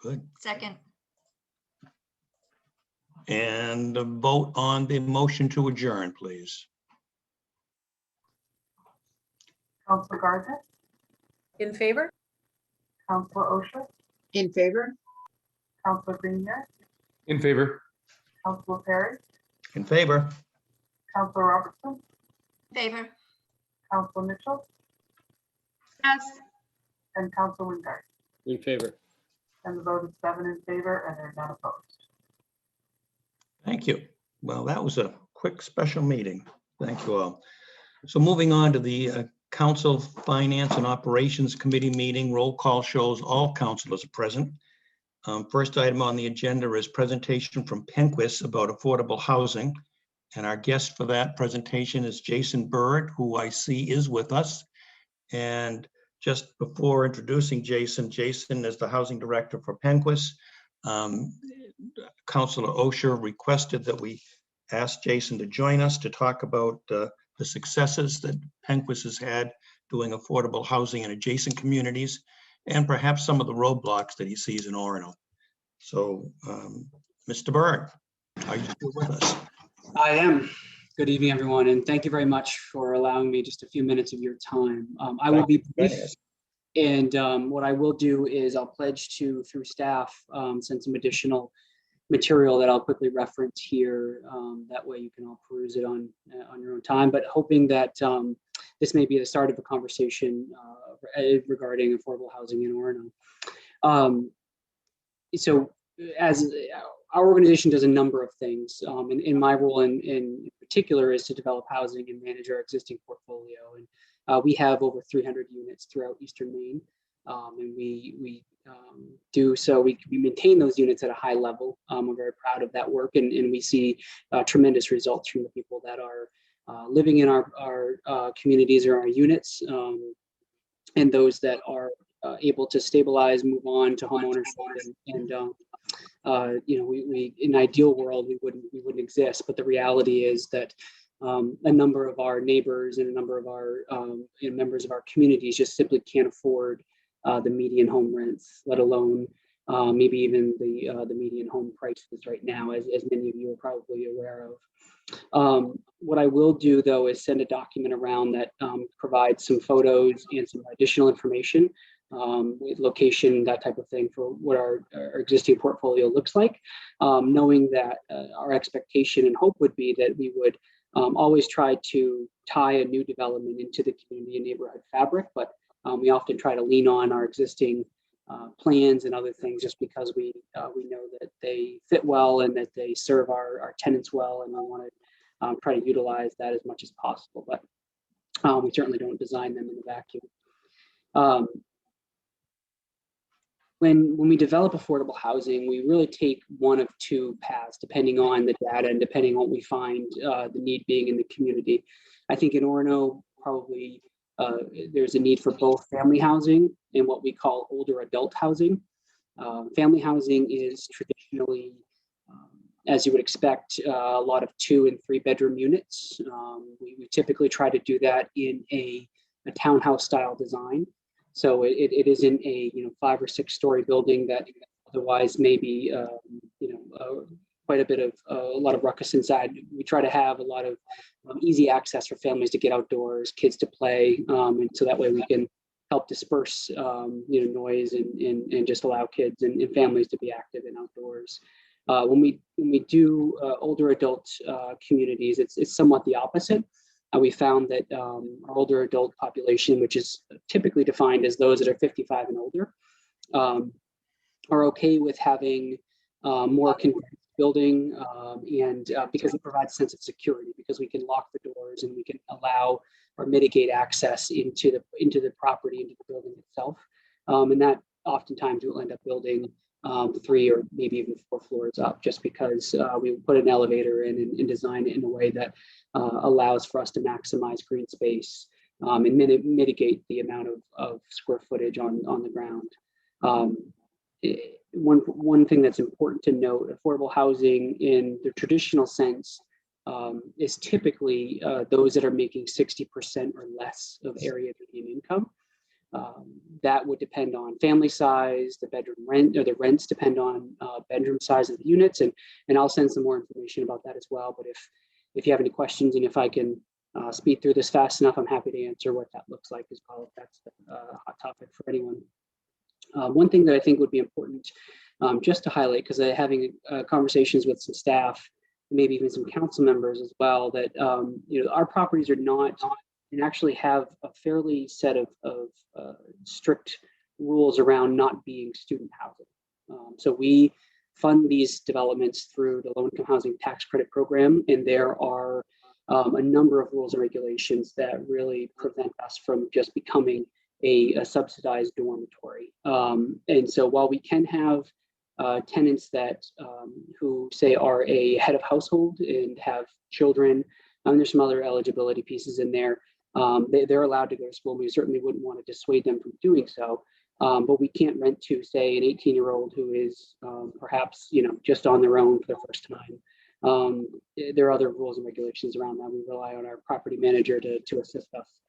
Good. Second. And a vote on the motion to adjourn, please. Councilor Gardner, In favor? Councilor Osher, In favor? Councilor Greenyer, In favor. Councilor Perry, In favor? Councilor Robertson, Favor. Councilor Mitchell, Yes. and Councilor Wingard. In favor. And the vote is 7 in favor and there are none opposed. Thank you. Well, that was a quick special meeting. Thank you all. So moving on to the Council Finance and Operations Committee meeting, roll call shows all councilors are present. First item on the agenda is presentation from Penquis about affordable housing. And our guest for that presentation is Jason Bird, who I see is with us. And just before introducing Jason, Jason is the housing director for Penquis. Councilor Osher requested that we ask Jason to join us to talk about the successes that Penquis has had doing affordable housing in adjacent communities and perhaps some of the roadblocks that he sees in Orono. So, Mr. Bird, are you still with us? I am. Good evening, everyone, and thank you very much for allowing me just a few minutes of your time. I will be brief, and what I will do is I'll pledge to, through staff, send some additional material that I'll quickly reference here. That way you can all peruse it on your own time, but hoping that this may be the start of a conversation regarding affordable housing in Orono. So as our organization does a number of things, and in my role in particular is to develop housing and manage our existing portfolio. And we have over 300 units throughout Eastern Maine, and we do so. We maintain those units at a high level. We're very proud of that work, and we see tremendous results from the people that are living in our communities or our units, and those that are able to stabilize, move on to home ownership, and you know, we in an ideal world we wouldn't exist, but the reality is that a number of our neighbors and a number of our you know, members of our communities just simply can't afford the median home rents, let alone maybe even the median home prices right now, as many of you are probably aware of. What I will do though is send a document around that provides some photos and some additional information, with location, that type of thing, for what our existing portfolio looks like, knowing that our expectation and hope would be that we would always try to tie a new development into the community and neighborhood fabric, but we often try to lean on our existing plans and other things just because we know that they fit well and that they serve our tenants well, and we want to try to utilize that as much as possible, but we certainly don't design them in a vacuum. When we develop affordable housing, we really take one of two paths, depending on the data and depending on what we find the need being in the community. I think in Orono, probably there's a need for both family housing and what we call older adult housing. Family housing is traditionally, as you would expect, a lot of 2 and 3 bedroom units. We typically try to do that in a townhouse style design. So it isn't a 5 or 6 story building that otherwise maybe quite a bit of a lot of ruckus inside. We try to have a lot of easy access for families to get outdoors, kids to play, and so that way we can help disperse noise and just allow kids and families to be active and outdoors. When we do older adult communities, it's somewhat the opposite. We found that our older adult population, which is typically defined as those that are 55 and older, are okay with having more condensed building, and because it provides a sense of security, because we can lock the doors and we can allow or mitigate access into the property, into the building itself, and that oftentimes we'll end up building 3 or maybe even 4 floors up, just because we put an elevator in and design it in a way that allows for us to maximize green space and mitigate the amount of square footage on the ground. One thing that's important to note: affordable housing in the traditional sense is typically those that are making 60% or less of area median income. That would depend on family size, the bedroom rent, or the rents depend on bedroom size of the units, and I'll send some more information about that as well. But if you have any questions, and if I can speed through this fast enough, I'm happy to answer what that looks like as well, if that's a hot topic for anyone. One thing that I think would be important just to highlight, because I'm having conversations with some staff, maybe even some council members as well, that our properties are not, and actually have a fairly set of strict rules around not being student housing. So we fund these developments through the low-income housing tax credit program, and there are a number of rules and regulations that really prevent us from just becoming a subsidized dormitory. And so while we can have tenants that who say are a head of household and have children, there's some other eligibility pieces in there. They're allowed to go to school. We certainly wouldn't want to dissuade them from doing so. But we can't rent to, say, an 18-year-old who is perhaps, just on their own for the first time. There are other rules and regulations around that. We rely on our property manager to assist us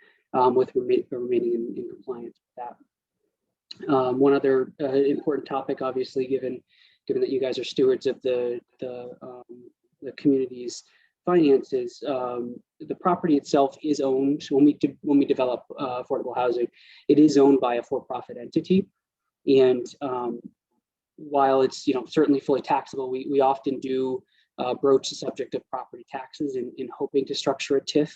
with remaining in compliance with that. One other important topic, obviously, given that you guys are stewards of the community's finances, the property itself is owned. When we develop affordable housing, it is owned by a for-profit entity, and while it's certainly fully taxable, we often do broach the subject of property taxes in hoping to structure a TIF,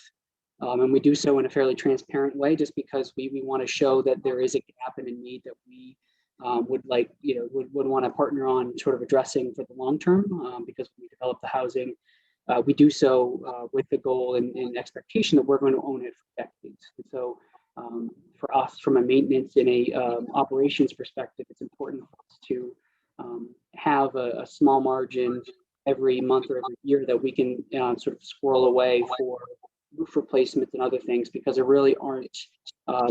and we do so in a fairly transparent way, just because we want to show that there is a gap and a need that we would want to partner on sort of addressing for the long term, because when we develop the housing, we do so with the goal and expectation that we're going to own it for decades. And so for us, from a maintenance and a operations perspective, it's important for us to have a small margin every month or every year that we can sort of squirrel away for roof replacements and other things, because there really aren't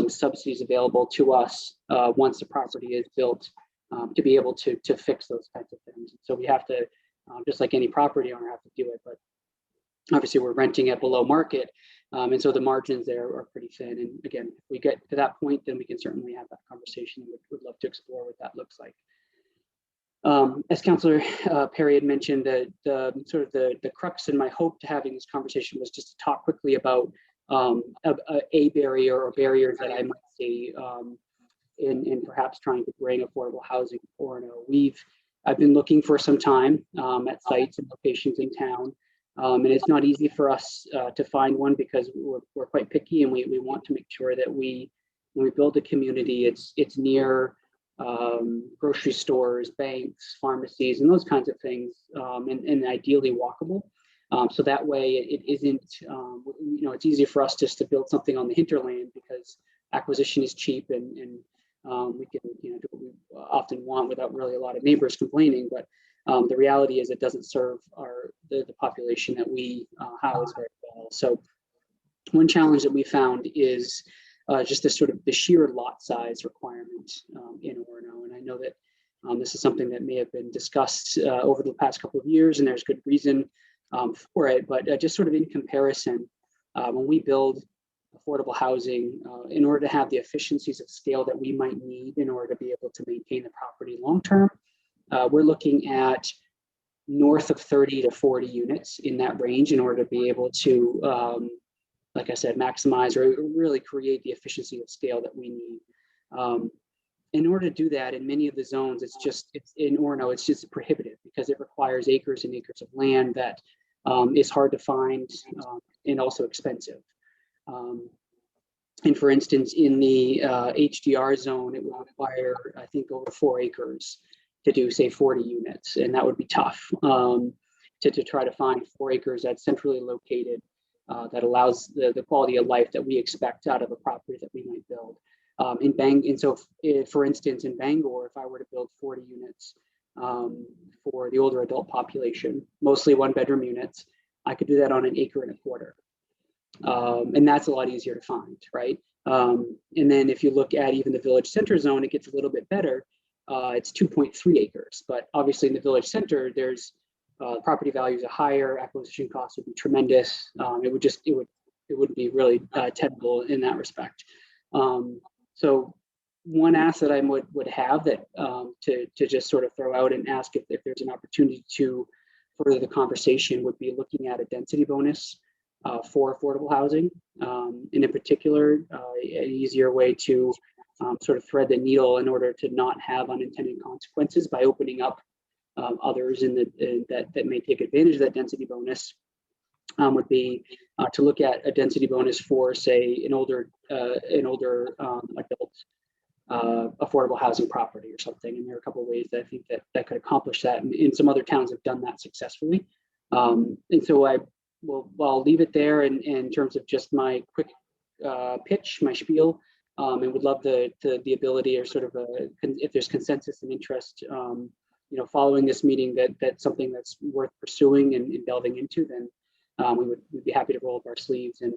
subsidies available to us once the property is built to be able to fix those kinds of things. So we have to, just like any property owner, have to do it. But obviously we're renting at below market, and so the margins there are pretty thin. And again, if we get to that point, then we can certainly have that conversation. Would love to explore what that looks like. As Councillor Perry had mentioned, the crux and my hope to having this conversation was just to talk quickly about a barrier or barriers that I might see in perhaps trying to bring affordable housing to Orono. I've been looking for some time at sites and locations in town, and it's not easy for us to find one, because we're quite picky, and we want to make sure that when we build a community, it's near grocery stores, banks, pharmacies, and those kinds of things, and ideally walkable. So that way it isn't, it's easy for us just to build something on the hinterland, because acquisition is cheap, and we can do what we often want without really a lot of neighbors complaining. But the reality is it doesn't serve the population that we house very well. So one challenge that we found is just the sheer lot size requirement in Orono. And I know that this is something that may have been discussed over the past couple of years, and there's good reason for it. But just sort of in comparison, when we build affordable housing, in order to have the efficiencies of scale that we might need in order to be able to maintain the property long term, we're looking at north of 30 to 40 units in that range in order to be able to like I said, maximize or really create the efficiency of scale that we need. In order to do that, in many of the zones, it's in Orono, it's just prohibitive, because it requires acres and acres of land that is hard to find and also expensive. And for instance, in the HDR zone, it will require, I think, over 4 acres to do, say, 40 units, and that would be tough to try to find 4 acres that's centrally located. That allows the quality of life that we expect out of a property that we might build. For instance, in Bangor, if I were to build 40 units for the older adult population, mostly 1-bedroom units, I could do that on 1.25 acres. And that's a lot easier to find, right? And then if you look at even the village center zone, it gets a little bit better. It's 2.3 acres, but obviously in the village center, there's property values are higher, acquisition costs would be tremendous. It wouldn't be really tenable in that respect. So one ask that I would have that to just sort of throw out and ask if there's an opportunity to further the conversation would be looking at a density bonus for affordable housing. And in particular, an easier way to sort of thread the needle in order to not have unintended consequences by opening up others that may take advantage of that density bonus would be to look at a density bonus for, say, an older adult affordable housing property or something. And there are a couple of ways that I think that could accomplish that. And some other towns have done that successfully. And so I'll leave it there in terms of just my quick pitch, my spiel, and would love the ability or sort of if there's consensus and interest, following this meeting that's something that's worth pursuing and delving into, then we'd be happy to roll up our sleeves. And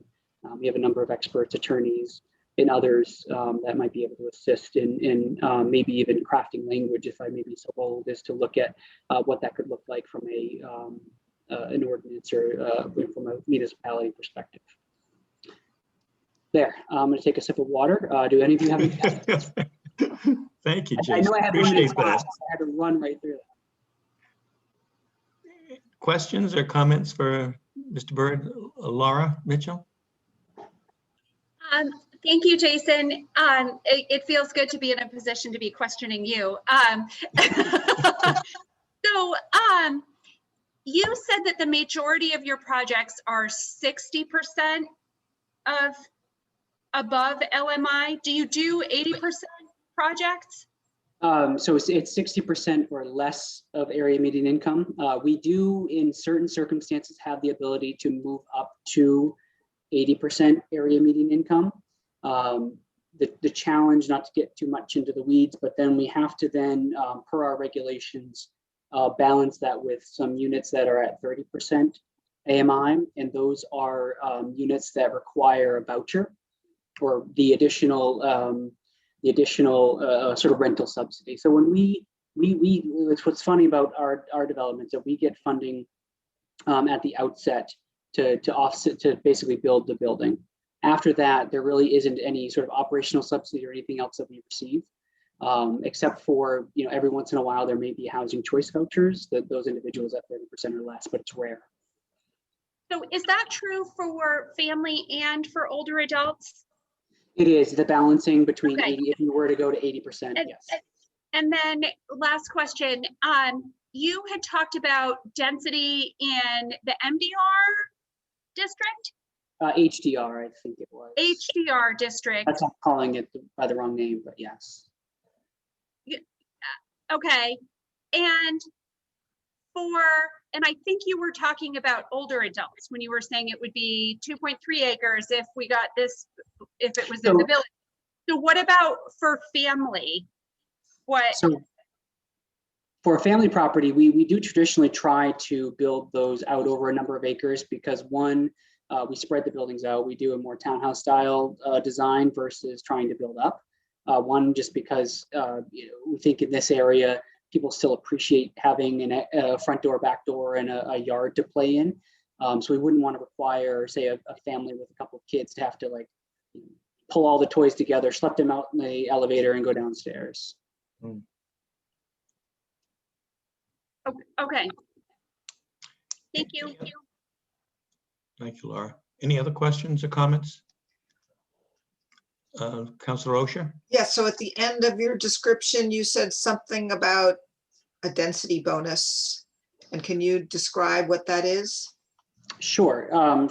we have a number of experts, attorneys, and others that might be able to assist in maybe even crafting language, if I may be so bold as to look at what that could look like from an ordinance or from a municipality perspective. There, I'm going to take a sip of water. Do any of you have any questions? Thank you, I Jason. know I had Appreciate limited time, that. so I had to run right through that. Questions or comments for Mr. Bird? Laura Mitchell? Thank you, Jason. It feels good to be in a position to be questioning you. So you said that the majority of your projects are 60% of above LMI. Do you do 80% projects? So it's 60% or less of area median income. We do, in certain circumstances, have the ability to move up to 80% area median income. The challenge, not to get too much into the weeds, but then we have to then, per our regulations, balance that with some units that are at 30% AMI, and those are units that require a voucher or the additional sort of rental subsidy. So when it's what's funny about our developments, that we get funding at the outset to offset, to basically build the building. After that, there really isn't any sort of operational subsidy or anything else that we receive, except for, every once in a while there may be housing choice vouchers that those individuals at 30% or less, but it's rare. So is that true for family and for older adults? It is the balancing between Okay. 80, if you were to go to 80%, yes. And then last question, you had talked about density in the MDR district? HDR, I think it was. HDR district. That's not calling it by the wrong name, but yes. Okay. And I think you were talking about older adults when you were saying it would be 2.3 acres if we got this, if it was in the village. So what about for family? So for a family property, we do traditionally try to build those out over a number of acres because one, we spread the buildings out. We do a more townhouse style design versus trying to build up. One, just because we think in this area, people still appreciate having a front door, back door, and a yard to play in. So we wouldn't want to require, say, a family with a couple of kids to have to pull all the toys together, schlep them out in the elevator, and go downstairs. Okay. Thank you. Thank you, Laura. Any other questions or comments? Councilor Osher? Yeah, so at the end of your description, you said something about a density bonus. And can you describe what that is? Sure.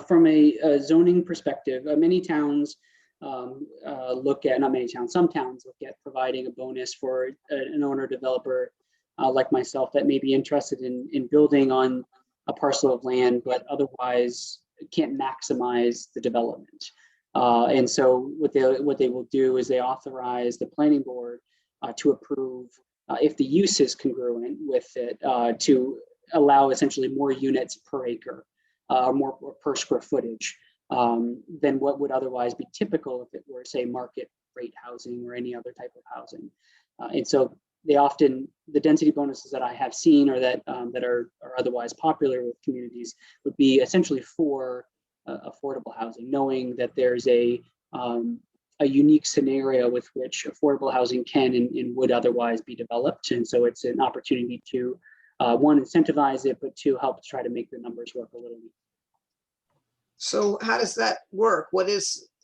From a zoning perspective, many towns look at, not many towns, some towns look at providing a bonus for an owner developer like myself that may be interested in building on a parcel of land, but otherwise can't maximize the development. And so what they will do is they authorize the planning board to approve, if the use is congruent with it, to allow essentially more units per acre, more per square footage than what would otherwise be typical if it were, say, market rate housing or any other type of housing. And so they often, the density bonuses that I have seen or that are otherwise popular with communities would be essentially for affordable housing, knowing that there's a a unique scenario with which affordable housing can and would otherwise be developed. And so it's an opportunity to, one, incentivize it, but two, help try to make the numbers work a little bit. So how does that work?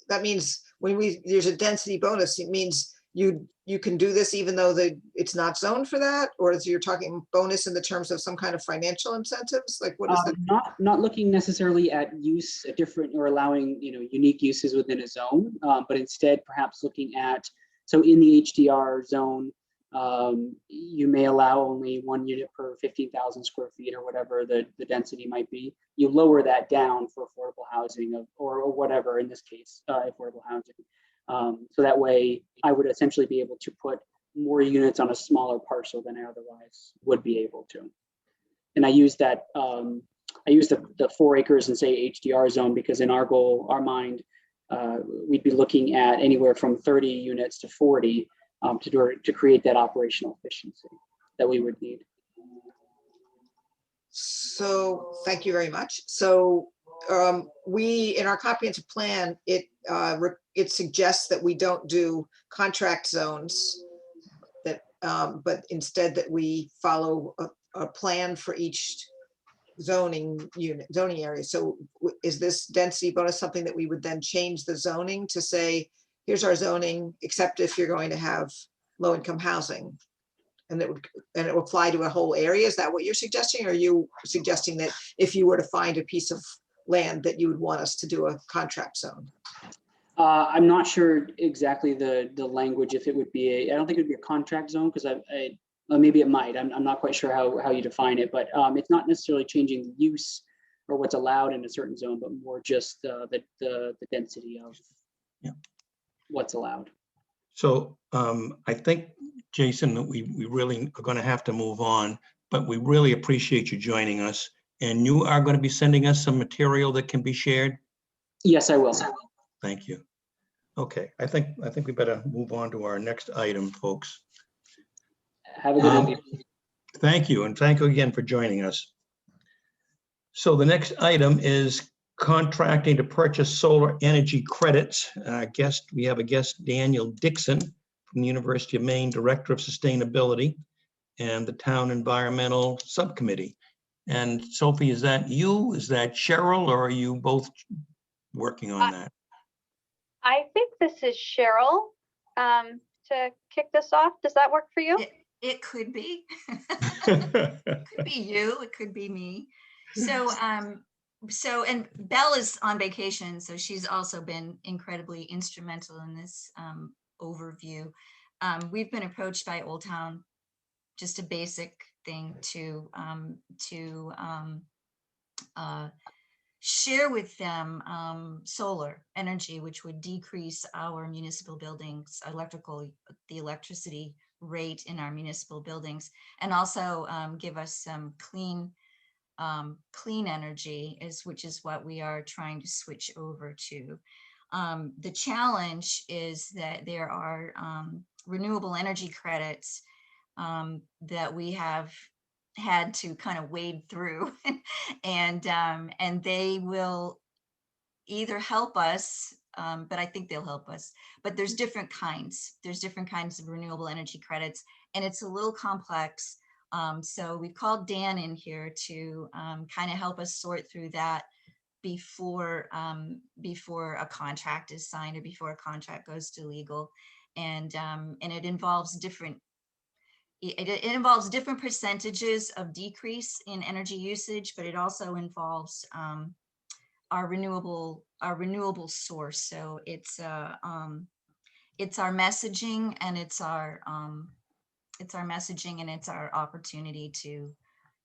That means when there's a density bonus, it means you can do this even though it's not zoned for that? Or is you're talking bonus in the terms of some kind of financial incentives? Like what is that? Not looking necessarily at use different or allowing, unique uses within a zone, but instead perhaps looking at, so in the HDR zone, you may allow only 1 unit per 15,000 square feet or whatever the density might be. You lower that down for affordable housing or whatever, in this case, affordable housing. So that way I would essentially be able to put more units on a smaller parcel than I otherwise would be able to. And I use that, I use the 4 acres and say HDR zone because in our mind, we'd be looking at anywhere from 30 units to 40 to create that operational efficiency that we would need. So thank you very much. So we, in our comprehensive plan, it suggests that we don't do contract zones, but instead that we follow a plan for each zoning area. So is this density bonus something that we would then change the zoning to say, here's our zoning, except if you're going to have low-income housing? And it will apply to a whole area? Is that what you're suggesting? Or are you suggesting that if you were to find a piece of land that you would want us to do a contract zone? I'm not sure exactly the language, if it would be I don't think it would be a contract zone because well, maybe it might. I'm not quite sure how you define it, but it's not necessarily changing the use or what's allowed in a certain zone, but more just the density of what's allowed. So I think, Jason, that we really are going to have to move on, but we really appreciate you joining us. And you are going to be sending us some material that can be shared? Yes, I will. Thank you. Okay, I think we better move on to our next item, folks. Have a good evening. Thank you, and thank you again for joining us. So the next item is contracting to purchase solar energy credits. We have a guest, Daniel Dixon from the University of Maine, Director of Sustainability and the Town Environmental Subcommittee. And Sophie, is that you? Is that Cheryl, or are you both working on that? I think this is Cheryl to kick this off. Does that work for you? It could be. It could be you, it could be me. So, and Belle is on vacation, so she's also been incredibly instrumental in this overview. We've been approached by Old Town, just a basic thing to share with them solar energy, which would decrease our municipal buildings, the electricity rate in our municipal buildings, and also give us some clean energy, which is what we are trying to switch over to. The challenge is that there are renewable energy credits that we have had to kind of wade through and they will either help us, but I think they'll help us, but there's different kinds of renewable energy credits, and it's a little complex. So we've called Dan in here to kind of help us sort through that before a contract is signed or before a contract goes to legal, and it involves different percentages of decrease in energy usage, but it also involves our renewable source. So it's our messaging, and it's our opportunity to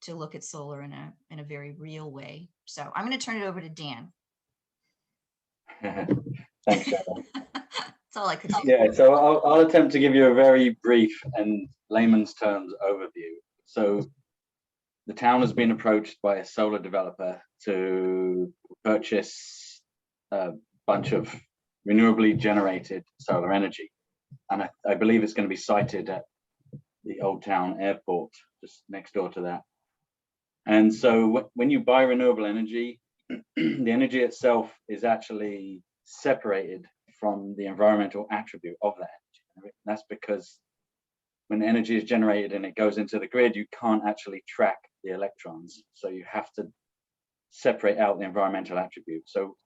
look at solar in a very real way. So I'm going to turn it over to Dan. Thanks, Cheryl. That's all I could do. Yeah, so I'll attempt to give you a very brief and layman's terms overview. So the town has been approached by a solar developer to purchase a bunch of renewably generated solar energy. And I believe it's going to be sited at the Old Town Airport, just next door to that. And so when you buy renewable energy, the energy itself is actually separated from the environmental attribute of that energy. That's because when energy is generated and it goes into the grid, you can't actually track the electrons. So you have to separate out the environmental attribute. So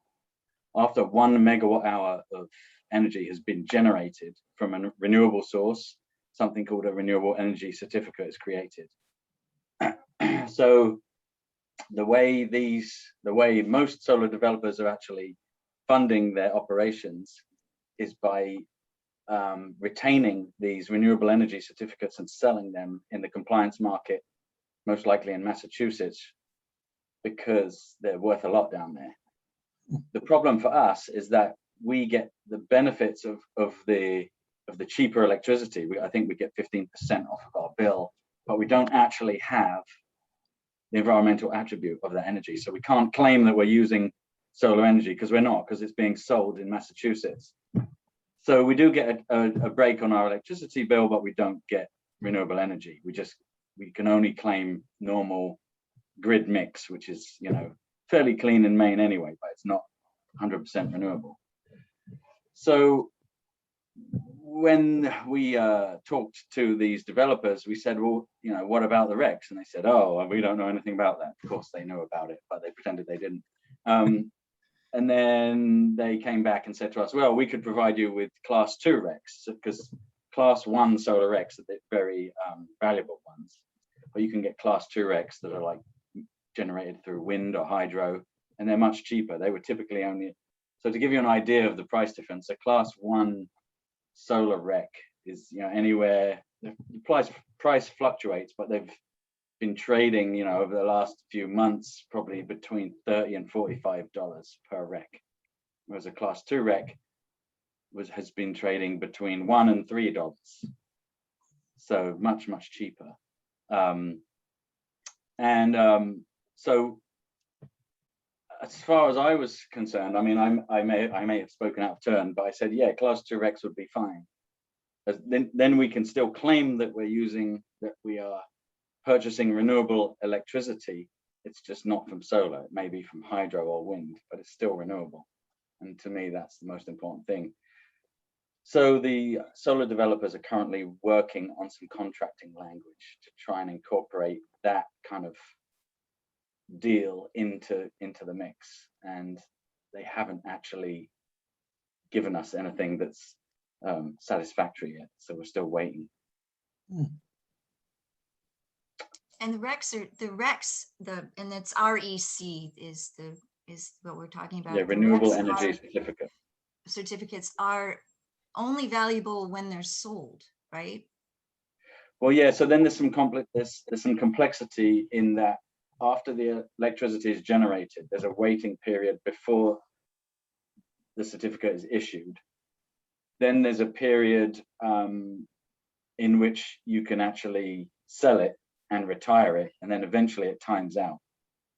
after 1 megawatt hour of energy has been generated from a renewable source, something called a renewable energy certificate is created. So the way most solar developers are actually funding their operations is by retaining these renewable energy certificates and selling them in the compliance market, most likely in Massachusetts, because they're worth a lot down there. The problem for us is that we get the benefits of the cheaper electricity. I think we get 15% off of our bill, but we don't actually have the environmental attribute of that energy. So we can't claim that we're using solar energy, because we're not, because it's being sold in Massachusetts. So we do get a break on our electricity bill, but we don't get renewable energy. We can only claim normal grid mix, which is, you know, fairly clean in Maine anyway, but it's not 100% renewable. So when we talked to these developers, we said, well, you know, what about the RECs? And they said, oh, we don't know anything about that. Of course they knew about it, but they pretended they didn't. And then they came back and said to us, well, we could provide you with class 2 RECs, because class 1 solar RECs are the very valuable ones, but you can get class 2 RECs that are like generated through wind or hydro, and they're much cheaper. They were typically only, so to give you an idea of the price difference, a class 1 solar REC is, you know, anywhere, the price fluctuates, but they've been trading, you know, over the last few months, probably between $30 and $45 per REC, whereas a class 2 REC has been trading between $1 and $3, so much cheaper. So as far as I was concerned, I mean, I may have spoken out of turn, but I said, yeah, class 2 RECs would be fine. Then we can still claim that we are purchasing renewable electricity. It's just not from solar. It may be from hydro or wind, but it's still renewable. And to me, that's the most important thing. So the solar developers are currently working on some contracting language to try and incorporate that kind of deal into the mix. And they haven't actually given us anything that's satisfactory yet. So we're still waiting. And the RECs, and it's REC is what we're talking about. Yeah, The renewable RECs energy certificate. certificates are only valuable when they're sold, right? Well, yeah. So then there's some complexity in that after the electricity is generated, there's a waiting period before the certificate is issued. Then there's a period in which you can actually sell it and retire it, and then eventually it times out.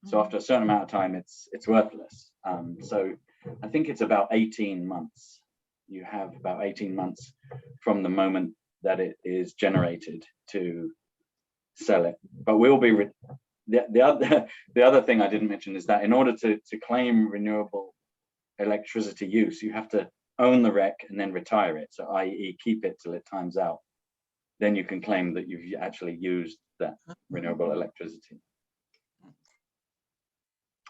So after a certain amount of time, it's worthless. So I think it's about 18 months. You have about 18 months from the moment that it is generated to sell it. But we'll be the other thing I didn't mention is that in order to claim renewable electricity use, you have to own the REC and then retire it. So i.e. keep it till it times out. Then you can claim that you've actually used that renewable electricity.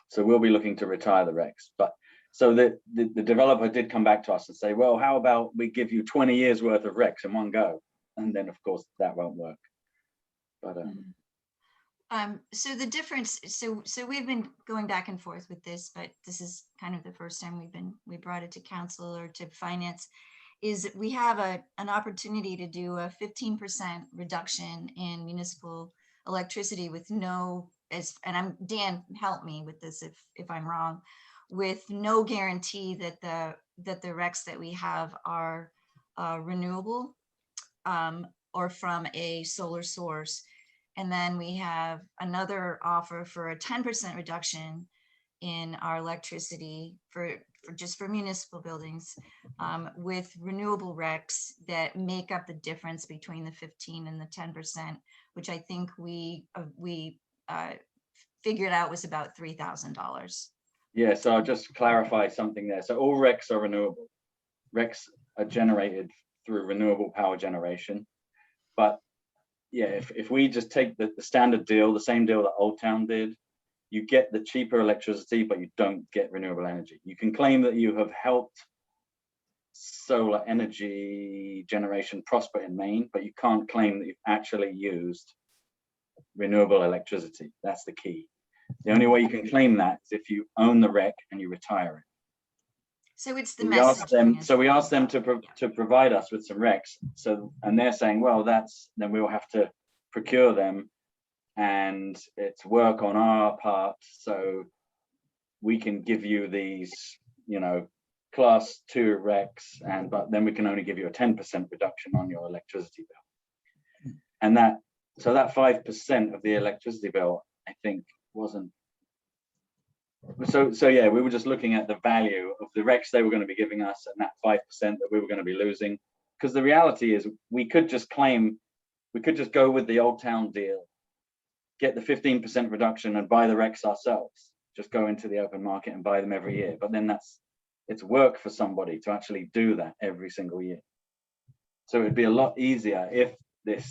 So we'll be looking to retire the RECs. But so the developer did come back to us and say, well, how about we give you 20 years worth of RECs in one go? And then of course that won't work. But so the difference, so we've been going back and forth with this, but this is kind of the first time we brought it to council or to finance, is we have an opportunity to do a 15% reduction in municipal electricity with no, and Dan, help me with this if I'm wrong, with no guarantee that the RECs that we have are renewable or from a solar source. And then we have another offer for a 10% reduction in our electricity for municipal buildings with renewable RECs that make up the difference between the 15 and the 10%, which I think we figured out was about $3,000. yeah, so I'll just clarify something there. So all RECs are renewable. RECs are generated through renewable power generation. But yeah, if we just take the standard deal, the same deal that Old Town did, you get the cheaper electricity, but you don't get renewable energy. You can claim that you have helped solar energy generation prosper in Maine, but you can't claim that you've actually used renewable electricity. That's the key. The only way you can claim that is if you own the REC and you retire it. So it's the We asked them, messaging. so we asked them to provide us with some RECs. So, and they're saying, well, then we'll have to procure them, and it's work on our part. So we can give you these, you know, class 2 RECs, but then we can only give you a 10% reduction on your electricity bill. And so that 5% of the electricity bill, I think, wasn't. So yeah, we were just looking at the value of the RECs they were going to be giving us and that 5% that we were going to be losing. Because the reality is we could just go with the Old Town deal, get the 15% reduction and buy the RECs ourselves. Just go into the open market and buy them every year. But then it's work for somebody to actually do that every single year. So it'd be a lot easier if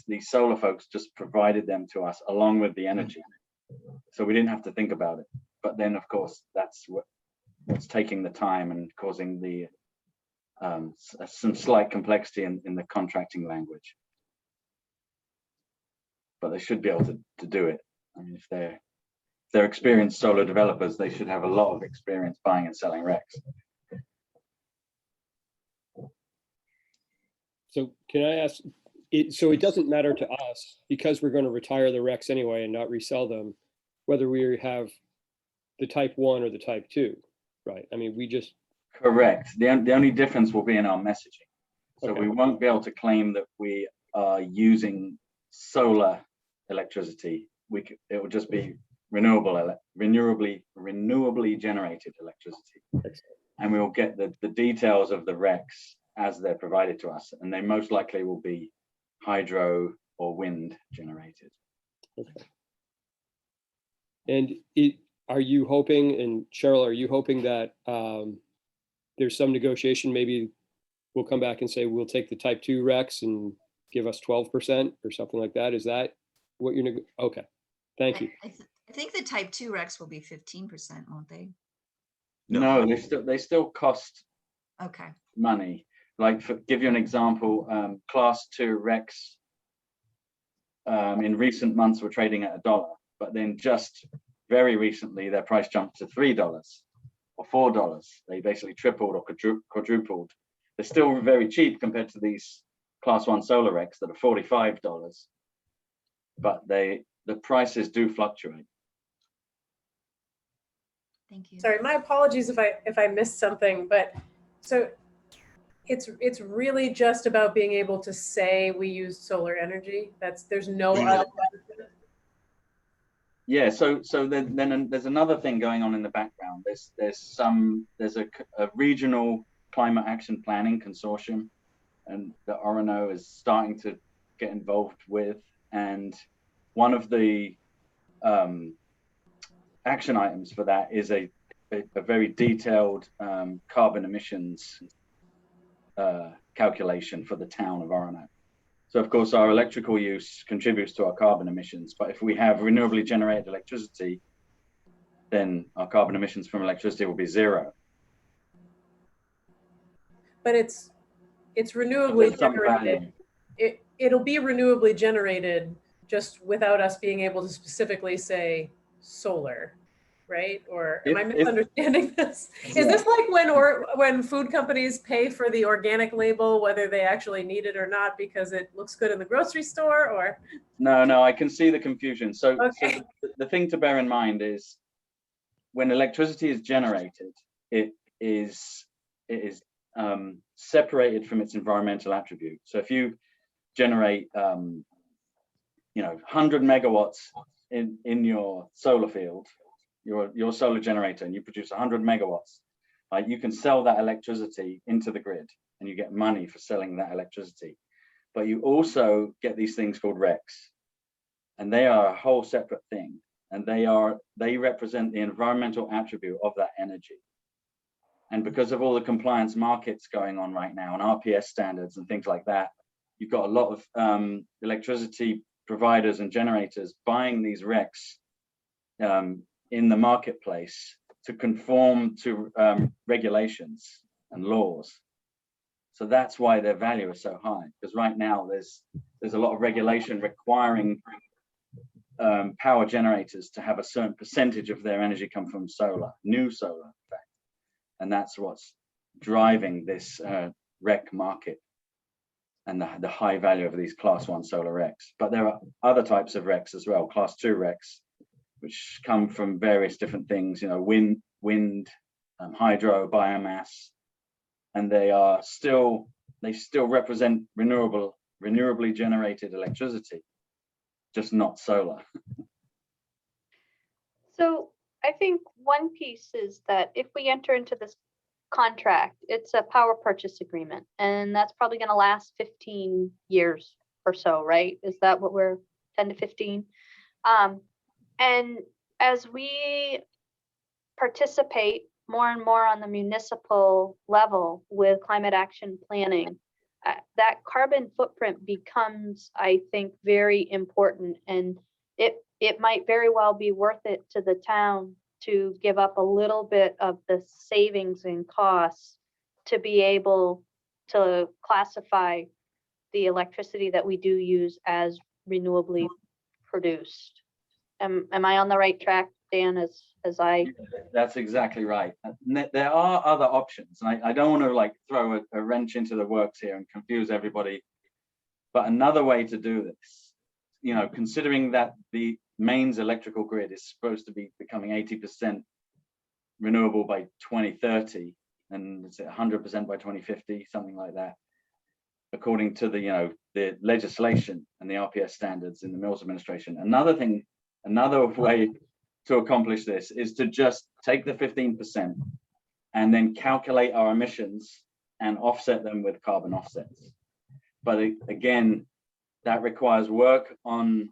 these solar folks just provided them to us along with the energy. So we didn't have to think about it. But then, of course, that's what's taking the time and causing the some slight complexity in the contracting language. But they should be able to do it. I mean, if they're experienced solar developers, they should have a lot of experience buying and selling RECs. So can I ask, so it doesn't matter to us, because we're going to retire the RECs anyway and not resell them, whether we have the type 1 or the type 2, right? I mean, we just. Correct. The only difference will be in our messaging. So Okay. we won't be able to claim that we are using solar electricity. It will just be renewably generated electricity. Excellent. And we will get the details of the RECs as they're provided to us, and they most likely will be hydro or wind generated. Okay. And are you hoping, and Cheryl, are you hoping that there's some negotiation? Maybe we'll come back and say we'll take the type 2 RECs and give us 12% or something like that. Is that what you're okay? Thank you. I think the type 2 RECs will be 15%, won't they? No, they still cost Okay. money. Like, give you an example, class 2 RECs in recent months were trading at $1, but then just very recently their price jumped to $3 or $4. They basically tripled or quadrupled. They're still very cheap compared to these class 1 solar RECs that are $45, but the prices do fluctuate. Thank you. Sorry, my apologies if I missed something, but so it's really just about being able to say we use solar energy. There's no other benefit. Yeah, so then there's another thing going on in the background. There's a regional climate action planning consortium, and the Orono is starting to get involved with, and one of the action items for that is a very detailed carbon emissions calculation for the town of Orono. So of course our electrical use contributes to our carbon emissions, but if we have renewably generated electricity, then our carbon emissions from electricity will be 0. But it's renewably generated. It'll be renewably generated just without us being able to specifically say solar, right? Or am I misunderstanding this? Is this like when food companies pay for the organic label, whether they actually need it or not because it looks good in the grocery store? Or No, I can see the confusion. So, okay. so the thing to bear in mind is when electricity is generated, it is separated from its environmental attribute. So if you generate 100 megawatts in your solar field, your solar generator, and you produce 100 megawatts, you can sell that electricity into the grid and you get money for selling that electricity. But you also get these things called RECs, and they are a whole separate thing, and they represent the environmental attribute of that energy. And because of all the compliance markets going on right now and RPS standards and things like that, you've got a lot of electricity providers and generators buying these RECs in the marketplace to conform to regulations and laws. So that's why their value is so high, because right now there's a lot of regulation requiring power generators to have a certain percentage of their energy come from solar, new solar, in fact. And that's what's driving this REC market and the high value of these class 1 solar RECs. But there are other types of RECs as well, class 2 RECs, which come from various different things, you know, wind, hydro, biomass, and they still represent renewably generated electricity, just not solar. So I think one piece is that if we enter into this contract, it's a power purchase agreement, and that's probably going to last 15 years or so, right? Is that what we're 10 to 15? And as we participate more and more on the municipal level with climate action planning, that carbon footprint becomes, I think, very important, and it might very well be worth it to the town to give up a little bit of the savings and costs to be able to classify the electricity that we do use as renewably produced. Am I on the right track, Dan, as I? That's exactly right. There are other options, and I don't want to like throw a wrench into the works here and confuse everybody, but another way to do this, you know, considering that the Maine's electrical grid is supposed to be becoming 80% renewable by 2030, and it's 100% by 2050, something like that, according to the, you know, the legislation and the RPS standards in the Mills administration. Another way to accomplish this is to just take the 15% and then calculate our emissions and offset them with carbon offsets. But again, that requires work on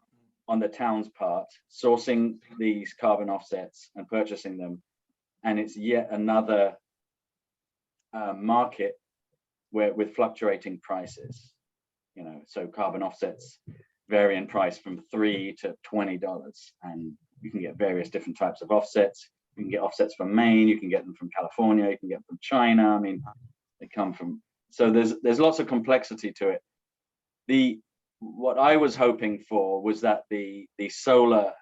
the town's part, sourcing these carbon offsets and purchasing them. And it's yet another market where with fluctuating prices, you know, so carbon offsets vary in price from $3 to $20, and you can get various different types of offsets. You can get offsets from Maine, you can get them from California, you can get them from China. I mean, they come from, so there's lots of complexity to it. What I was hoping for was that the solar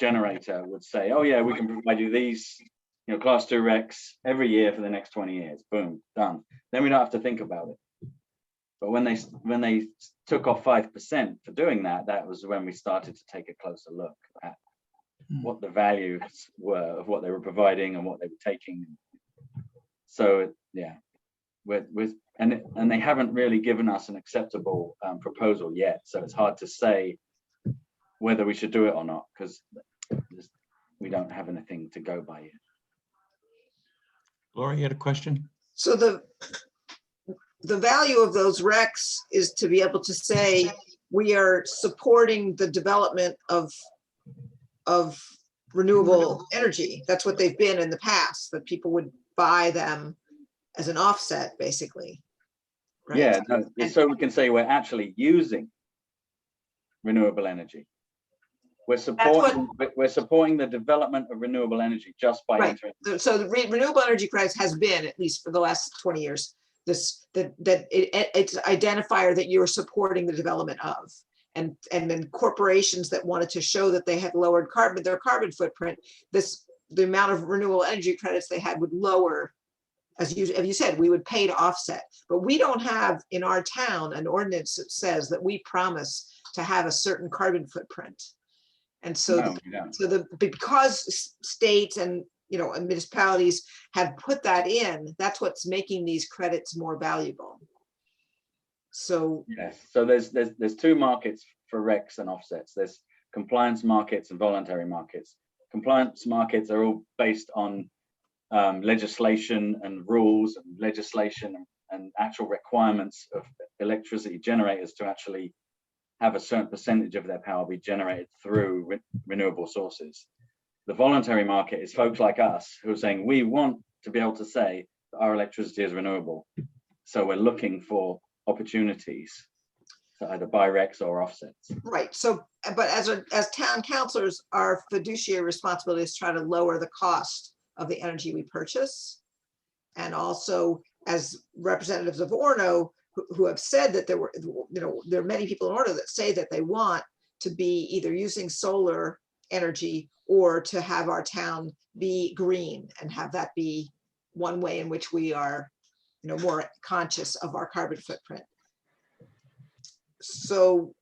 generator would say, oh yeah, we can provide you these, you know, class 2 RECs every year for the next 20 years, boom, done. Then we don't have to think about it. But when they took off 5% for doing that, that was when we started to take a closer look at what the values were of what they were providing and what they were taking. So yeah, and they haven't really given us an acceptable proposal yet. So it's hard to say whether we should do it or not, because we don't have anything to go by yet. Laura, you had a question? So the value of those RECs is to be able to say, we are supporting the development of renewable energy. That's what they've been in the past, that people would buy them as an offset, basically. Right? Yeah, no, so we can say we're actually using renewable energy. We're supporting the development of renewable energy just by entering. So the renewable energy credits has been, at least for the last 20 years, it's an identifier that you're supporting the development of. And then corporations that wanted to show that they had lowered their carbon footprint, the amount of renewable energy credits they had would lower. As you said, we would pay to offset, but we don't have in our town an ordinance that says that we promise to have a certain carbon footprint. And so, because states and and municipalities have put that in, that's what's making these credits more valuable. So yes, so there's two markets for RECs and offsets. There's compliance markets and voluntary markets. Compliance markets are all based on legislation and rules and legislation and actual requirements of electricity generators to actually have a certain percentage of their power be generated through renewable sources. The voluntary market is folks like us who are saying, we want to be able to say that our electricity is renewable. So we're looking for opportunities to either buy RECs or offsets. Right, so, but as town councilors, our fiduciary responsibility is to try to lower the cost of the energy we purchase. And also, as representatives of Orono, who have said that there are many people in Orono that say that they want to be either using solar energy or to have our town be green and have that be one way in which we are, more conscious of our carbon footprint. So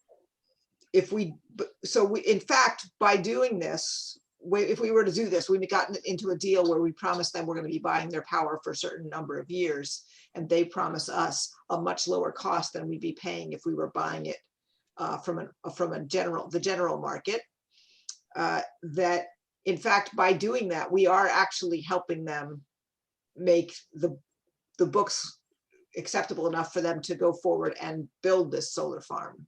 in fact, by doing this, if we were to do this, we've gotten into a deal where we promise them we're going to be buying their power for a certain number of years, and they promise us a much lower cost than we'd be paying if we were buying it from the general market. That in fact, by doing that, we are actually helping them make the books acceptable enough for them to go forward and build this solar farm.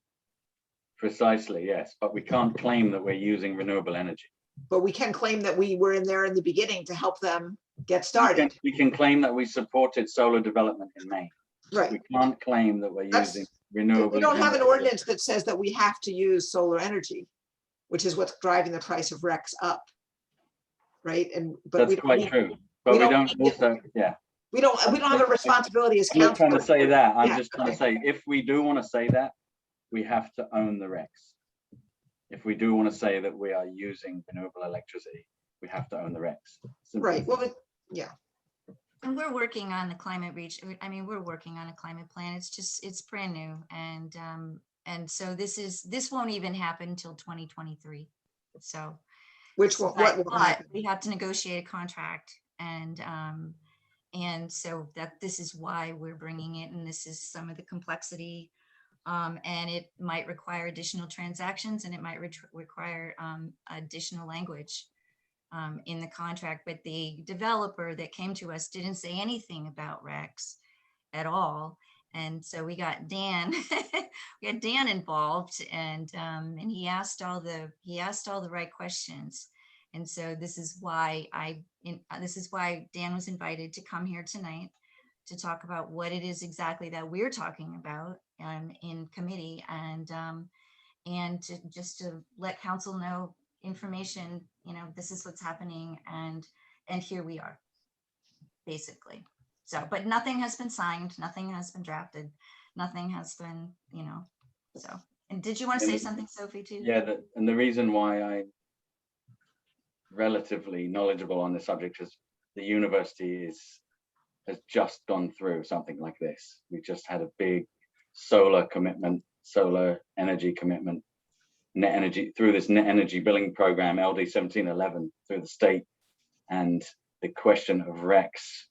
Precisely, yes, but we can't claim that we're using renewable energy. But we can claim that we were in there in the beginning to help them get started. We can claim that we supported solar development in Maine. Right. We can't claim that we're using renewable. We don't have an ordinance that says that we have to use solar energy, which is what's driving the price of RECs up. Right, but that's quite true. But we don't also, yeah. We don't have a responsibility as I'm not trying to council. say that. I'm Yeah, just trying to okay. say, if we do want to say that, we have to own the RECs. If we do want to say that we are using renewable electricity, we have to own the RECs. Right. Well, yeah. And we're working on the climate reach. I mean, we're working on a climate plan. It's brand new. And so this won't even happen until 2023. So what will happen? We have to negotiate a contract, and so this is why we're bringing it, and this is some of the complexity, and it might require additional transactions, and it might require additional language in the contract. But the developer that came to us didn't say anything about RECs at all. And so we got Dan, involved, and he asked all the right questions. And so this is why Dan was invited to come here tonight to talk about what it is exactly that we're talking about in committee, and to let council know information. This is what's happening, and here we are, basically. So, but nothing has been signed, nothing has been drafted, nothing has been, so. And did you want to say something, Sophie, too? Yeah, and the reason why I'm relatively knowledgeable on the subject is the university has just gone through something like this. We just had a big solar energy commitment, net energy, through this net energy billing program, LD 1711, through the state. And the question of RECs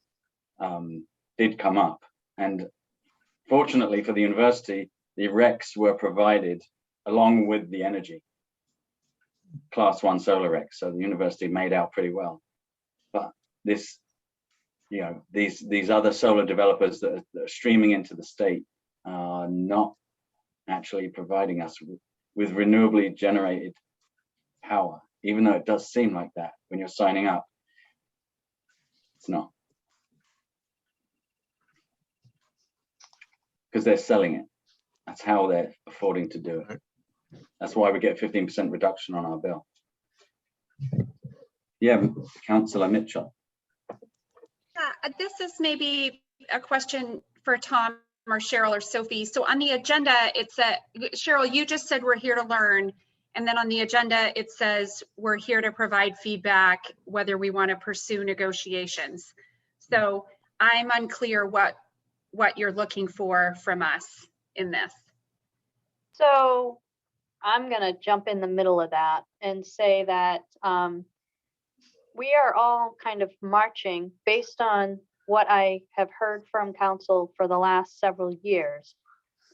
did come up, and fortunately for the university, the RECs were provided along with the energy, class 1 solar RECs, so the university made out pretty well. But this, these other solar developers that are streaming into the state are not actually providing us with renewably generated power, even though it does seem like that when you're signing up. It's not. Because they're selling it. That's how they're affording to do it. That's why we get 15% reduction on our bill. Yeah, Councillor Mitchell. Yeah, this is maybe a question for Tom or Cheryl or Sophie. So on the agenda, Cheryl, you just said we're here to learn. And then on the agenda, it says we're here to provide feedback, whether we want to pursue negotiations. So I'm unclear what you're looking for from us in this. So I'm going to jump in the middle of that and say that we are all kind of marching based on what I have heard from council for the last several years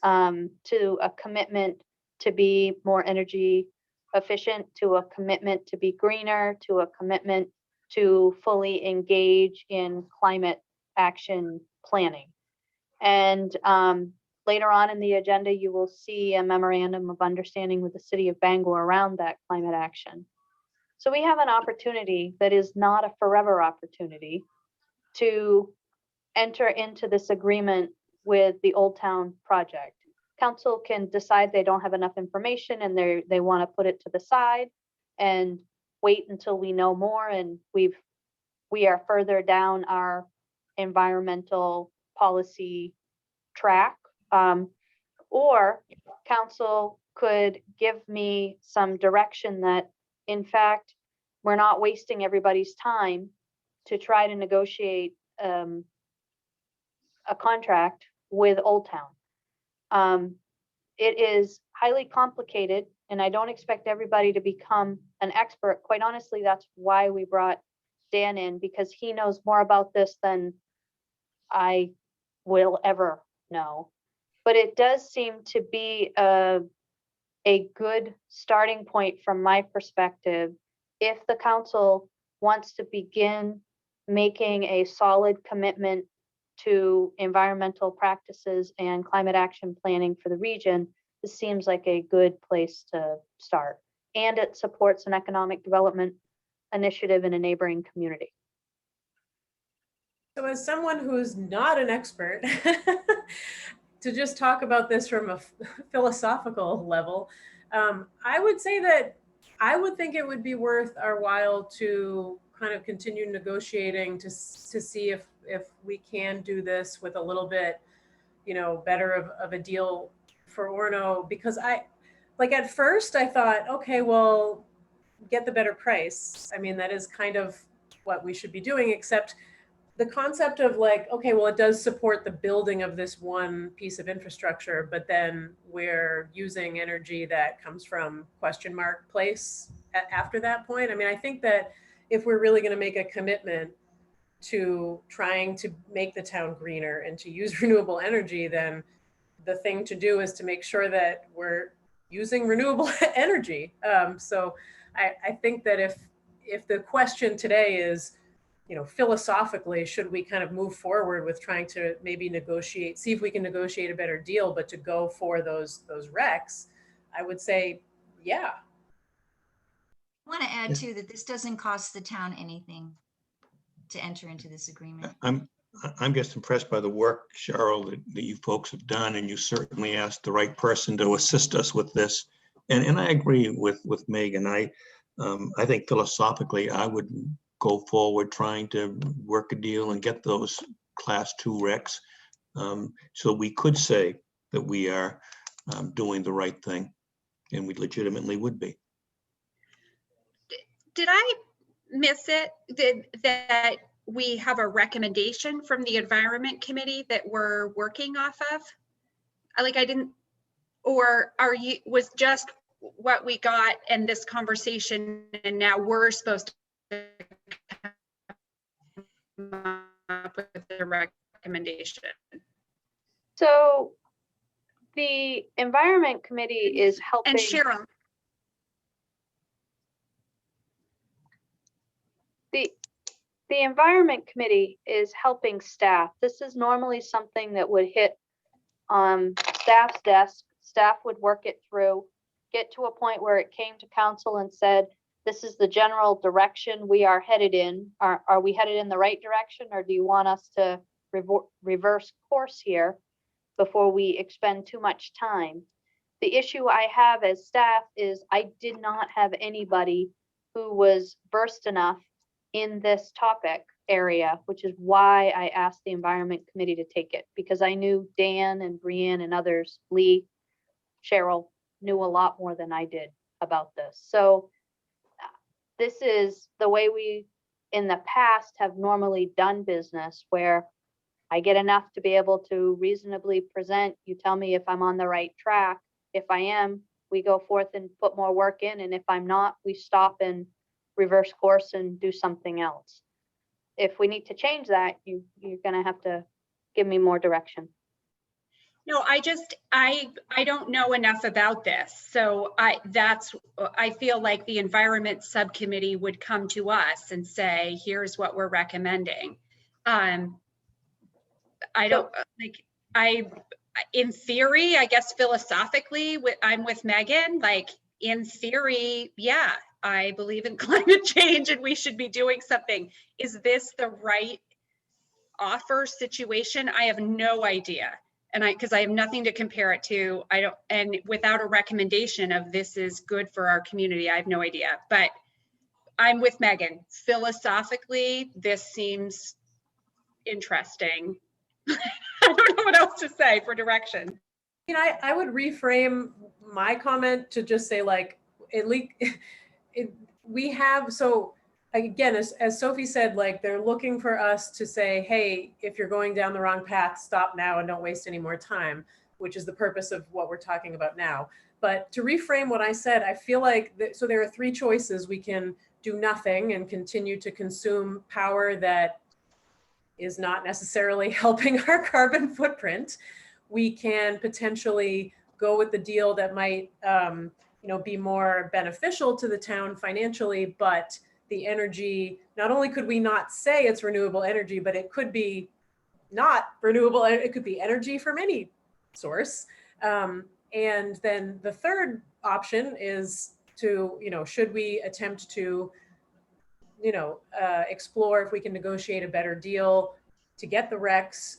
to a commitment to be more energy efficient, to a commitment to be greener, to a commitment to fully engage in climate action planning. And later on in the agenda, you will see a memorandum of understanding with the city of Bangor around that climate action. So we have an opportunity that is not a forever opportunity to enter into this agreement with the Old Town project. Council can decide they don't have enough information and they want to put it to the side and wait until we know more and we are further down our environmental policy track. Or council could give me some direction that, in fact, we're not wasting everybody's time to try to negotiate a contract with Old Town. It is highly complicated, and I don't expect everybody to become an expert. Quite honestly, that's why we brought Dan in, because he knows more about this than I will ever know. But it does seem to be a good starting point from my perspective. If the council wants to begin making a solid commitment to environmental practices and climate action planning for the region, this seems like a good place to start. And it supports an economic development initiative in a neighboring community. So as someone who's not an expert, to just talk about this from a philosophical level, I would say that I would think it would be worth our while to kind of continue negotiating to see if we can do this with a little bit, better of a deal for Orono, because at first I thought, okay, well, get the better price. I mean, that is kind of what we should be doing, except the concept of okay, well, it does support the building of this one piece of infrastructure, but then we're using energy that comes from ? Place after that point. I mean, I think that if we're really going to make a commitment to trying to make the town greener and to use renewable energy, then the thing to do is to make sure that we're using renewable energy. So I think that if the question today is, philosophically, should we kind of move forward with trying to maybe negotiate, see if we can negotiate a better deal, but to go for those RECs, I would say, yeah. I want to add too that this doesn't cost the town anything to enter into this agreement. I'm just impressed by the work, Cheryl, that you folks have done, and you certainly asked the right person to assist us with this. And I agree with Megan. I think philosophically, I would go forward trying to work a deal and get those class 2 RECs. So we could say that we are doing the right thing, and we legitimately would be. Did I miss it? That we have a recommendation from the Environment Committee that we're working off of? I didn't, or was just what we got in this conversation and now we're supposed to come up with the recommendation? So the Environment Committee is helping. And Cheryl. The Environment Committee is helping staff. This is normally something that would hit staff's desk. Staff would work it through, get to a point where it came to council and said, this is the general direction we are headed in. Are we headed in the right direction, or do you want us to reverse course here before we expend too much time? The issue I have as staff is I did not have anybody who was versed enough in this topic area, which is why I asked the Environment Committee to take it, because I knew Dan and Brianne and others, Lee, Cheryl, knew a lot more than I did about this. So this is the way we in the past have normally done business, where I get enough to be able to reasonably present. You tell me if I'm on the right track. If I am, we go forth and put more work in. And if I'm not, we stop and reverse course and do something else. If we need to change that, you're going to have to give me more direction. No, I don't know enough about this. So I feel like the Environment Subcommittee would come to us and say, here's what we're recommending. In theory, I guess philosophically, I'm with Megan, in theory, yeah, I believe in climate change and we should be doing something. Is this the right offer situation? I have no idea. And because I have nothing to compare it to, I don't, and without a recommendation of this is good for our community, I have no idea. But I'm with Megan. Philosophically, this seems interesting. I don't know what else to say for direction. I would reframe my comment to just say, like, at least we have, so again, as Sophie said, like, they're looking for us to say, hey, if you're going down the wrong path, stop now and don't waste any more time, which is the purpose of what we're talking about now. But to reframe what I said, I feel like, so there are three choices. We can do nothing and continue to consume power that is not necessarily helping our carbon footprint. We can potentially go with the deal that might be more beneficial to the town financially, but the energy, not only could we not say it's renewable energy, but it could be not renewable. It could be energy from any source. And then the third option is to, should we attempt to, explore if we can negotiate a better deal to get the RECs,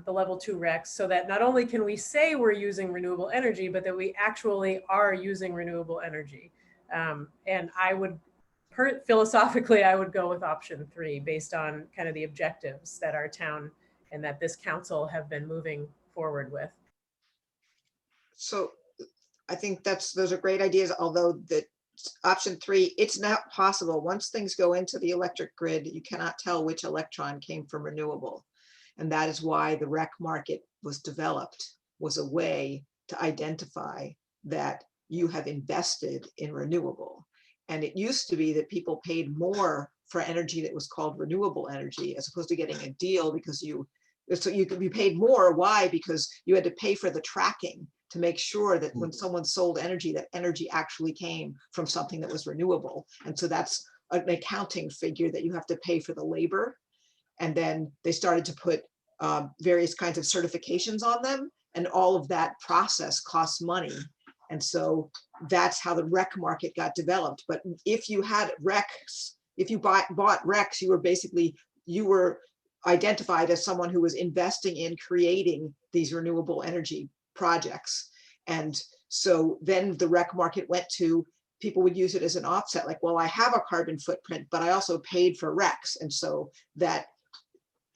the level 2 RECs, so that not only can we say we're using renewable energy, but that we actually are using renewable energy. And I would, philosophically, I would go with option 3 based on kind of the objectives that our town and that this council have been moving forward with. So I think those are great ideas, although the option 3, it's not possible. Once things go into the electric grid, you cannot tell which electron came from renewable. And that is why the REC market was developed, was a way to identify that you have invested in renewable. And it used to be that people paid more for energy that was called renewable energy, as opposed to getting a deal because you paid more. Why? Because you had to pay for the tracking to make sure that when someone sold energy, that energy actually came from something that was renewable. And so that's an accounting figure that you have to pay for the labor. And then they started to put various kinds of certifications on them, and all of that process costs money. And so that's how the REC market got developed. But if you had RECs, if you bought RECs, you were identified as someone who was investing in creating these renewable energy projects. And so then the REC market went to, people would use it as an offset, like, well, I have a carbon footprint, but I also paid for RECs. And so that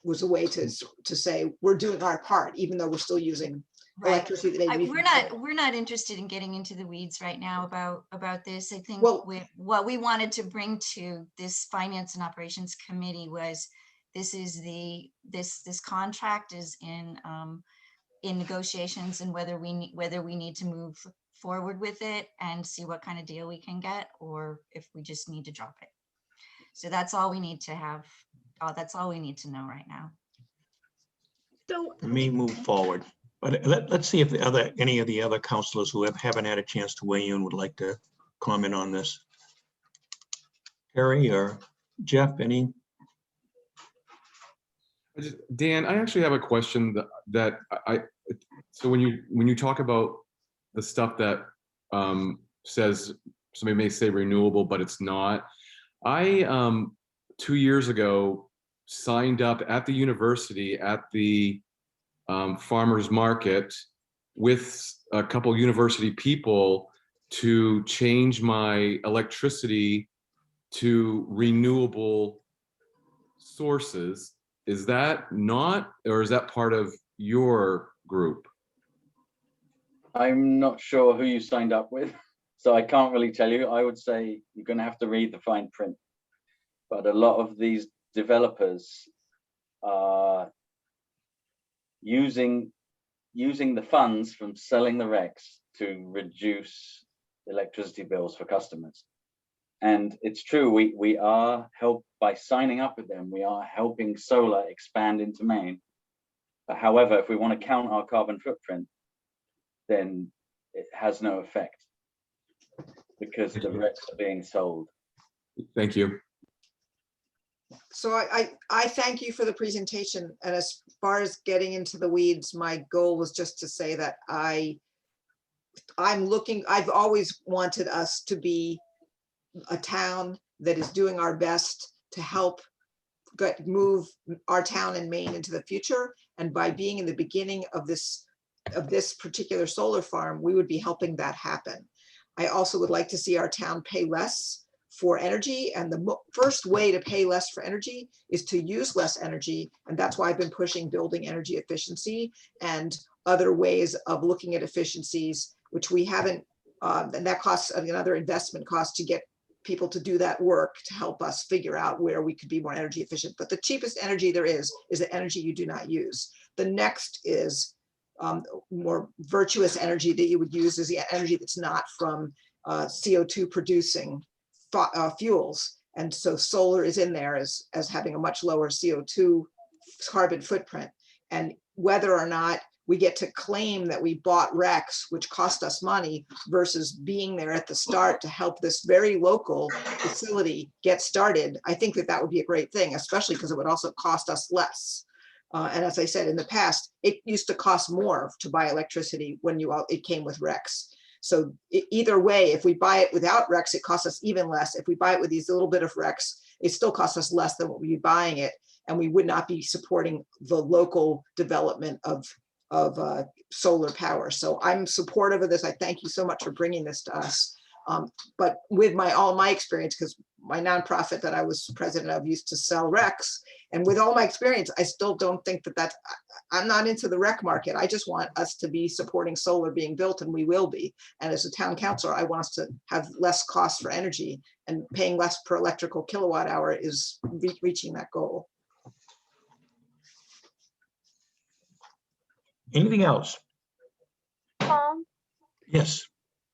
was a way to say, we're doing our part, even though we're still using electricity. We're not interested in getting into the weeds right now about this. I think Well, what we wanted to bring to this Finance and Operations Committee was, this is this contract is in negotiations, and whether we need to move forward with it and see what kind of deal we can get, or if we just need to drop it. So that's all we need to have. That's all we need to know right now. So Let me move forward. But let's see if any of the other councilors who haven't had a chance to weigh in would like to comment on this. Harry or Jeff, any? Dan, I actually have a question that so when you talk about the stuff that says, somebody may say renewable, but it's not. I 2 years ago signed up at the university at the farmers market with a couple university people to change my electricity to renewable sources. Is that not, or is that part of your group? I'm not sure who you signed up with, so I can't really tell you. I would say you're going to have to read the fine print. But a lot of these developers are using the funds from selling the RECs to reduce electricity bills for customers. And it's true, we are helped by signing up with them. We are helping solar expand into Maine. But however, if we want to count our carbon footprint, then it has no effect because the RECs are being sold. Thank you. So I thank you for the presentation. And as far as getting into the weeds, my goal was just to say that I've always wanted us to be a town that is doing our best to help move our town and Maine into the future. And by being in the beginning of this particular solar farm, we would be helping that happen. I also would like to see our town pay less for energy. And the first way to pay less for energy is to use less energy. And that's why I've been pushing building energy efficiency and other ways of looking at efficiencies, which we haven't, and that costs another investment cost to get people to do that work to help us figure out where we could be more energy efficient. But the cheapest energy there is the energy you do not use. The next is more virtuous energy that you would use is the energy that's not from CO2 producing fuels. And so solar is in there as having a much lower CO2 carbon footprint. And whether or not we get to claim that we bought RECs, which cost us money, versus being there at the start to help this very local facility get started, I think that would be a great thing, especially because it would also cost us less. And as I said, in the past, it used to cost more to buy electricity when it came with RECs. So either way, if we buy it without RECs, it costs us even less. If we buy it with these little bit of RECs, it still costs us less than what we'd be buying it. And we would not be supporting the local development of solar power. So I'm supportive of this. I thank you so much for bringing this to us. But with all my experience, because my nonprofit that I was president of used to sell RECs, and with all my experience, I still don't think I'm not into the REC market. I just want us to be supporting solar being built, and we will be. And as a town councilor, I want us to have less costs for energy, and paying less per electrical kilowatt hour is reaching that goal. Anything else? Tom, Yes.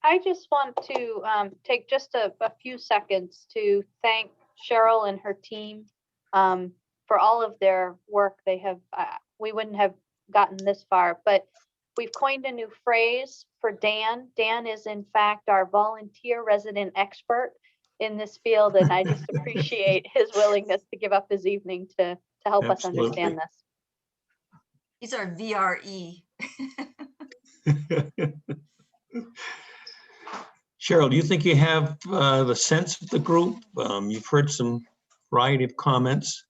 I just want to take just a few seconds to thank Cheryl and her team for all of their work. They have, we wouldn't have gotten this far, but we've coined a new phrase for Dan. Dan is in fact our volunteer resident expert in this field, and I just appreciate his willingness to give up his evening to help us understand this. He's our VRE. Cheryl, do you think you have the sense of the group? You've heard some variety of comments.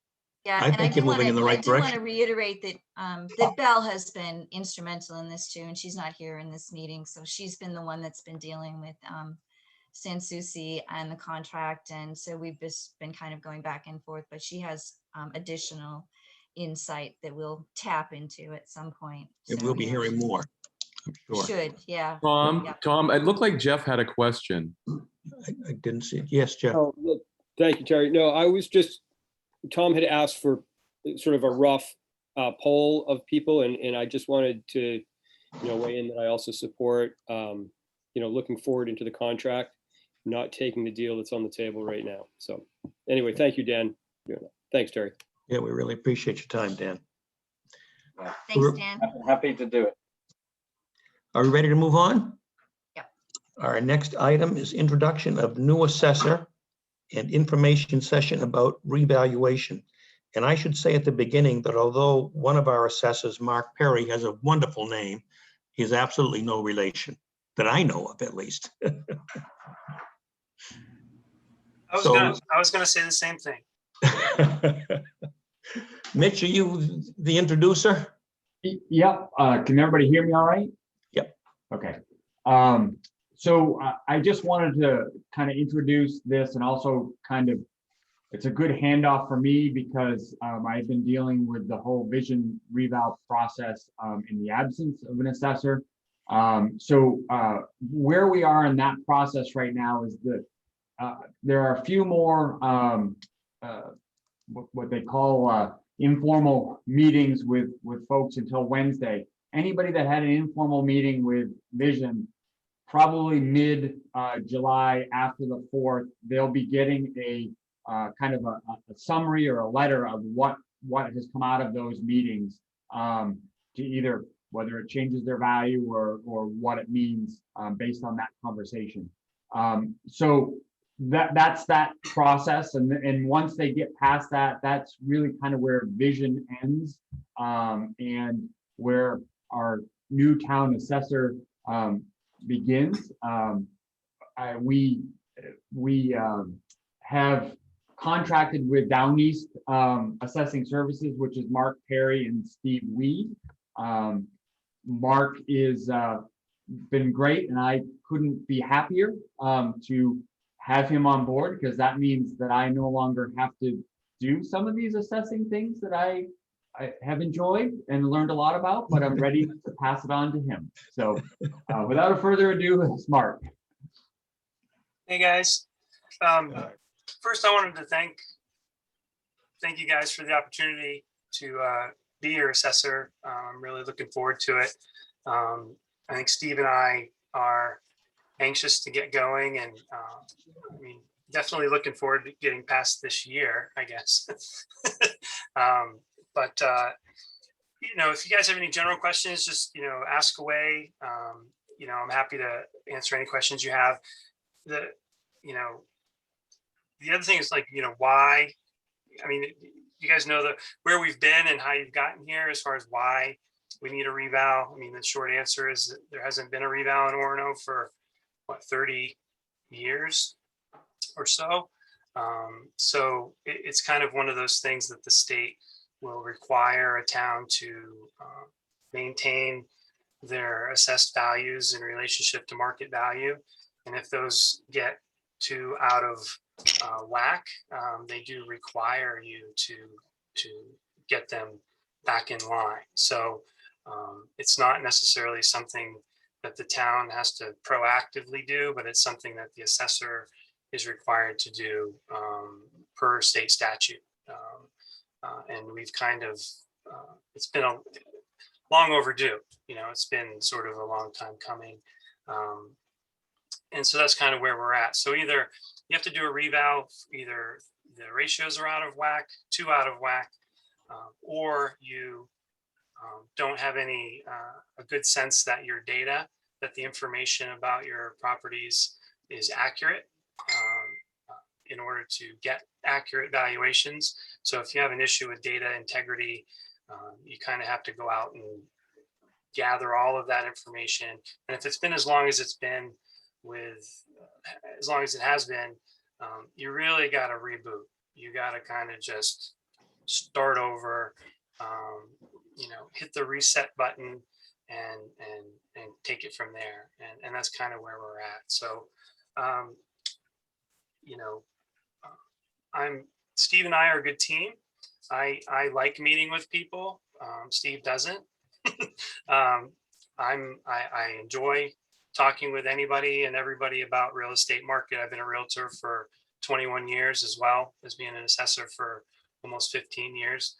Yeah, I think you're moving in the right I do want to direction. reiterate that Belle has been instrumental in this too, and she's not here in this meeting. So she's been the one that's been dealing with Sanssouci and the contract. And so we've just been kind of going back and forth, but she has additional insight that we'll tap into at some point. And So, we'll be yeah, hearing more, I'm sure. should, yeah. Tom, Yeah. Tom, it looked like Jeff had a question. I didn't see it. Yes, Jeff. Oh, look, thank you, Terry. No, I was just, Tom had asked for sort of a rough poll of people, and I just wanted to, weigh in that I also support, looking forward into the contract, not taking the deal that's on the table right now. So anyway, thank you, Dan. Thanks, Terry. Yeah, we really appreciate your time, Dan. Thanks, Dan. Happy to do it. Are we ready to move on? Yep. Our next item is introduction of new assessor and information session about revaluation. And I should say at the beginning that although one of our assessors, Mark Perry, has a wonderful name, he is absolutely no relation that I know of, at least. I was gonna say the same thing. Mitch, are you the introducer? Yep. Can everybody hear me all right? Yep. Okay. So I just wanted to kind of introduce this, and also it's a good handoff for me because I've been dealing with the whole vision reval process in the absence of an assessor. So where we are in that process right now is that there are a few more what they call informal meetings with folks until Wednesday. Anybody that had an informal meeting with Vision, probably mid-July after the 4th, they'll be getting a kind of a summary or a letter of what has come out of those meetings, to either whether it changes their value or what it means based on that conversation. So that's that process, and once they get past that, that's really kind of where Vision ends, and where our new town assessor begins. We we have contracted with Down East Assessing Services, which is Mark Perry and Steve Weed. Mark is been great, and I couldn't be happier to have him on board, because that means that I no longer have to do some of these assessing things that I have enjoyed and learned a lot about, but I'm ready to pass it on to him. So without a further ado, it's Mark. Hey, guys. First, I wanted to thank you guys for the opportunity to be your assessor. I'm really looking forward to it. I think Steve and I are anxious to get going, and I mean, definitely looking forward to getting past this year, I guess. But you know, if you guys have any general questions, just, you know, ask away. You know, I'm happy to answer any questions you have. You know, the other thing is, like, you know, why, I mean, you guys know where we've been and how you've gotten here as far as why we need a reval. I mean, the short answer is that there hasn't been a reval in Orono for what, 30 years or so. So it's kind of one of those things that the state will require a town to maintain their assessed values in relationship to market value. And if those get too out of whack, they do require you to get them back in line. So it's not necessarily something that the town has to proactively do, but it's something that the assessor is required to do per state statute. And we've kind of, it's been long overdue. You know, it's been sort of a long time coming. And so that's kind of where we're at. So either you have to do a reval, either the ratios are out of whack, too out of whack, or you don't have any a good sense that your data, that the information about your properties is accurate in order to get accurate valuations. So if you have an issue with data integrity, you kind of have to go out and gather all of that information. And if it's been as long as it's been, as long as it has been, you really got to reboot. You got to kind of just start over, you know, hit the reset button and take it from there. And that's kind of where we're at. So, you know, Steve and I are a good team. I like meeting with people. Steve doesn't. I enjoy talking with anybody and everybody about real estate market. I've been a realtor for 21 years, as well as being an assessor for almost 15 years.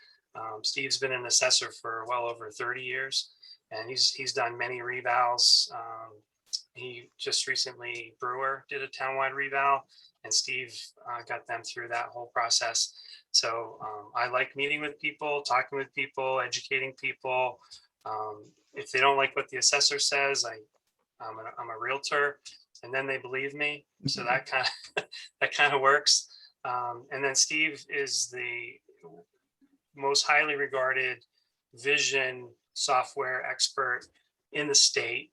Steve's been an assessor for well over 30 years, and he's done many revals. He just recently, Brewer did a townwide reval, and Steve got them through that whole process. So I like meeting with people, talking with people, educating people. If they don't like what the assessor says, I'm a realtor, and then they believe me. So that kind of works. And then Steve is the most highly regarded vision software expert in the state,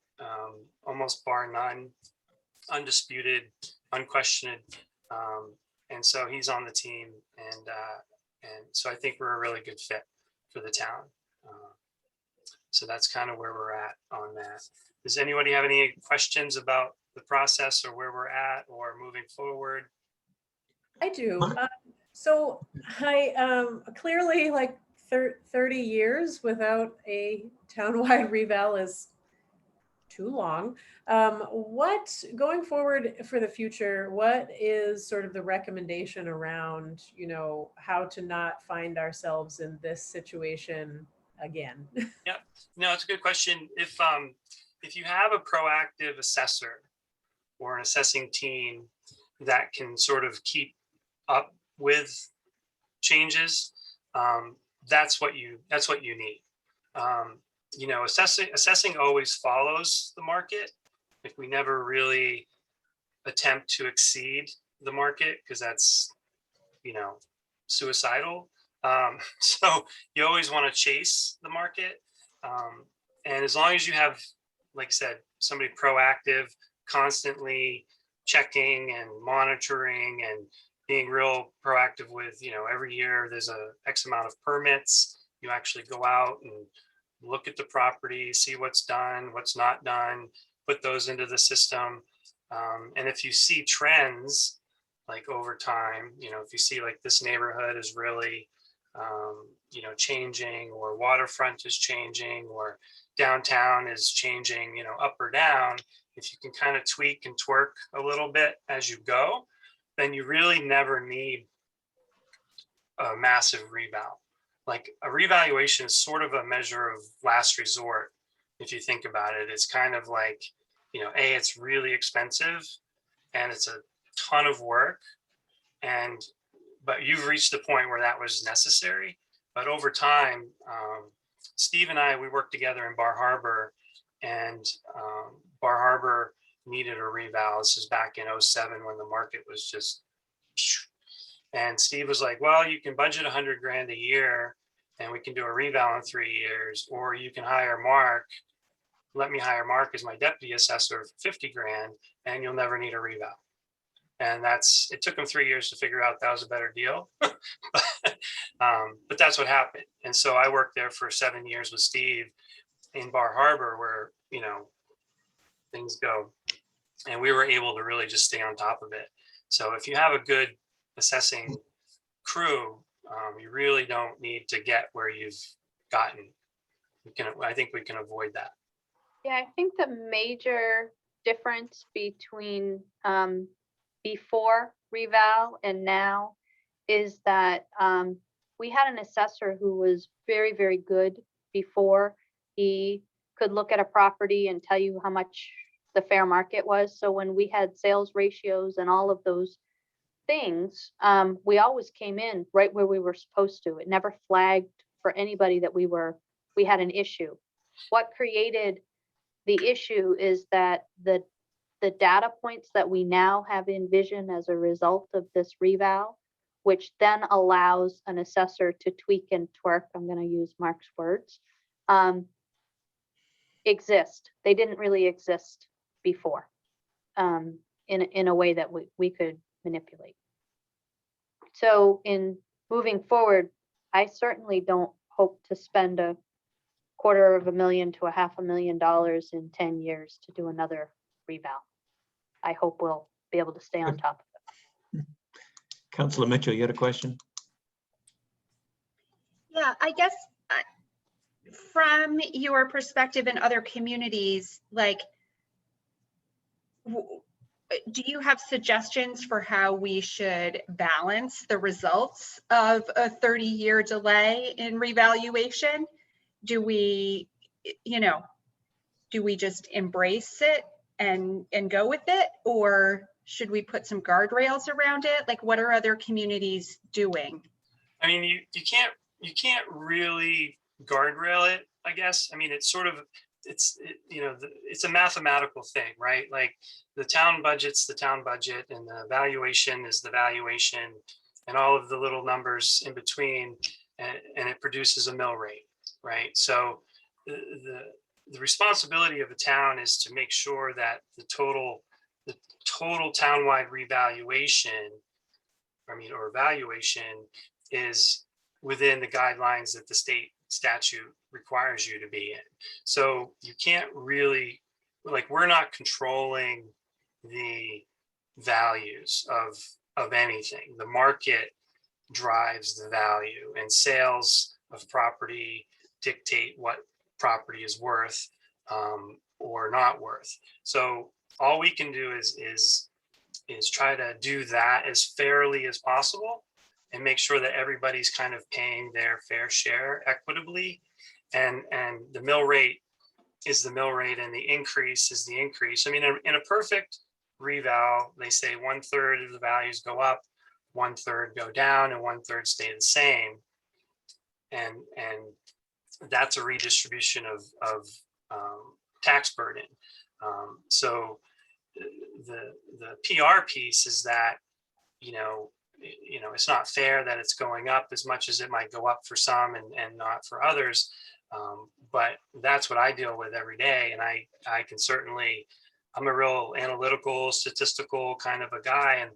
almost bar none, undisputed, unquestioned. And so he's on the team, and so I think we're a really good fit for the town. So that's kind of where we're at on that. Does anybody have any questions about the process or where we're at or moving forward? I do. So I clearly, like 30 years without a townwide reval is too long. What, going forward for the future, what is sort of the recommendation around, you know, how to not find ourselves in this situation again? Yeah, no, it's a good question. If you have a proactive assessor or an assessing team that can sort of keep up with changes, that's what you need. You know, assessing always follows the market. Like, we never really attempt to exceed the market, because that's, you know, suicidal. So you always want to chase the market. And as long as you have, like I said, somebody proactive, constantly checking and monitoring and being real proactive with, every year there's a X amount of permits. You actually go out and look at the property, see what's done, what's not done, put those into the system. And if you see trends like over time, if you see like this neighborhood is really, changing, or waterfront is changing, or downtown is changing, up or down, if you can kind of tweak and twerk a little bit as you go, then you really never need a massive revow. Like a revaluation is sort of a measure of last resort. If you think about it, it's kind of like, it's really expensive and it's a ton of work, but you've reached the point where that was necessary. But over time, Steve and I, we worked together in Bar Harbor, and Bar Harbor needed a reval. This is back in 07 when the market was just, and Steve was like, well, you can budget 100 grand a year and we can do a reval in 3 years, or you can hire Mark, let me hire Mark as my deputy assessor for 50 grand and you'll never need a reval. And it took him 3 years to figure out that was a better deal. But that's what happened. And so I worked there for 7 years with Steve in Bar Harbor, where, things go. And we were able to really just stay on top of it. So if you have a good assessing crew, you really don't need to get where you've gotten. I think we can avoid that. Yeah, I think the major difference between before reval and now is that we had an assessor who was very, very good before. He could look at a property and tell you how much the fair market was. So when we had sales ratios and all of those things, we always came in right where we were supposed to. It never flagged for anybody that we had an issue. What created the issue is that the data points that we now have in Vision as a result of this reval, which then allows an assessor to tweak and twerk, I'm going to use Mark's words, exist. They didn't really exist before in a way that we could manipulate. So in moving forward, I certainly don't hope to spend $250,000 to $500,000 in 10 years to do another reval. I hope we'll be able to stay on top of it. Councilor Mitchell, you had a question? Yeah, I guess from your perspective in other communities, like, do you have suggestions for how we should balance the results of a 30-year delay in revaluation? Do we just embrace it and go with it, or should we put some guardrails around it? Like, what are other communities doing? I mean, you can't really guardrail it, I guess. I mean, it's sort of, it's a mathematical thing, right? Like the town budget's the town budget, and the valuation is the valuation, and all of the little numbers in between, and it produces a mill rate, right? So the responsibility of a town is to make sure that the total townwide revaluation, or valuation, is within the guidelines that the state statute requires you to be in. So you can't really, we're not controlling the values of anything. The market drives the value, and sales of property dictate what property is worth or not worth. So all we can do is try to do that as fairly as possible, and make sure that everybody's kind of paying their fair share equitably. And the mill rate is the mill rate, and the increase is the increase. I mean, in a perfect reval, they say 1/3 of the values go up, 1/3 go down, and 1/3 stay the same. And that's a redistribution of tax burden. So the PR piece is that, it's not fair that it's going up as much as it might go up for some and not for others. But that's what I deal with every day. And I can certainly I'm a real analytical, statistical kind of a guy, and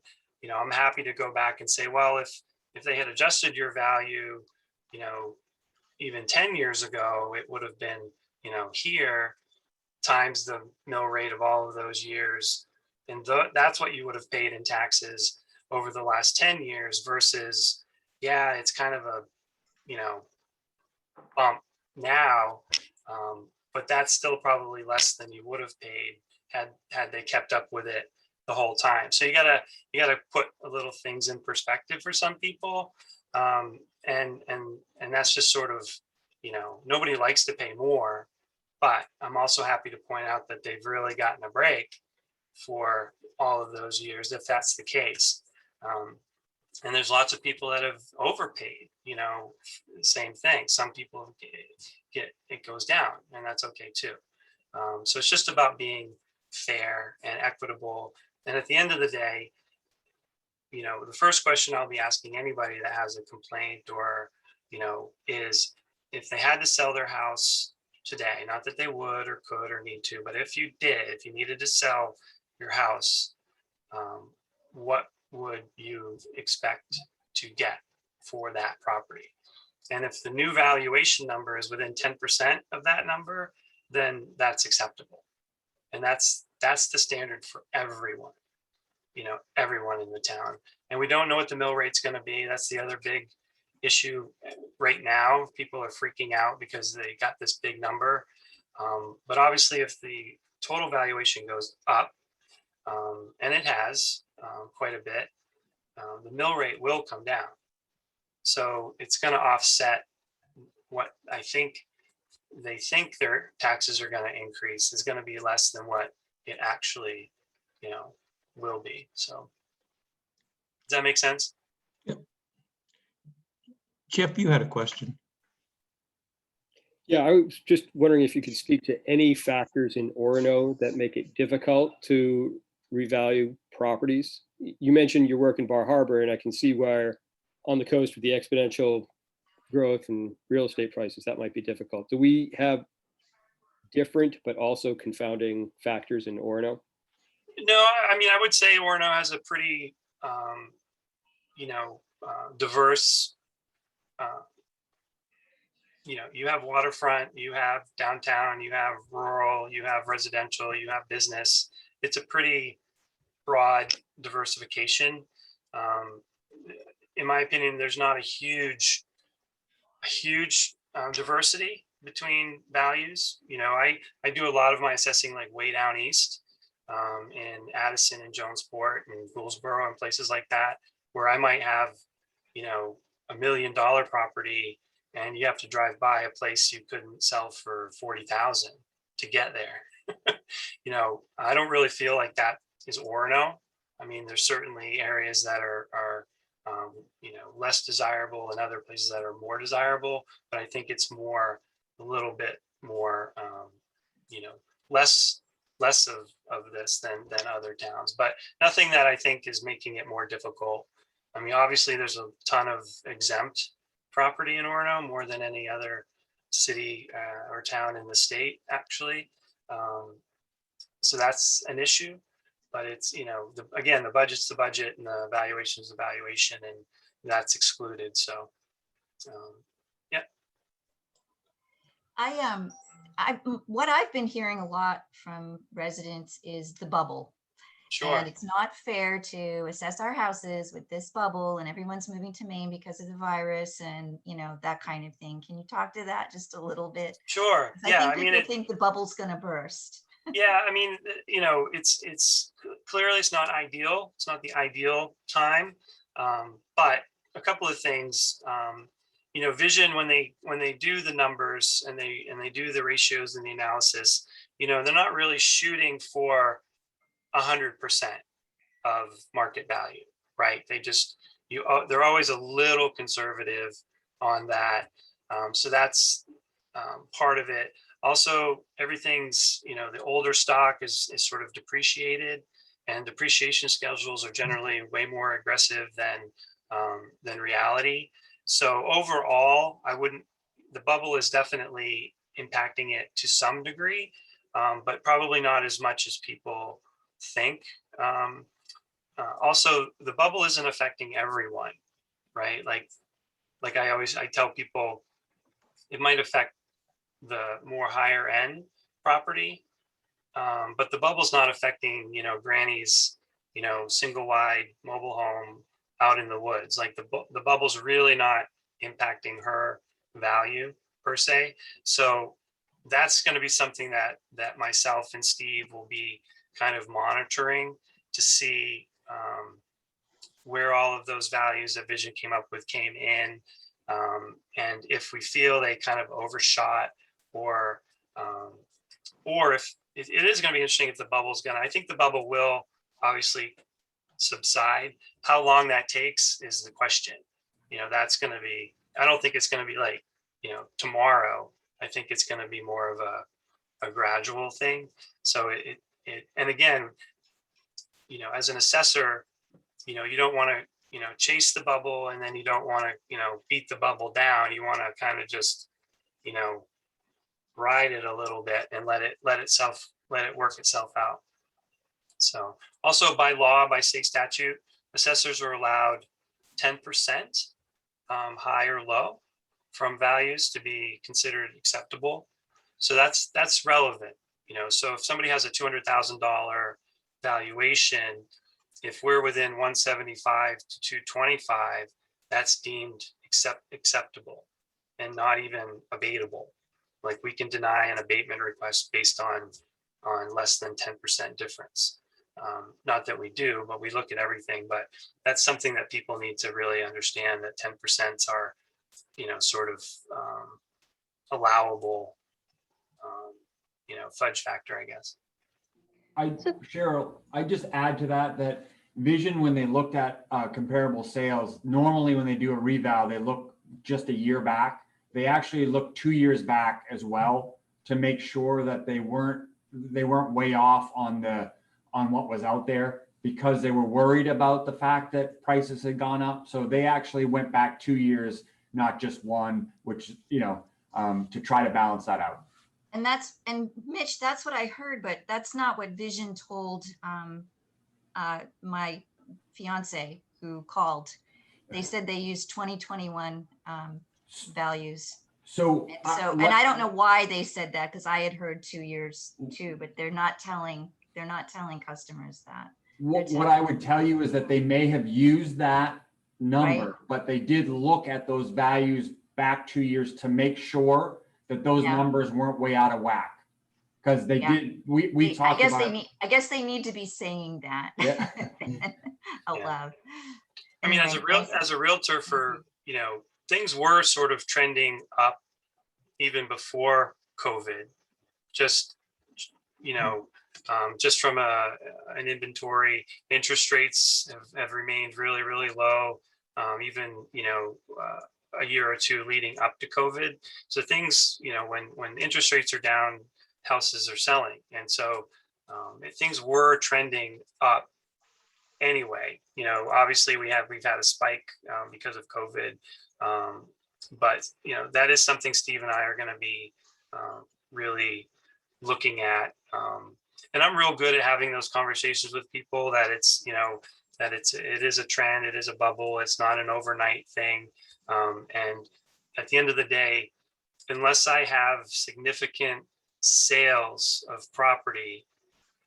I'm happy to go back and say, well, if they had adjusted your value, even 10 years ago, it would have been, here times the mill rate of all of those years, and that's what you would have paid in taxes over the last 10 years versus, yeah, it's kind of a bump now, but that's still probably less than you would have paid had they kept up with it the whole time. So you gotta put a little things in perspective for some people, and that's just sort of, nobody likes to pay more, but I'm also happy to point out that they've really gotten a break for all of those years if that's the case. And there's lots of people that have overpaid, same thing. Some people get it goes down, and that's okay too. So it's just about being fair and equitable. And at the end of the day, the first question I'll be asking anybody that has a complaint or, is if they had to sell their house today, not that they would or could or need to, but if you needed to sell your house, what would you expect to get for that property? And if the new valuation number is within 10% of that number, then that's acceptable. And that's the standard for everyone, everyone in the town. And we don't know what the mill rate's going to be. That's the other big issue right now. People are freaking out because they got this big number. But obviously, if the total valuation goes up, and it has quite a bit, the mill rate will come down. So it's going to offset what I think they think their taxes are going to increase is going to be less than what it actually, will be. So does that make sense? Yep. Jeff, you had a question. Yeah, I was just wondering if you could speak to any factors in Orono that make it difficult to revalue properties. You mentioned your work in Bar Harbor, and I can see where on the coast with the exponential growth and real estate prices, that might be difficult. Do we have different but also confounding factors in Orono? No, I mean, I would say Orono has a pretty, diverse, you have waterfront, you have downtown, you have rural, you have residential, you have business. It's a pretty broad diversification. In my opinion, there's not a huge diversity between values. I do a lot of my assessing like way down east, in Addison and Jonesport and Gouldsboro and places like that, where I might have, $1 million property, and you have to drive by a place you couldn't sell for 40,000 to get there. I don't really feel like that is Orono. I mean, there's certainly areas that are less desirable and other places that are more desirable, but I think it's a little bit more, less of this than other towns, but nothing that I think is making it more difficult. I mean, obviously there's a ton of exempt property in Orono, more than any other city or town in the state, actually. So that's an issue, but it's, again, the budget's the budget and the valuation is the valuation, and that's excluded. So, yeah. What I've been hearing a lot from residents is the bubble. Sure. And it's not fair to assess our houses with this bubble, and everyone's moving to Maine because of the virus and, that kind of thing. Can you talk to that just a little bit? Sure. Yeah. I think the bubble's going to burst. Yeah. I mean, it's clearly it's not ideal. It's not the ideal time. But a couple of things, Vision, when they do the numbers and they do the ratios and the analysis, they're not really shooting for 100% of market value, right? They're always a little conservative on that. So that's part of it. Also, everything's, the older stock is sort of depreciated, and depreciation schedules are generally way more aggressive than reality. So overall, the bubble is definitely impacting it to some degree. but probably not as much as people think. Also, the bubble isn't affecting everyone, right? Like I tell people, it might affect the more higher end property, but the bubble's not affecting, Granny's, single wide mobile home out in the woods. Like the bubble's really not impacting her value per se. So that's going to be something that myself and Steve will be kind of monitoring to see where all of those values that Vision came up with came in. And if we feel they kind of overshot, or if it is going to be interesting if the bubble's going to, I think the bubble will obviously subside. How long that takes is the question. That's going to be, I don't think it's going to be like, tomorrow. I think it's going to be more of a gradual thing. So and again, as an assessor, you don't want to, chase the bubble, and then you don't want to, beat the bubble down. You want to kind of just, ride it a little bit and let it work itself out. So also by law, by state statute, assessors are allowed 10% high or low from values to be considered acceptable. So that's relevant. So if somebody has a $200,000 valuation, if we're within 175 to 225, that's deemed acceptable and not even abatable. Like we can deny an abatement request based on less than 10% difference. Not that we do, but we look at everything. But that's something that people need to really understand, that 10% are, sort of allowable, fudge factor, I guess. Cheryl, I just add to that Vision, when they looked at comparable sales, normally when they do a reval, they look just a year back. They actually look 2 years back as well to make sure that they weren't way off on what was out there, because they were worried about the fact that prices had gone up. So they actually went back 2 years, not just one, which, to try to balance that out. And Mitch, that's what I heard, but that's not what Vision told my fiance who called. They said they used 2021 values. So and I don't know why they said that, because I had heard 2 years too, but they're not telling customers that. What I would tell you is that they may have used that number, right, but they did look at those values back 2 years to make sure that those numbers weren't way out of whack. Because they did, we talked about. I guess they need to be saying that out loud. I mean, as a realtor, for things were sort of trending up even before COVID. Just just from an inventory, interest rates have remained really, really low. Even a year or two leading up to COVID. So things, when interest rates are down, houses are selling. And so things were trending up anyway. Obviously we've had a spike because of COVID. But that is something Steve and I are going to be really looking at. And I'm real good at having those conversations with people, that it's, it is a trend, it is a bubble, it's not an overnight thing. And at the end of the day, unless I have significant sales of property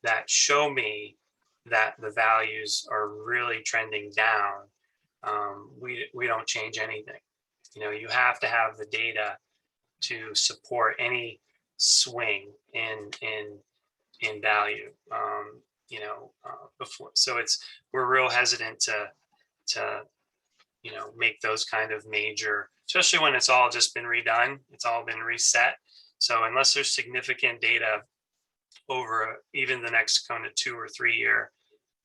that show me that the values are really trending down, we don't change anything. You have to have the data to support any swing in value. Before, so we're real hesitant to make those kind of major, especially when it's all just been redone, it's all been reset. So unless there's significant data over even the next kind of 2 or 3 year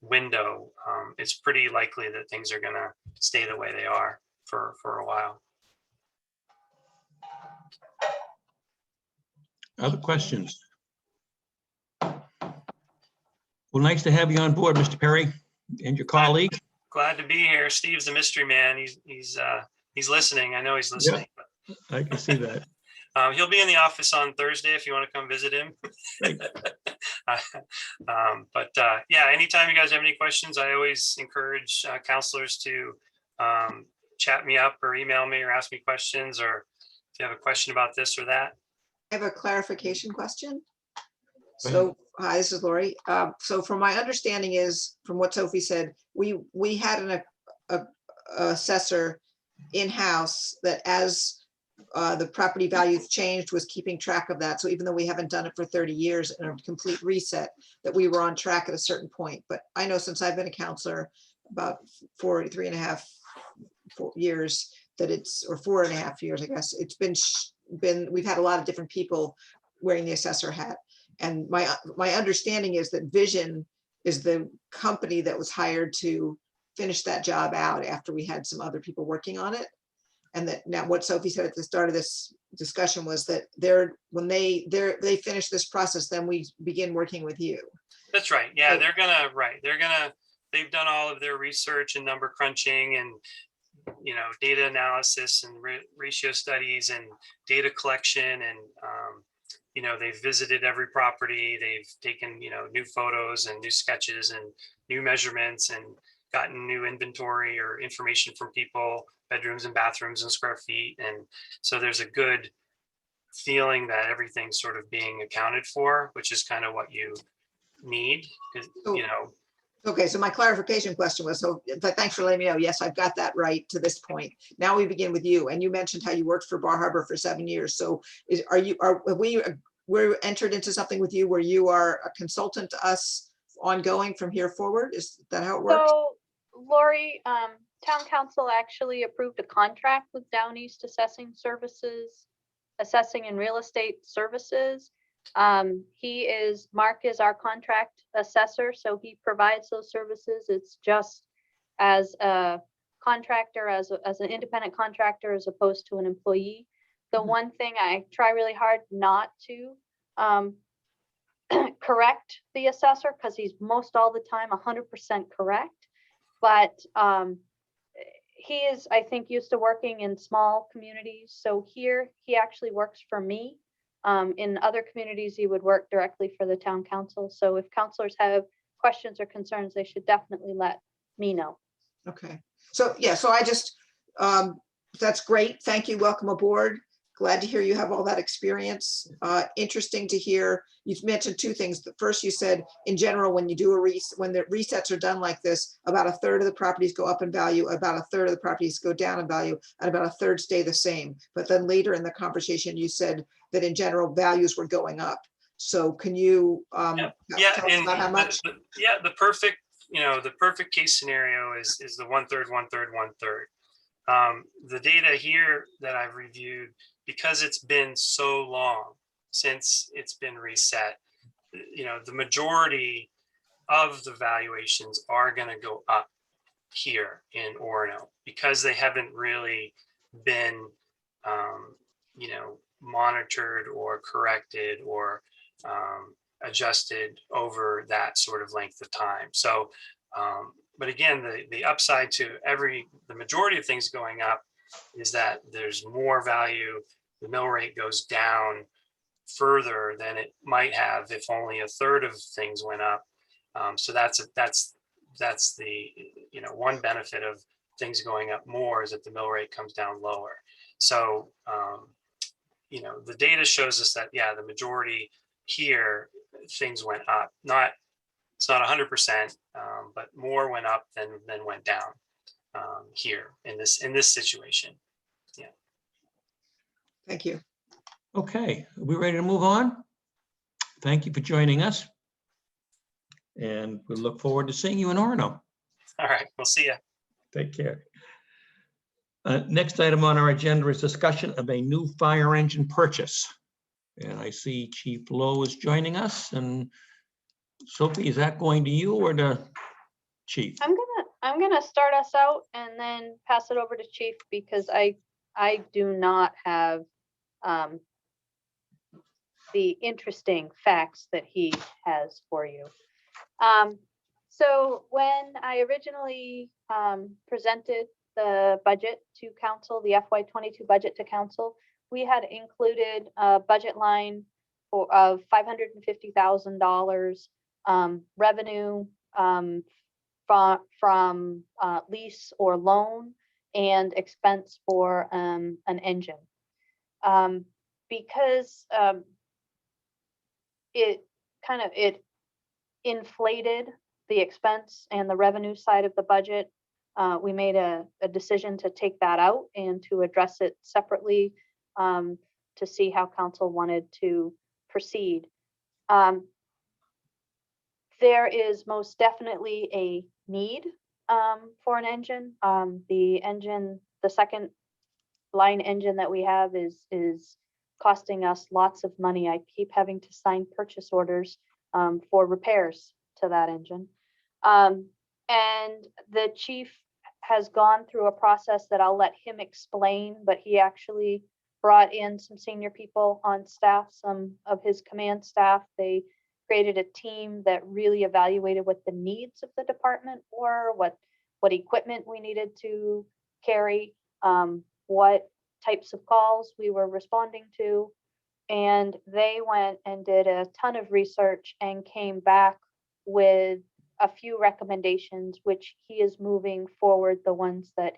window, it's pretty likely that things are going to stay the way they are for a while. Other questions? Well, nice to have you on board, Mr. Perry, and your colleague. Glad to be here. Steve's a mystery man. He's listening. I know he's listening. Yeah, I can see that. He'll be in the office on Thursday if you want to come visit him. Great. Yeah, anytime you guys have any questions, I always encourage counselors to chat me up or email me or ask me questions, or if you have a question about this or that. I have a clarification question. Go ahead. So, hi, this is Lori. So from my understanding is, from what Sophie said, we had a assessor in-house that as the property values changed was keeping track of that. So even though we haven't done it for 30 years in a complete reset, that we were on track at a certain point. But I know since I've been a counselor about 4 years that it's, or 4.5 years, I guess, it's been, we've had a lot of different people wearing the assessor hat. And my understanding is that Vision is the company that was hired to finish that job out after we had some other people working on it. And that now what Sophie said at the start of this discussion was that when they finish this process, then we begin working with you. That's right. Yeah, So- they've done all of their research and number crunching and, data analysis and ratio studies and data collection. And, they've visited every property. They've taken, new photos and new sketches and new measurements and gotten new inventory or information from people, bedrooms and bathrooms and square feet. And so there's a good feeling that everything's sort of being accounted for, which is kind of what you need, So- Okay, so my clarification question was, thanks for letting me know. Yes, I've got that right to this point. Now we begin with you. And you mentioned how you worked for Bar Harbor for 7 years. So we're entered into something with you where you are a consultant to us ongoing from here forward? Is that how it works? So Lori, town council actually approved a contract with Down East Assessing Services, Assessing and Real Estate Services. Mark is our contract assessor, so he provides those services. It's just as a contractor, as an independent contractor, as opposed to an employee. The one thing I try really hard not to correct the assessor, because he's most all the time 100% correct. But he is, I think, used to working in small communities. So here he actually works for me. In other communities, he would work directly for the town council. So if counselors have questions or concerns, they should definitely let me know. Okay, so yeah, so I just, that's great. Thank you. Welcome aboard. Glad to hear you have all that experience. Interesting to hear. You've mentioned two things. The first, you said in general, when you do when the resets are done like this, about a third of the properties go up in value, about a third of the properties go down in value, and about a third stay the same. But then later in the conversation, you said that in general, values were going up. So can you tell us about how much? The perfect case scenario is the 1/3, 1/3, 1/3. The data here that I've reviewed, because it's been so long since it's been reset, the majority of the valuations are going to go up here in Orono because they haven't really been, monitored or corrected or adjusted over that sort of length of time. So, but again, the upside to the majority of things going up is that there's more value. The mill rate goes down further than it might have if only a third of things went up. So that's the one benefit of things going up more is that the mill rate comes down lower. So the data shows us that the majority here things went up. It's not 100%, but more went up than went down here in this situation. Yeah. Thank you. Okay, are we ready to move on? Thank you for joining us. And we look forward to seeing you in Orono. All right, we'll see you. Take care. Next item on our agenda is discussion of a new fire engine purchase. And I see Chief Lowe is joining us. And Sophie, is that going to you or to Chief? I'm gonna start us out and then pass it over to Chief because I do not have the interesting facts that he has for you. So when I originally presented the budget to council, the FY22 budget to council, we had included a budget line of $550,000 revenue from lease or loan and expense for an engine. Because it inflated the expense and the revenue side of the budget, we made a decision to take that out and to address it separately to see how council wanted to proceed. There is most definitely a need for an engine. The second line engine that we have is costing us lots of money. I keep having to sign purchase orders for repairs to that engine. And the chief has gone through a process that I'll let him explain, but he actually brought in some senior people on staff, some of his command staff. They created a team that really evaluated what the needs of the department were, what equipment we needed to carry, what types of calls we were responding to. And they went and did a ton of research and came back with a few recommendations, which he is moving forward, the ones that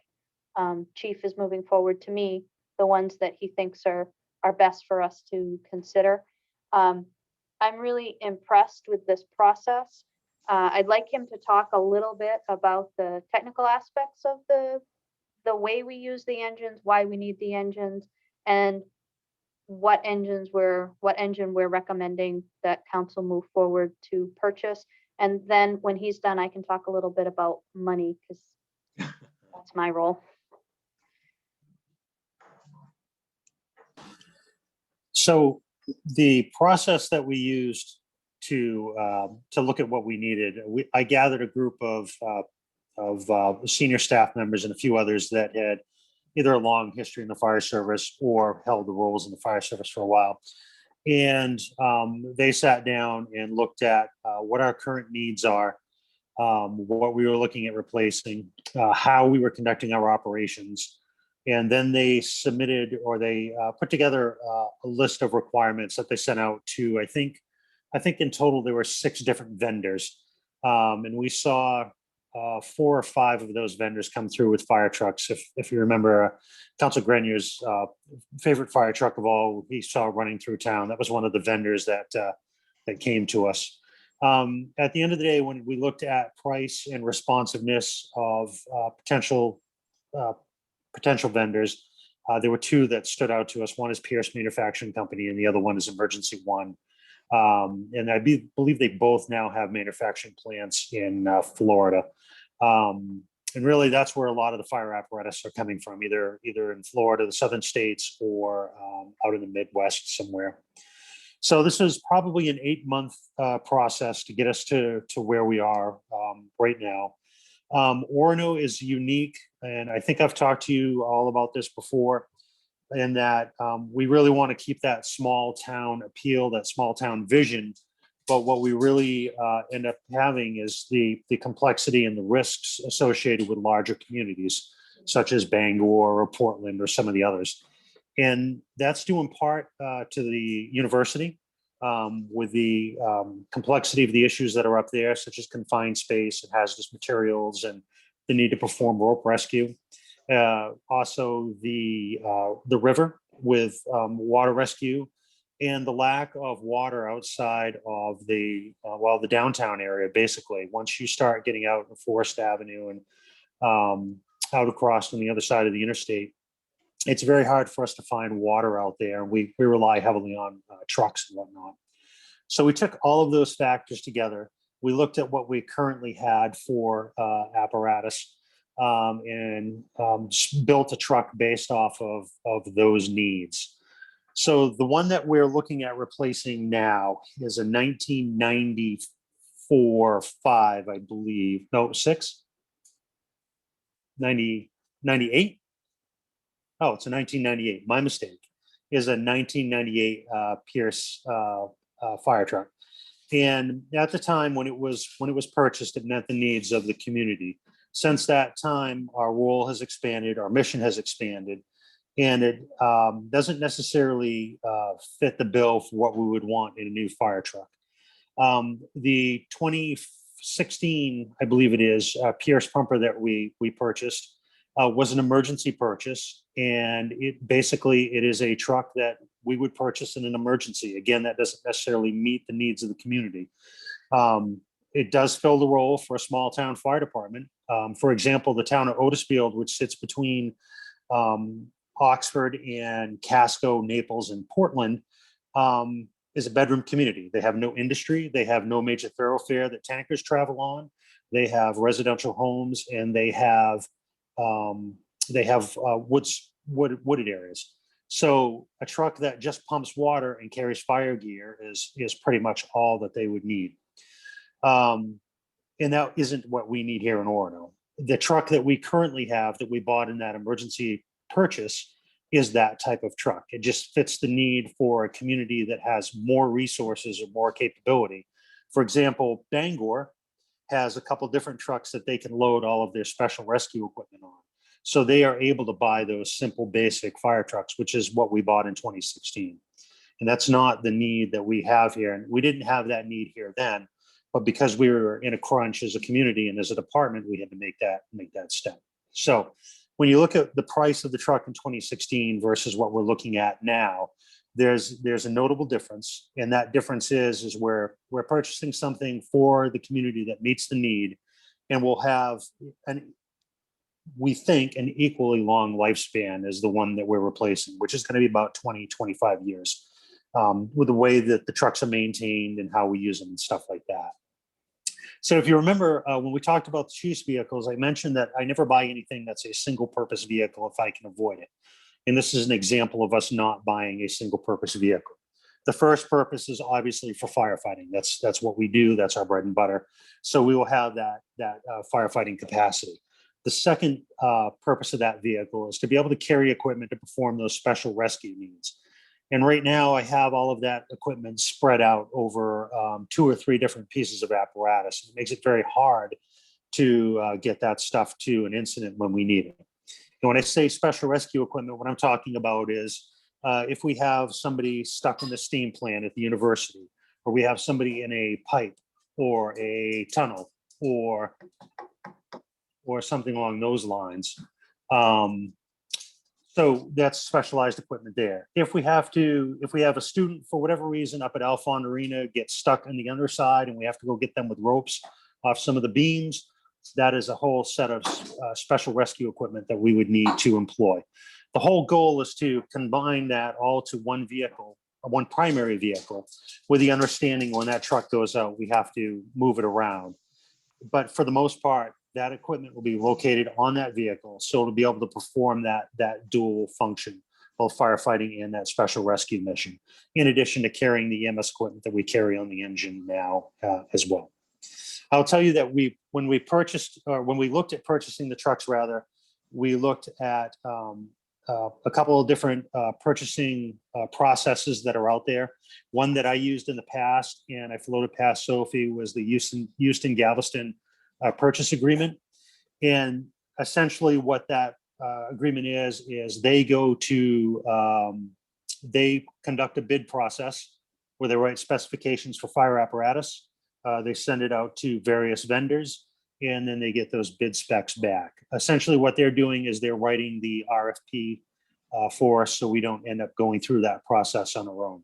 Chief is moving forward to me, the ones that he thinks are best for us to consider. I'm really impressed with this process. I'd like him to talk a little bit about the technical aspects of the way we use the engines, why we need the engines, and what engine we're recommending that council move forward to purchase. And then when he's done, I can talk a little bit about money because that's my role. So the process that we used to look at what we needed, I gathered a group of senior staff members and a few others that had either a long history in the fire service or held the roles in the fire service for a while. And they sat down and looked at what our current needs are, what we were looking at replacing, how we were conducting our operations. And then they submitted, or they put together a list of requirements that they sent out to, I think in total there were 6 different vendors. And we saw 4 or 5 of those vendors come through with fire trucks. If you remember, Council Grenier's favorite fire truck of all, he saw running through town. That was one of the vendors that came to us. At the end of the day, when we looked at price and responsiveness of potential vendors, there were 2 that stood out to us. One is Pierce Manufacturing Company, and the other one is Emergency One. And I believe they both now have manufacturing plants in Florida. And really, that's where a lot of the fire apparatus are coming from, either in Florida, the southern states, or out in the Midwest somewhere. So this is probably an 8-month process to get us to where we are right now. Orono is unique, and I think I've talked to you all about this before, in that we really want to keep that small town appeal, that small town vision. But what we really end up having is the complexity and the risks associated with larger communities, such as Bangor or Portland or some of the others. And that's due in part to the university, with the complexity of the issues that are up there, such as confined space and hazardous materials and the need to perform rope rescue. Also the river with water rescue, and the lack of water outside of the downtown area. Basically, once you start getting out in Forest Avenue and out across on the other side of the interstate, it's very hard for us to find water out there. We rely heavily on trucks and whatnot. So we took all of those factors together. We looked at what we currently had for apparatus, and built a truck based off of those needs. So the one that we're looking at replacing now is a 1994 5, I believe. No, 6? 98? Oh, it's a 1998. My mistake. Is a 1998 Pierce fire truck. And at the time when it was purchased, it met the needs of the community. Since that time, our role has expanded, our mission has expanded, And it doesn't necessarily fit the bill for what we would want in a new fire truck. The 2016, I believe it is, Pierce pumper that we purchased was an emergency purchase. And it is a truck that we would purchase in an emergency. Again, that doesn't necessarily meet the needs of the community. It does fill the role for a small town fire department. For example, the town of Otisfield, which sits between Oxford and Casco, Naples, and Portland, is a bedroom community. They have no industry. They have no major thoroughfare that tankers travel on. They have residential homes, and they have wooded areas. So a truck that just pumps water and carries fire gear is pretty much all that they would need. And that isn't what we need here in Orono. The truck that we currently have that we bought in that emergency purchase is that type of truck. It just fits the need for a community that has more resources or more capability. For example, Bangor has a couple different trucks that they can load all of their special rescue equipment on. So they are able to buy those simple, basic fire trucks, which is what we bought in 2016. And that's not the need that we have here. And we didn't have that need here then, but because we were in a crunch as a community and as a department, we had to make that step. So when you look at the price of the truck in 2016 versus what we're looking at now, there's a notable difference. And that difference is we're purchasing something for the community that meets the need, and will have, we think, an equally long lifespan as the one that we're replacing, which is going to be about 20, 25 years, with the way that the trucks are maintained and how we use them and stuff like that. So if you remember, when we talked about the chief's vehicles, I mentioned that I never buy anything that's a single purpose vehicle if I can avoid it. And this is an example of us not buying a single purpose vehicle. The first purpose is obviously for firefighting. That's what we do. That's our bread and butter. So we will have that firefighting capacity. The second purpose of that vehicle is to be able to carry equipment to perform those special rescue needs. And right now I have all of that equipment spread out over 2 or 3 different pieces of apparatus. It makes it very hard to get that stuff to an incident when we need it. And when I say special rescue equipment, what I'm talking about is if we have somebody stuck in the steam plant at the university, or we have somebody in a pipe or a tunnel or something along those lines. So that's specialized equipment there. If we have a student for whatever reason up at Alfond Arena gets stuck on the underside and we have to go get them with ropes off some of the beams, that is a whole set of special rescue equipment that we would need to employ. The whole goal is to combine that all to one vehicle, one primary vehicle, with the understanding when that truck goes out, we have to move it around. But for the most part, that equipment will be located on that vehicle, so to be able to perform that dual function, both firefighting and that special rescue mission, in addition to carrying the EMS equipment that we carry on the engine now as well. I'll tell you that when we looked at purchasing the trucks, rather, we looked at a couple of different purchasing processes that are out there. One that I used in the past, and I floated past Sophie, was the Houston Galveston purchase agreement. And essentially what that agreement is they go to, they conduct a bid process where they write specifications for fire apparatus. They send it out to various vendors, and then they get those bid specs back. Essentially what they're doing is they're writing the RFP for us, so we don't end up going through that process on our own.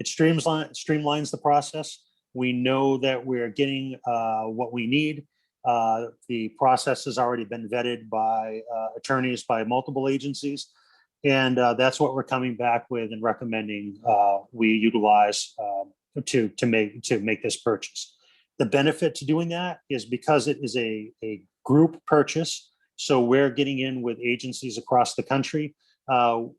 It streamlines the process. We know that we're getting what we need. The process has already been vetted by attorneys by multiple agencies. And that's what we're coming back with and recommending we utilize to make this purchase. The benefit to doing that is because it is a group purchase, so we're getting in with agencies across the country.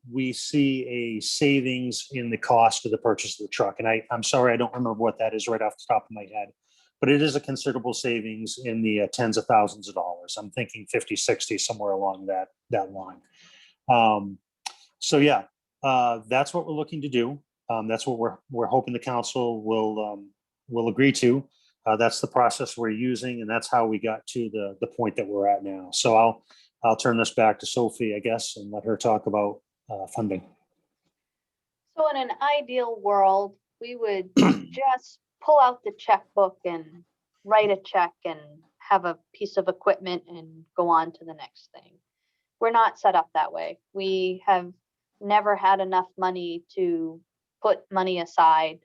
We see a savings in the cost of the purchase of the truck. And I'm sorry, I don't remember what that is right off the top of my head, but it is a considerable savings in the tens of thousands of dollars. I'm thinking 50, 60, somewhere along that line. So yeah, that's what we're looking to do. That's what we're hoping the council will agree to. That's the process we're using, and that's how we got to the point that we're at now. So I'll turn this back to Sophie, I guess, and let her talk about funding. So in an ideal world, we would just pull out the checkbook and write a check and have a piece of equipment and go on to the next thing. We're not set up that way. We have never had enough money to put money aside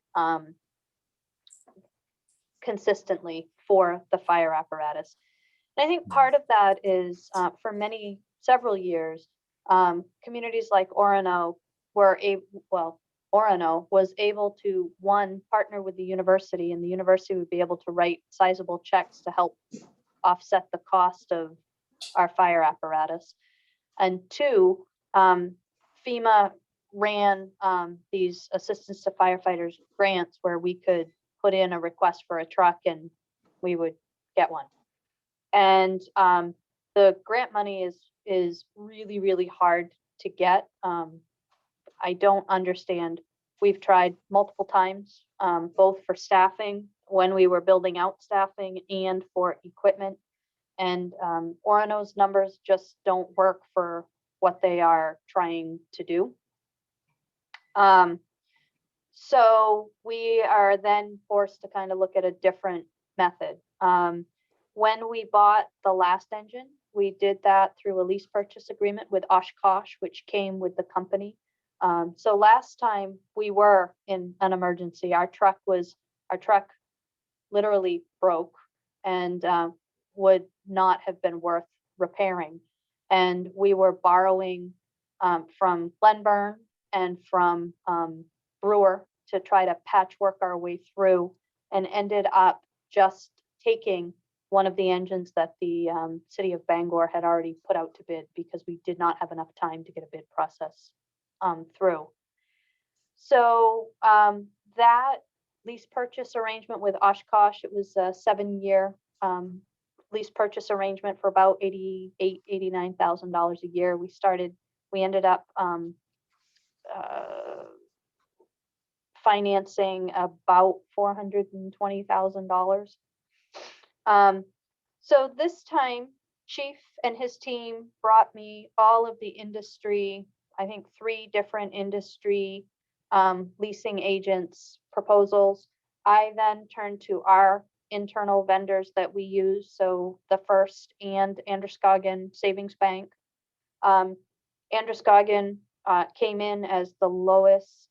consistently for the fire apparatus. And I think part of that is for several years, communities like Orono Orono was able to, one, partner with the university, and the university would be able to write sizable checks to help offset the cost of our fire apparatus. And two, FEMA ran these assistance to firefighters grants where we could put in a request for a truck and we would get one. And the grant money is really, really hard to get. I don't understand. We've tried multiple times, both for staffing when we were building out staffing and for equipment. And Orono's numbers just don't work for what they are trying to do. So we are then forced to kind of look at a different method. When we bought the last engine, we did that through a lease purchase agreement with Oshkosh, which came with the company. So last time we were in an emergency, our truck literally broke and would not have been worth repairing. And we were borrowing from Glenburn and from Brewer to try to patchwork our way through, and ended up just taking one of the engines that the city of Bangor had already put out to bid because we did not have enough time to get a bid process through. So that lease purchase arrangement with Oshkosh, it was a 7-year lease purchase arrangement for about $89,000 a year. We ended up financing about $420,000. So this time, Chief and his team brought me all of the industry, I think 3 different industry leasing agents' proposals. I then turned to our internal vendors that we use, so the First and Androscoggin Savings Bank. Androscoggin came in as the lowest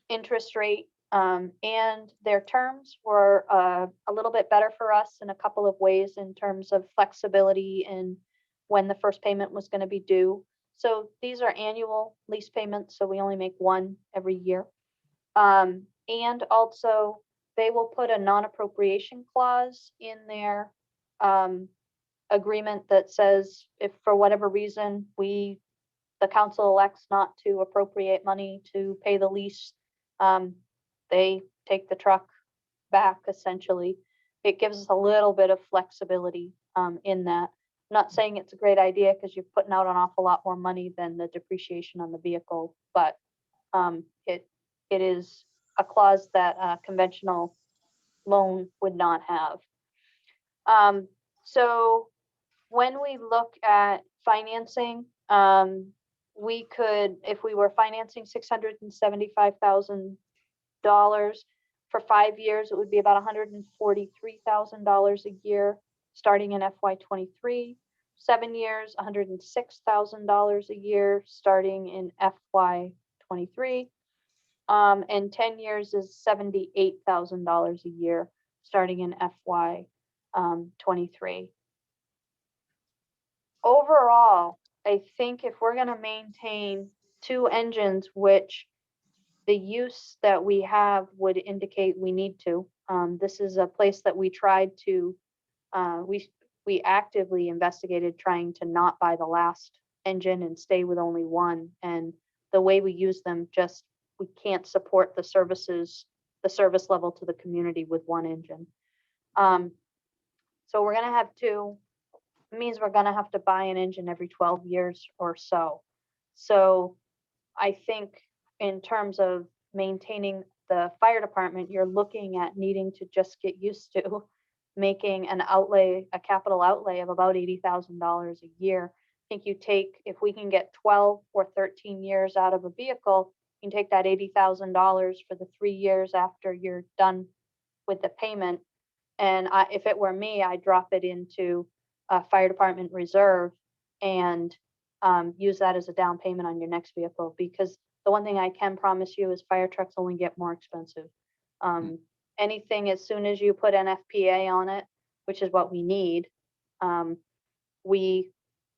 interest rate, and their terms were a little bit better for us in a couple of ways in terms of flexibility and when the first payment was going to be due. So these are annual lease payments, so we only make one every year. And also they will put a non-appropriation clause in their agreement that says if for whatever reason the council elects not to appropriate money to pay the lease, they take the truck back essentially. It gives us a little bit of flexibility in that. I'm not saying it's a great idea because you're putting out an awful lot more money than the depreciation on the vehicle, but it is a clause that a conventional loan would not have. So when we look at financing, we could, if we were financing $675,000 for 5 years, it would be about $143,000 a year, starting in FY23. 7 years, $106,000 a year, starting in FY23. And 10 years is $78,000 a year, starting in FY23. Overall, I think if we're going to maintain 2 engines, which the use that we have would indicate we need to, this is a place that we tried to, we actively investigated trying to not buy the last engine and stay with only one. And the way we use them, just we can't support the service level to the community with one engine. So we're going to have 2. It means we're going to have to buy an engine every 12 years or so. So I think in terms of maintaining the fire department, you're looking at needing to just get used to making an outlay, a capital outlay of about $80,000 a year. I think you take, if we can get 12 or 13 years out of a vehicle, you can take that $80,000 for the 3 years after you're done with the payment. And if it were me, I'd drop it into a fire department reserve and use that as a down payment on your next vehicle. Because the one thing I can promise you is fire trucks only get more expensive. Anything as soon as you put NFPA on it, which is what we need, we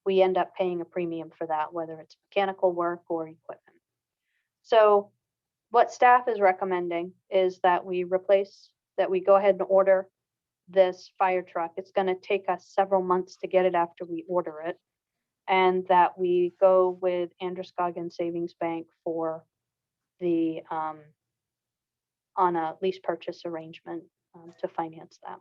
end up paying a premium for that, whether it's mechanical work or equipment. So what staff is recommending is that we go ahead and order this fire truck. It's going to take us several months to get it after we order it, and that we go with Androscoggin Savings Bank for the on a lease purchase arrangement to finance that.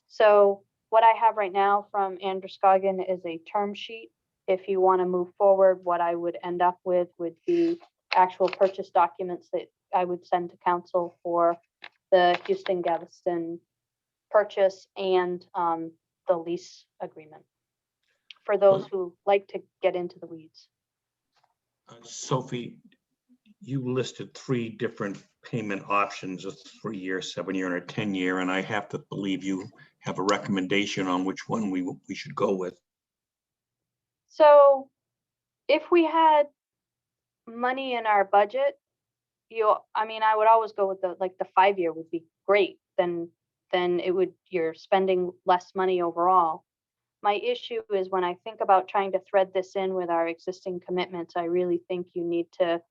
So what I have right now from Androscoggin is a term sheet. If you want to move forward, what I would end up with would be actual purchase documents that I would send to council for the Houston Galveston purchase and the lease agreement for those who like to get into the weeds. Sophie, you listed 3 different payment options, a 3-year, 7-year, and a 10-year, and I have to believe you have a recommendation on which one we should go with. So if we had money in our budget, I would always go with the 5-year would be great. Then you're spending less money overall. My issue is when I think about trying to thread this in with our existing commitments, I really think you need to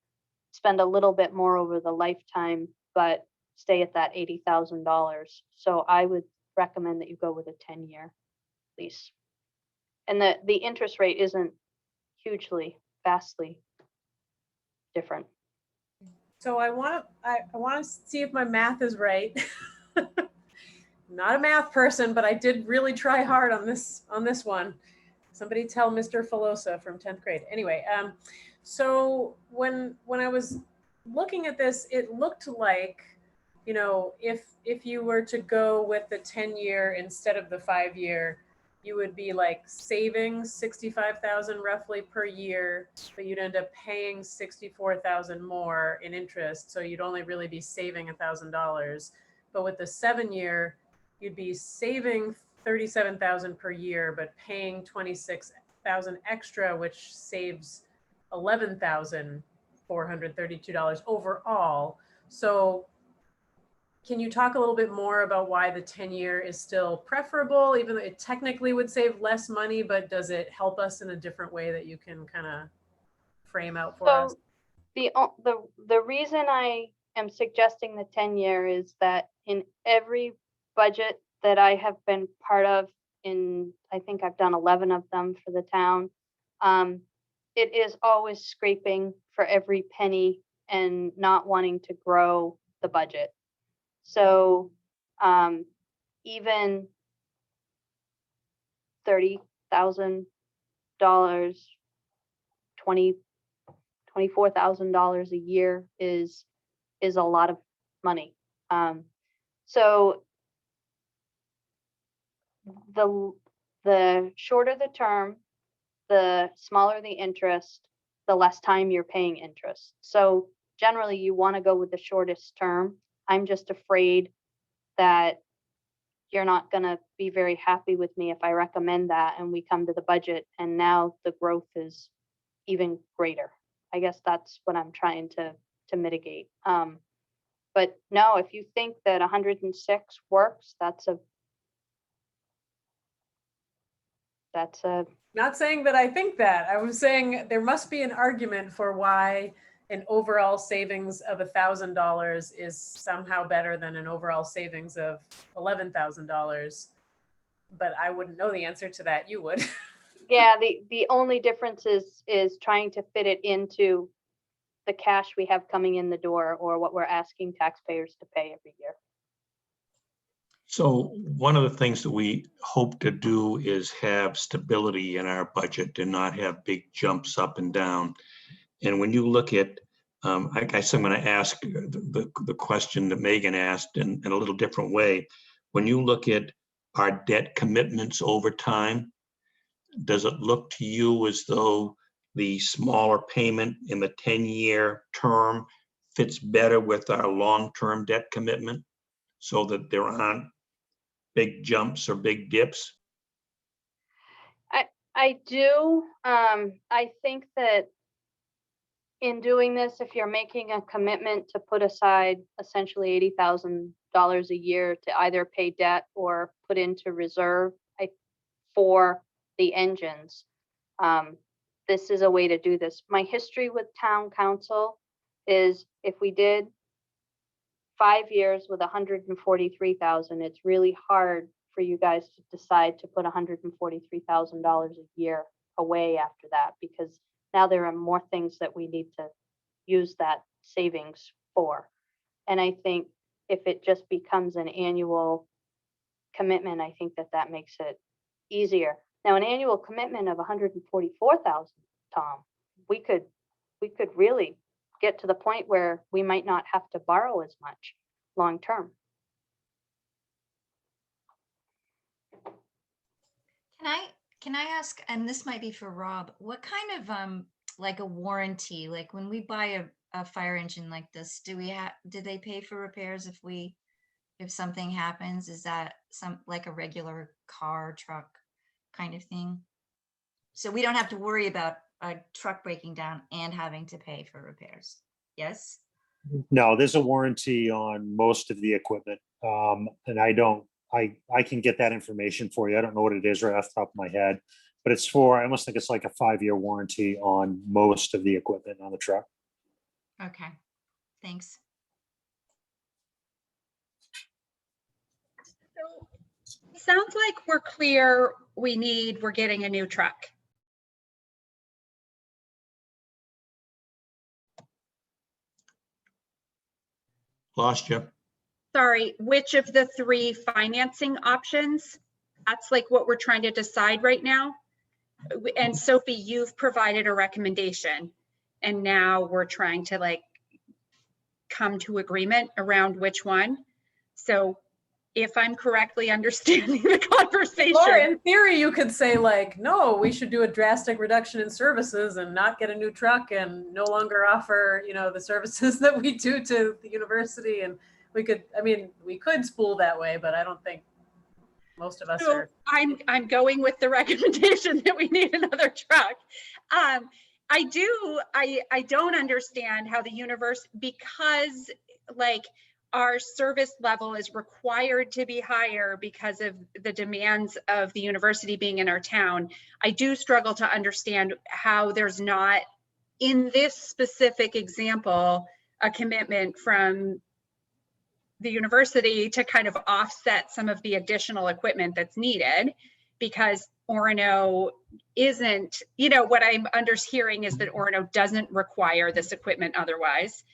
spend a little bit more over the lifetime, but stay at that $80,000. So I would recommend that you go with a 10-year lease. And the interest rate isn't vastly different. So I want to see if my math is right. Not a math person, but I did really try hard on this one. Somebody tell Mr. Filosa from 10th grade. Anyway, so when I was looking at this, it looked like, if you were to go with the 10-year instead of the 5-year, you would be like saving $65,000 roughly per year, but you'd end up paying $64,000 more in interest. So you'd only really be saving $1,000. But with the 7-year, you'd be saving $37,000 per year, but paying $26,000 extra, which saves $11,432 overall. So can you talk a little bit more about why the 10-year is still preferable, even though it technically would save less money, but does it help us in a different way that you can kind of frame out for us? The reason I am suggesting the 10-year is that in every budget that I have been part of, I think I've done 11 of them for the town, it is always scraping for every penny and not wanting to grow the budget. So even $30,000, $24,000 a year is a lot of money. So the shorter the term, the smaller the interest, the less time you're paying interest. So generally you want to go with the shortest term. I'm just afraid that you're not going to be very happy with me if I recommend that and we come to the budget and now the growth is even greater. I guess that's what I'm trying to mitigate. But no, if you think that 106 works, that's a Not saying that I think that. I was saying there must be an argument for why an overall savings of $1,000 is somehow better than an overall savings of $11,000. But I wouldn't know the answer to that. You would. Yeah, the only difference is trying to fit it into the cash we have coming in the door or what we're asking taxpayers to pay every year. So one of the things that we hope to do is have stability in our budget and not have big jumps up and down. And when you look at, I guess I'm going to ask the question that Megan asked in a little different way. When you look at our debt commitments over time? Does it look to you as though the smaller payment in the 10-year term fits better with our long-term debt commitment so that there aren't big jumps or big dips? I do. I think that in doing this, if you're making a commitment to put aside essentially $80,000 a year to either pay debt or put into reserve for the engines, this is a way to do this. My history with town council is if we did 5 years with 143,000, it's really hard for you guys to decide to put $143,000 a year away after that, because now there are more things that we need to use that savings for. And I think if it just becomes an annual commitment, I think that that makes it easier. Now, an annual commitment of 144,000, Tom, we could really get to the point where we might not have to borrow as much long term. Can I ask, and this might be for Rob, what kind of like a warranty, like when we buy a fire engine like this, do they pay for repairs if something happens? Is that like a regular car, truck kind of thing? So we don't have to worry about a truck breaking down and having to pay for repairs. Yes? No, there's a warranty on most of the equipment. And I can get that information for you. I don't know what it is right off the top of my head, but it's I almost think it's like a 5-year warranty on most of the equipment on the truck. Okay, thanks. So it sounds like we're clear we're getting a new truck. Lost you. Sorry, which of the 3 financing options? That's like what we're trying to decide right now. And Sophie, you've provided a recommendation, and now we're trying to like come to agreement around which one. So if I'm correctly understanding the conversation. Or in theory, you could say like, no, we should do a drastic reduction in services and not get a new truck and no longer offer, the services that we do to the university. And we could spool that way, but I don't think most of us are. I'm going with the recommendation that we need another truck. I don't understand how the universe, because like our service level is required to be higher because of the demands of the university being in our town. I do struggle to understand how there's not, in this specific example, a commitment from the university to kind of offset some of the additional equipment that's needed, because Orono isn't, what I'm hearing is that Orono doesn't require this equipment otherwise.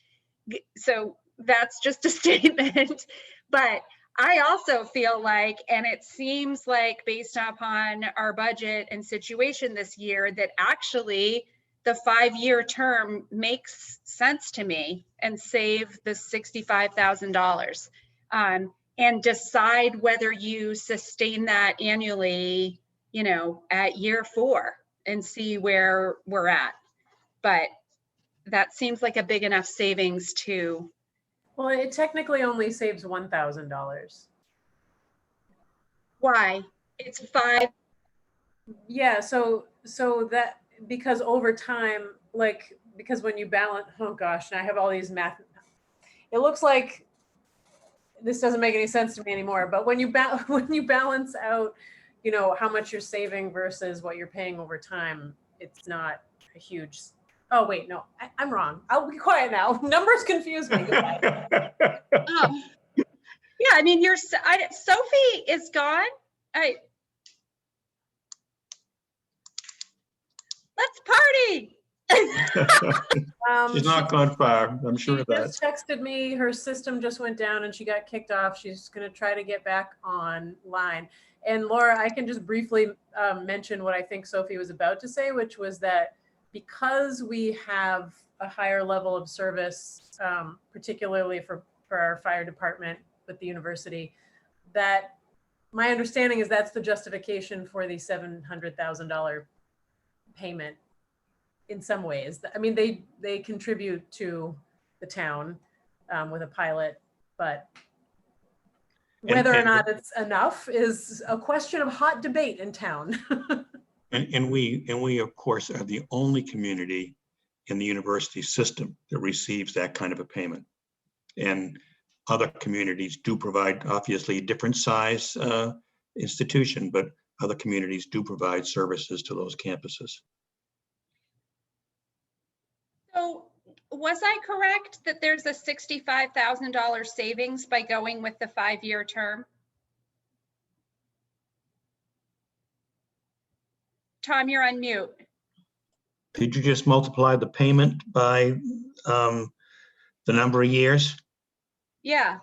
So that's just a statement. But I also feel like, and it seems like based upon our budget and situation this year, that actually the 5-year term makes sense to me, and save the $65,000 and decide whether you sustain that annually, at year 4 and see where we're at. But that seems like a big enough savings to. Well, it technically only saves $1,000. Why? It's 5. Yeah, so that, because over time, because when you balance, oh gosh, I have all these math. It looks like this doesn't make any sense to me anymore, but when you balance out, how much you're saving versus what you're paying over time, it's not a huge. Oh wait, no, I'm wrong. I'll be quiet now. Numbers confuse me. Yeah, Sophie is gone. Let's party. She's not gone far, I'm sure of that. She just texted me, her system just went down and she got kicked off. She's going to try to get back online. And Laura, I can just briefly mention what I think Sophie was about to say, which was that because we have a higher level of service, particularly for our fire department with the university, that my understanding is that's the justification for the $700,000 payment in some ways. I mean, they contribute to the town with a pilot, but whether or not it's enough is a question of hot debate in town. And we, of course, are the only community in the university system that receives that kind of a payment. And other communities do provide, obviously, a different size institution, but other communities do provide services to those campuses. So was I correct that there's a $65,000 savings by going with the 5-year term? Tom, you're on mute. Did you just multiply the payment by the number of years? Yeah.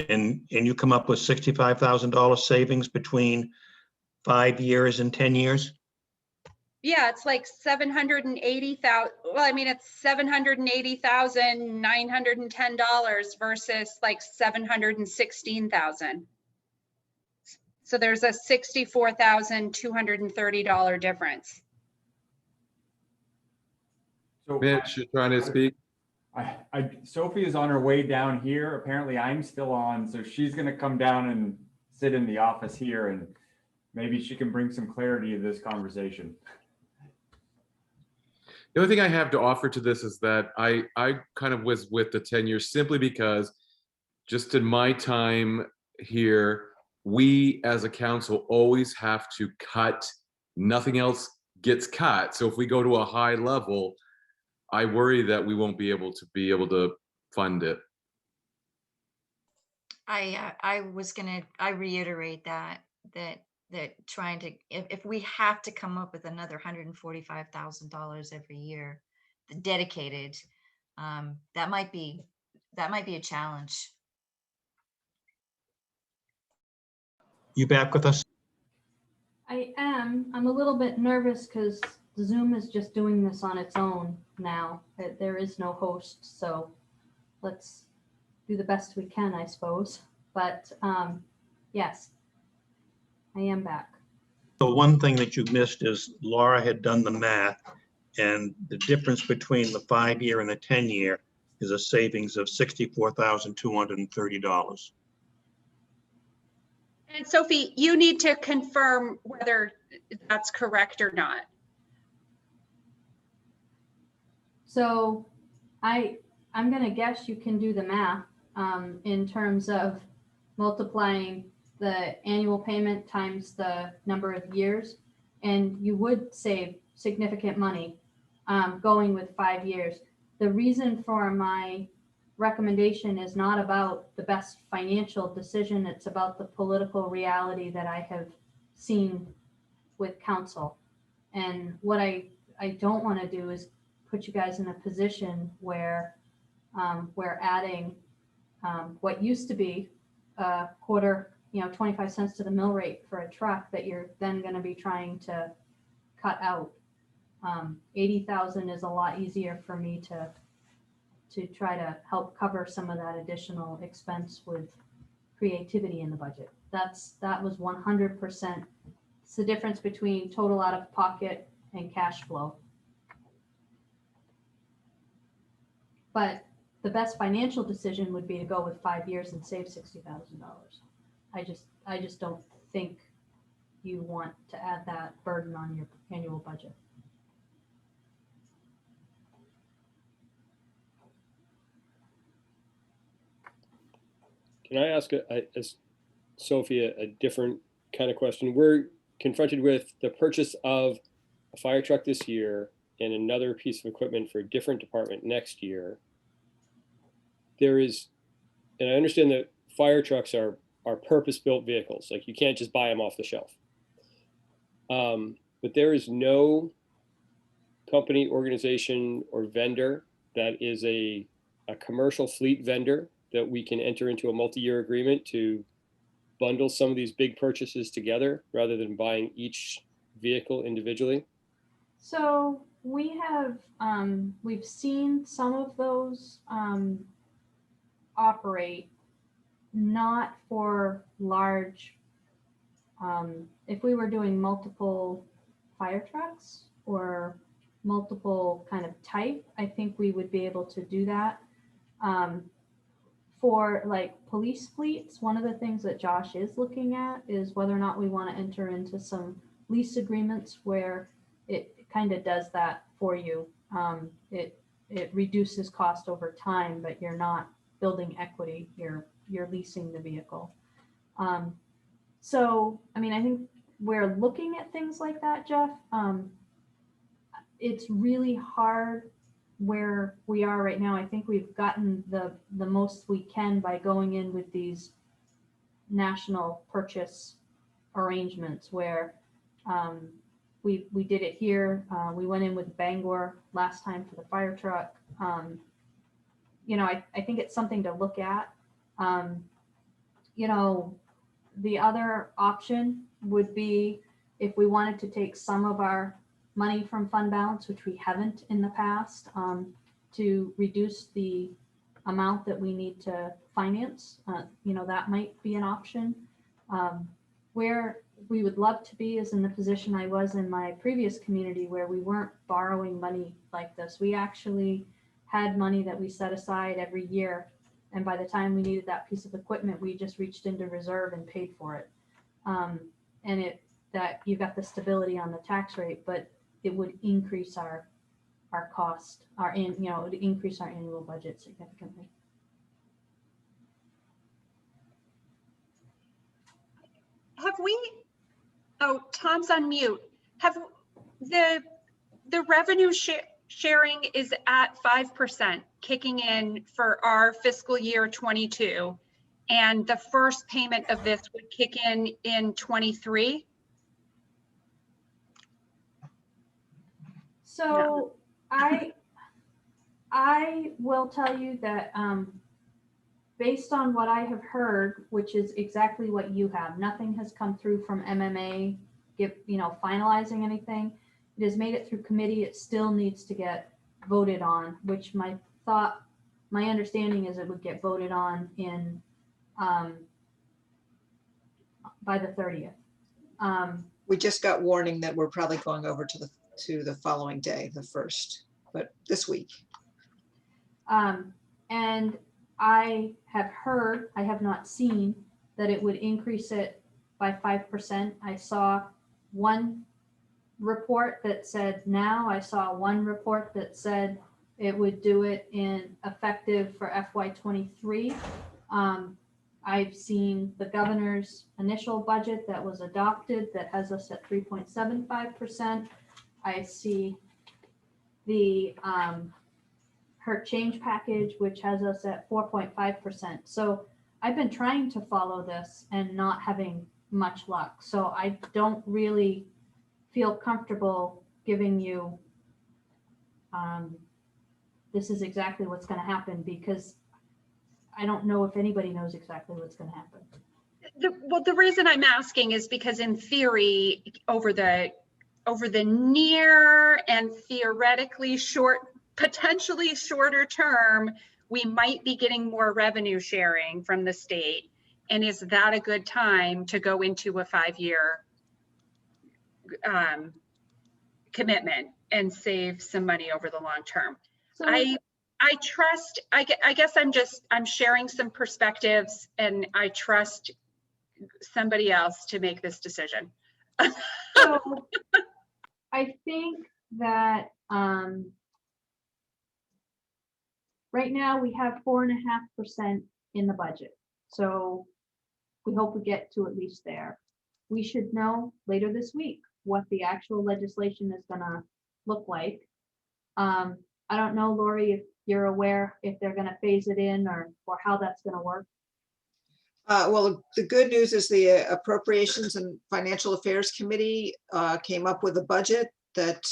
And you come up with $65,000 savings between 5 years and 10 years? Yeah, it's like 780,000. Well, I mean, it's $780,910 versus like 716,000. So there's a $64,230 difference. So Mitch, you're trying to speak? Sophie is on her way down here. Apparently I'm still on, so she's gonna come down and sit in the office here and maybe she can bring some clarity to this conversation. The only thing I have to offer to this is that I kind of was with the 10 years simply because just in my time here, we as a council always have to cut, nothing else gets cut. So if we go to a high level, I worry that we won't be able to fund it. I reiterate that trying to, if we have to come up with another $145,000 every year, dedicated, that might be a challenge. You back with us? I am. I'm a little bit nervous because Zoom is just doing this on its own now. There is no host, so let's do the best we can, I suppose. But yes, I am back. So one thing that you missed is Laura had done the math, and the difference between the 5-year and the 10-year is a savings of $64,230. And Sophie, you need to confirm whether that's correct or not. So I'm going to guess you can do the math in terms of multiplying the annual payment times the number of years, and you would save significant money going with 5 years. The reason for my recommendation is not about the best financial decision. It's about the political reality that I have seen with council. And what I don't want to do is put you guys in a position where we're adding what used to be a quarter, 25 cents to the mill rate for a truck that you're then going to be trying to cut out. 80,000 is a lot easier for me to try to help cover some of that additional expense with creativity in the budget. That was 100%. It's the difference between total out of pocket and cash flow. But the best financial decision would be to go with 5 years and save $60,000. I just don't think you want to add that burden on your annual budget. Can I ask Sophia a different kind of question? We're confronted with the purchase of a fire truck this year and another piece of equipment for a different department next year. There is, and I understand that fire trucks are purpose-built vehicles. Like you can't just buy them off the shelf. But there is no company, organization, or vendor that is a commercial fleet vendor that we can enter into a multi-year agreement to bundle some of these big purchases together rather than buying each vehicle individually? So we have, we've seen some of those operate, not for large If we were doing multiple fire trucks or multiple kind of type, I think we would be able to do that. For like police fleets, one of the things that Josh is looking at is whether or not we want to enter into some lease agreements where it kind of does that for you. It reduces cost over time, but you're not building equity. You're leasing the vehicle. So, I mean, I think we're looking at things like that, Jeff. It's really hard where we are right now. I think we've gotten the most we can by going in with these national purchase arrangements where we did it here. We went in with Bangor last time for the fire truck. You know, I think it's something to look at. You know, the other option would be if we wanted to take some of our money from fund balance, which we haven't in the past, to reduce the amount that we need to finance. You know, that might be an option. Where we would love to be is in the position I was in my previous community where we weren't borrowing money like this. We actually had money that we set aside every year. And by the time we needed that piece of equipment, we just reached into reserve and paid for it. And that you got the stability on the tax rate, but it would increase our cost, it would increase our annual budget significantly. Have we, oh, Tom's on mute. Have the revenue sharing is at 5% kicking in for our fiscal year 22. And the first payment of this would kick in 23. So I will tell you that based on what I have heard, which is exactly what you have, nothing has come through from MMA, finalizing anything. It has made it through committee. It still needs to get voted on, which my understanding is it would get voted on in by the 30th. We just got warning that we're probably going over to the following day, the 1st, but this week. And I have heard, I have not seen, that it would increase it by 5%. I saw one report that said now, I saw one report that said it would do it in effective for FY23. I've seen the governor's initial budget that was adopted that has us at 3.75%. I see the her change package, which has us at 4.5%. So I've been trying to follow this and not having much luck. So I don't really feel comfortable giving you this is exactly what's going to happen, because I don't know if anybody knows exactly what's going to happen. The reason I'm asking is because in theory, over the near and theoretically potentially shorter term, we might be getting more revenue sharing from the state. And is that a good time to go into a 5-year commitment and save some money over the long term? So I trust, I guess I'm sharing some perspectives, and I trust somebody else to make this decision. So I think that right now we have 4.5% in the budget. So we hope we get to at least there. We should know later this week what the actual legislation is going to look like. I don't know, Lori, if you're aware if they're going to phase it in or how that's going to work. Well, the good news is the Appropriations and Financial Affairs Committee came up with a budget that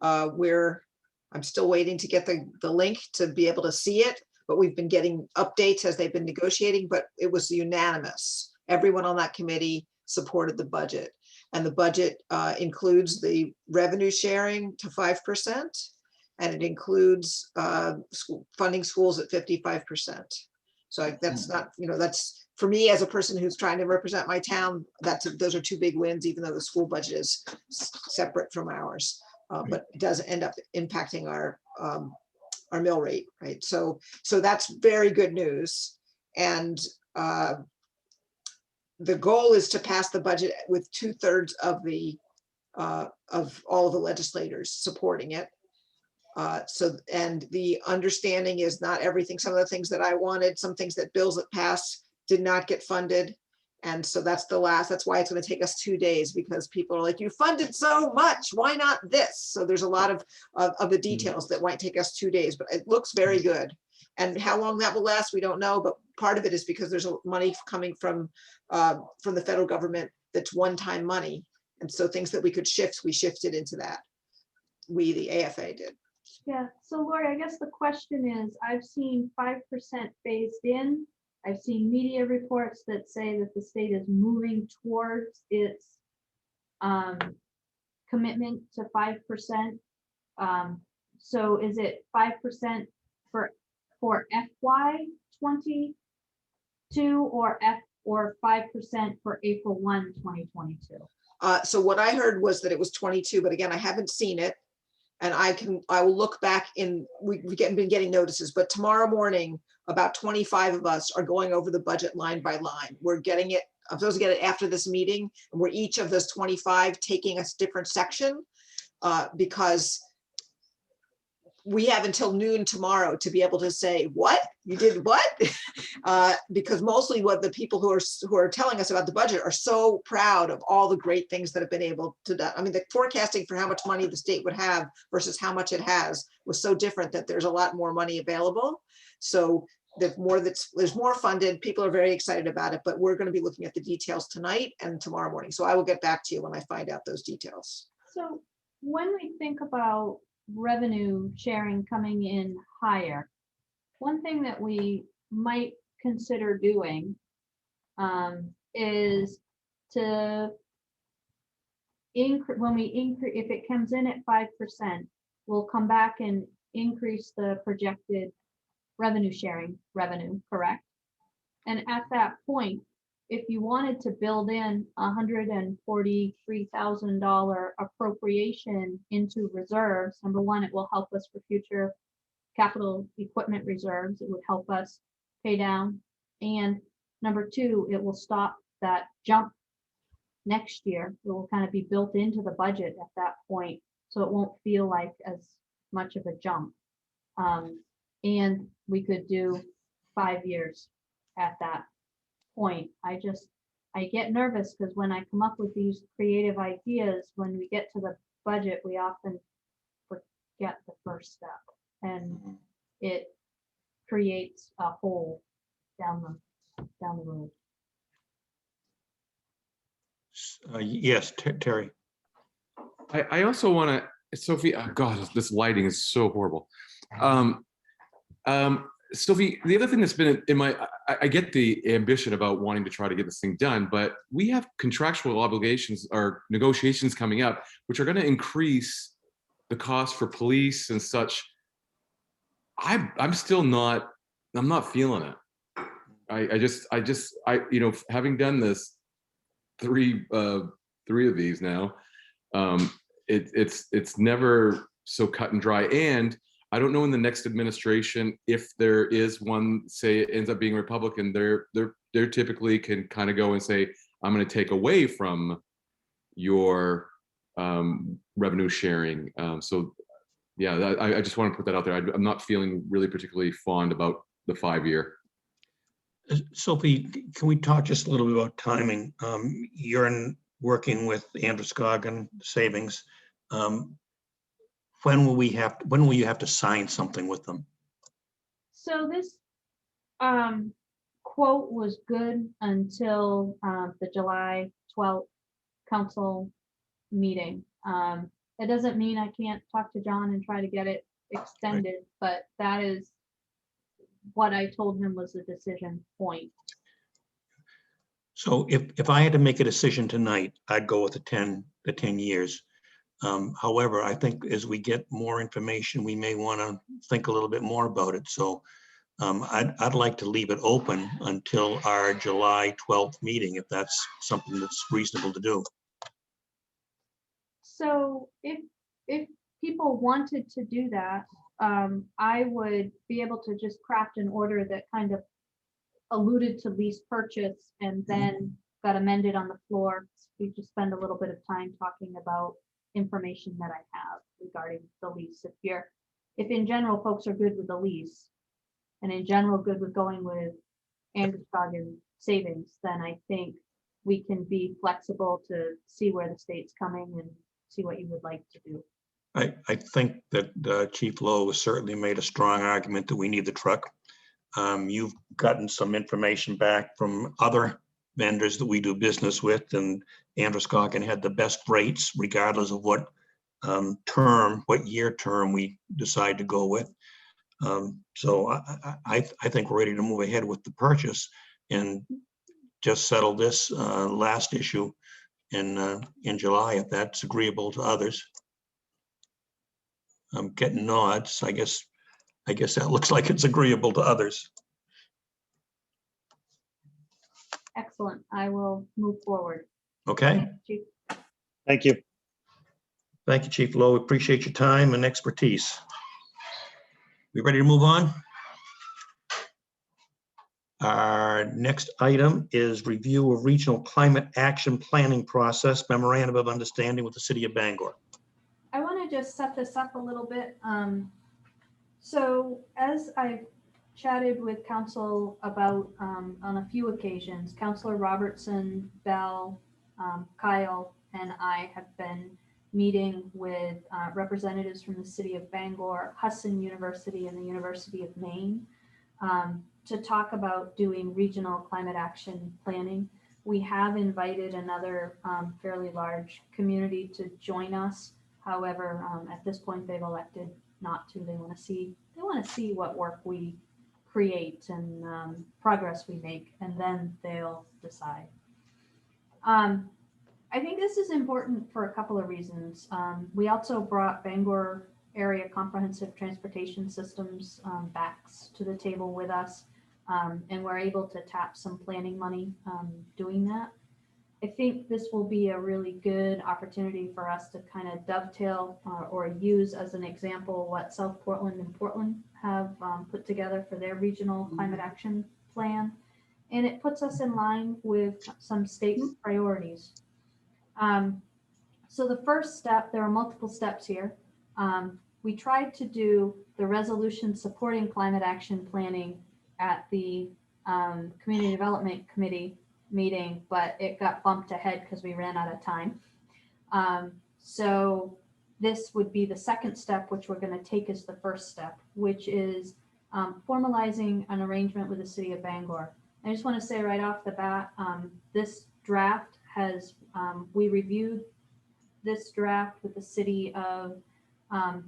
I'm still waiting to get the link to be able to see it, but we've been getting updates as they've been negotiating, but it was unanimous. Everyone on that committee supported the budget, and the budget includes the revenue sharing to 5%, and it includes funding schools at 55%. So that's not, that's for me, as a person who's trying to represent my town, those are two big wins, even though the school budget is separate from ours. But it does end up impacting our mill rate, right? So that's very good news. And the goal is to pass the budget with 2/3 of all of the legislators supporting it. And the understanding is not everything, some of the things that I wanted, some things that bills that passed did not get funded. And so that's why it's going to take us 2 days, because people are like, you funded so much, why not this? So there's a lot of the details that might take us 2 days, but it looks very good. And how long that will last, we don't know, but part of it is because there's money coming from the federal government that's one-time money. And so things that we could shift, we shifted into that. We, the AFA, did. Yeah, so Lori, I guess the question is, I've seen 5% phased in. I've seen media reports that say that the state is moving towards its commitment to 5%. So is it 5% for FY 22 or 5% for April 1, 2022? So what I heard was that it was 22, but again, I haven't seen it. And I will look back we've been getting notices, but tomorrow morning, about 25 of us are going over the budget line by line. We're getting it, I'm supposed to get it after this meeting, and we're each of those 25 taking a different section because we have until noon tomorrow to be able to say, what? You did what? Because mostly what the people who are telling us about the budget are so proud of all the great things that have been able to do. I mean, the forecasting for how much money the state would have versus how much it has was so different that there's a lot more money available. So there's more funded. People are very excited about it, but we're going to be looking at the details tonight and tomorrow morning. So I will get back to you when I find out those details. So when we think about revenue sharing coming in higher, one thing that we might consider doing is to increase, if it comes in at 5%, we'll come back and increase the projected revenue sharing revenue, correct? And at that point, if you wanted to build in $143,000 appropriation into reserves, number one, it will help us for future capital equipment reserves. It would help us pay down. And number two, it will stop that jump next year. It will kind of be built into the budget at that point, so it won't feel like as much of a jump. And we could do 5 years at that point. I get nervous because when I come up with these creative ideas, when we get to the budget, we often forget the first step, and it creates a hole down the road. Yes, Terry. I also want to, Sophie, oh God, this lighting is so horrible. Sophie, the other thing that's been in my, I get the ambition about wanting to try to get this thing done, but we have contractual obligations or negotiations coming up, which are going to increase the cost for police and such. I'm still not, I'm not feeling it. I you know, having done this three of these now, it's never so cut and dry. And I don't know in the next administration, if there is one, say it ends up being Republican, they're typically can kind of go and say, I'm going to take away from your revenue sharing. So yeah, I just want to put that out there. I'm not feeling really particularly fond about the 5-year. Sophie, can we talk just a little bit about timing? You're working with Androscoggin Savings. When will you have to sign something with them? So this quote was good until the July 12th council meeting. That doesn't mean I can't talk to John and try to get it extended, but that is what I told him was the decision point. So if I had to make a decision tonight, I'd go with the 10 years. However, I think as we get more information, we may want to think a little bit more about it. So I'd like to leave it open until our July 12th meeting, if that's something that's reasonable to do. So if people wanted to do that, I would be able to just craft an order that kind of alluded to lease purchase and then got amended on the floor. We just spend a little bit of time talking about information that I have regarding the lease. If in general folks are good with the lease and in general good with going with Androscoggin savings, then I think we can be flexible to see where the state's coming and see what you would like to do. I think that Chief Lowe has certainly made a strong argument that we need the truck. You've gotten some information back from other vendors that we do business with, and Androscoggin had the best rates regardless of what what year term we decide to go with. So I think we're ready to move ahead with the purchase and just settle this last issue in July, if that's agreeable to others. I'm getting nods. I guess that looks like it's agreeable to others. Excellent. I will move forward. Okay. Thanks, Chief. Thank you. Thank you, Chief Lowe. Appreciate your time and expertise. We ready to move on? Our next item is review of regional climate action planning process memorandum of understanding with the city of Bangor. I want to just set this up a little bit. So as I've chatted with council about on a few occasions, Councillor Robertson, Bell, Kyle, and I have been meeting with representatives from the city of Bangor, Hudson University, and the University of Maine to talk about doing regional climate action planning. We have invited another fairly large community to join us. However, at this point, they've elected not to. They want to see what work we create and progress we make, and then they'll decide. I think this is important for a couple of reasons. We also brought Bangor Area Comprehensive Transportation Systems BACS to the table with us, and we're able to tap some planning money doing that. I think this will be a really good opportunity for us to kind of dovetail or use as an example what South Portland and Portland have put together for their regional climate action plan. And it puts us in line with some state priorities. So the first step, there are multiple steps here. We tried to do the resolution supporting climate action planning at the Community Development Committee meeting, but it got bumped ahead because we ran out of time. So this would be the second step, which we're going to take as the first step, which is formalizing an arrangement with the city of Bangor. I just want to say right off the bat, this draft has, we reviewed this draft with the city of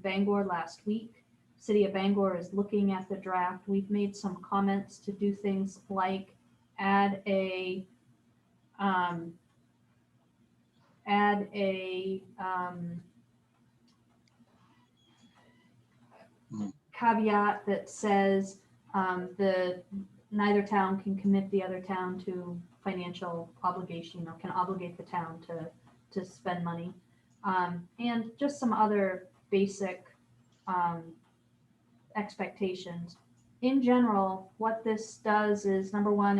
Bangor last week. City of Bangor is looking at the draft. We've made some comments to do things like add a caveat that says neither town can commit the other town to financial obligation or can obligate the town to spend money, and just some other basic expectations. In general, what this does is, number one,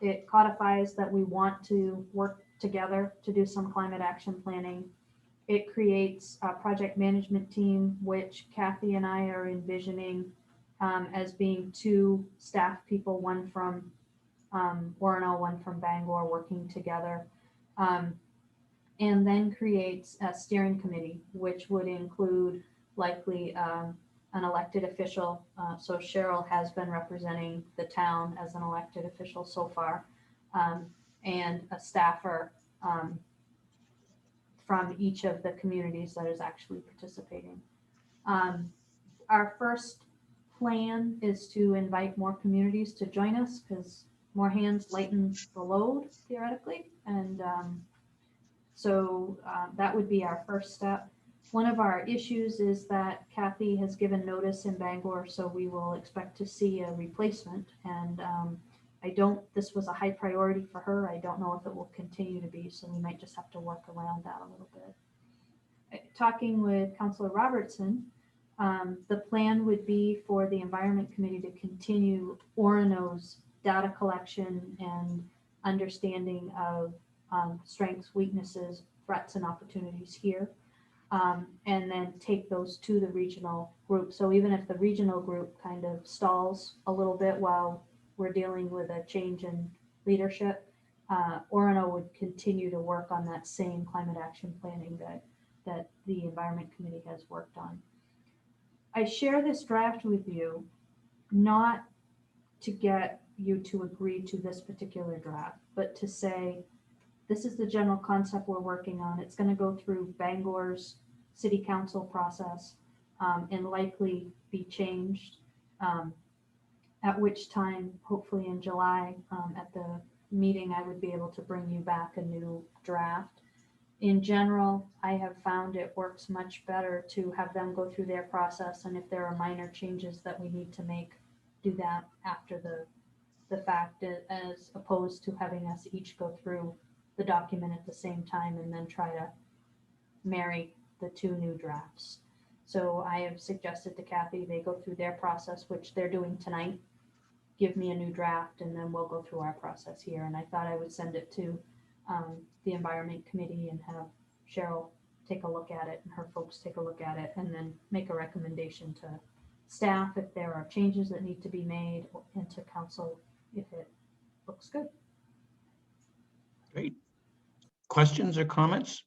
it codifies that we want to work together to do some climate action planning. It creates a project management team, which Kathy and I are envisioning as being two staff people, one from Orono, one from Bangor, working together. And then creates a steering committee, which would include likely an elected official. So Cheryl has been representing the town as an elected official so far, and a staffer from each of the communities that is actually participating. Our first plan is to invite more communities to join us, because more hands lighten the load theoretically. And so that would be our first step. One of our issues is that Kathy has given notice in Bangor, so we will expect to see a replacement. And this was a high priority for her. I don't know if it will continue to be, so we might just have to work around that a little bit. Talking with Councilor Robertson, the plan would be for the Environment Committee to continue Orono's data collection and understanding of strengths, weaknesses, threats, and opportunities here. And then take those to the regional group. So even if the regional group kind of stalls a little bit while we're dealing with a change in leadership, Orono would continue to work on that same climate action planning that the Environment Committee has worked on. I share this draft with you, not to get you to agree to this particular draft, but to say, this is the general concept we're working on. It's going to go through Bangor's city council process and likely be changed, at which time, hopefully in July, at the meeting, I would be able to bring you back a new draft. In general, I have found it works much better to have them go through their process, and if there are minor changes that we need to make, do that after the fact, as opposed to having us each go through the document at the same time and then try to marry the two new drafts. So I have suggested to Kathy, they go through their process, which they're doing tonight, give me a new draft, and then we'll go through our process here. And I thought I would send it to the Environment Committee and have Cheryl take a look at it and her folks take a look at it, and then make a recommendation to staff if there are changes that need to be made, and to council if it looks good. Great. Questions or comments?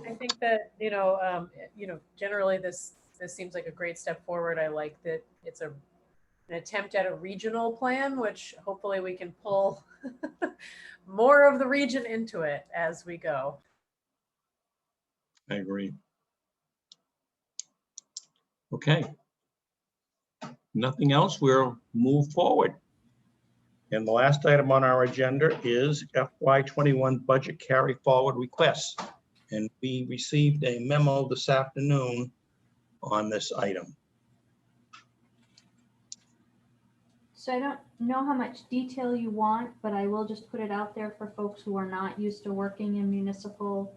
I think that, generally this seems like a great step forward. I like that it's an attempt at a regional plan, which hopefully we can pull more of the region into it as we go. I agree. Okay. Nothing else, we'll move forward. And the last item on our agenda is FY21 budget carry forward requests. And we received a memo this afternoon on this item. So I don't know how much detail you want, but I will just put it out there for folks who are not used to working in municipal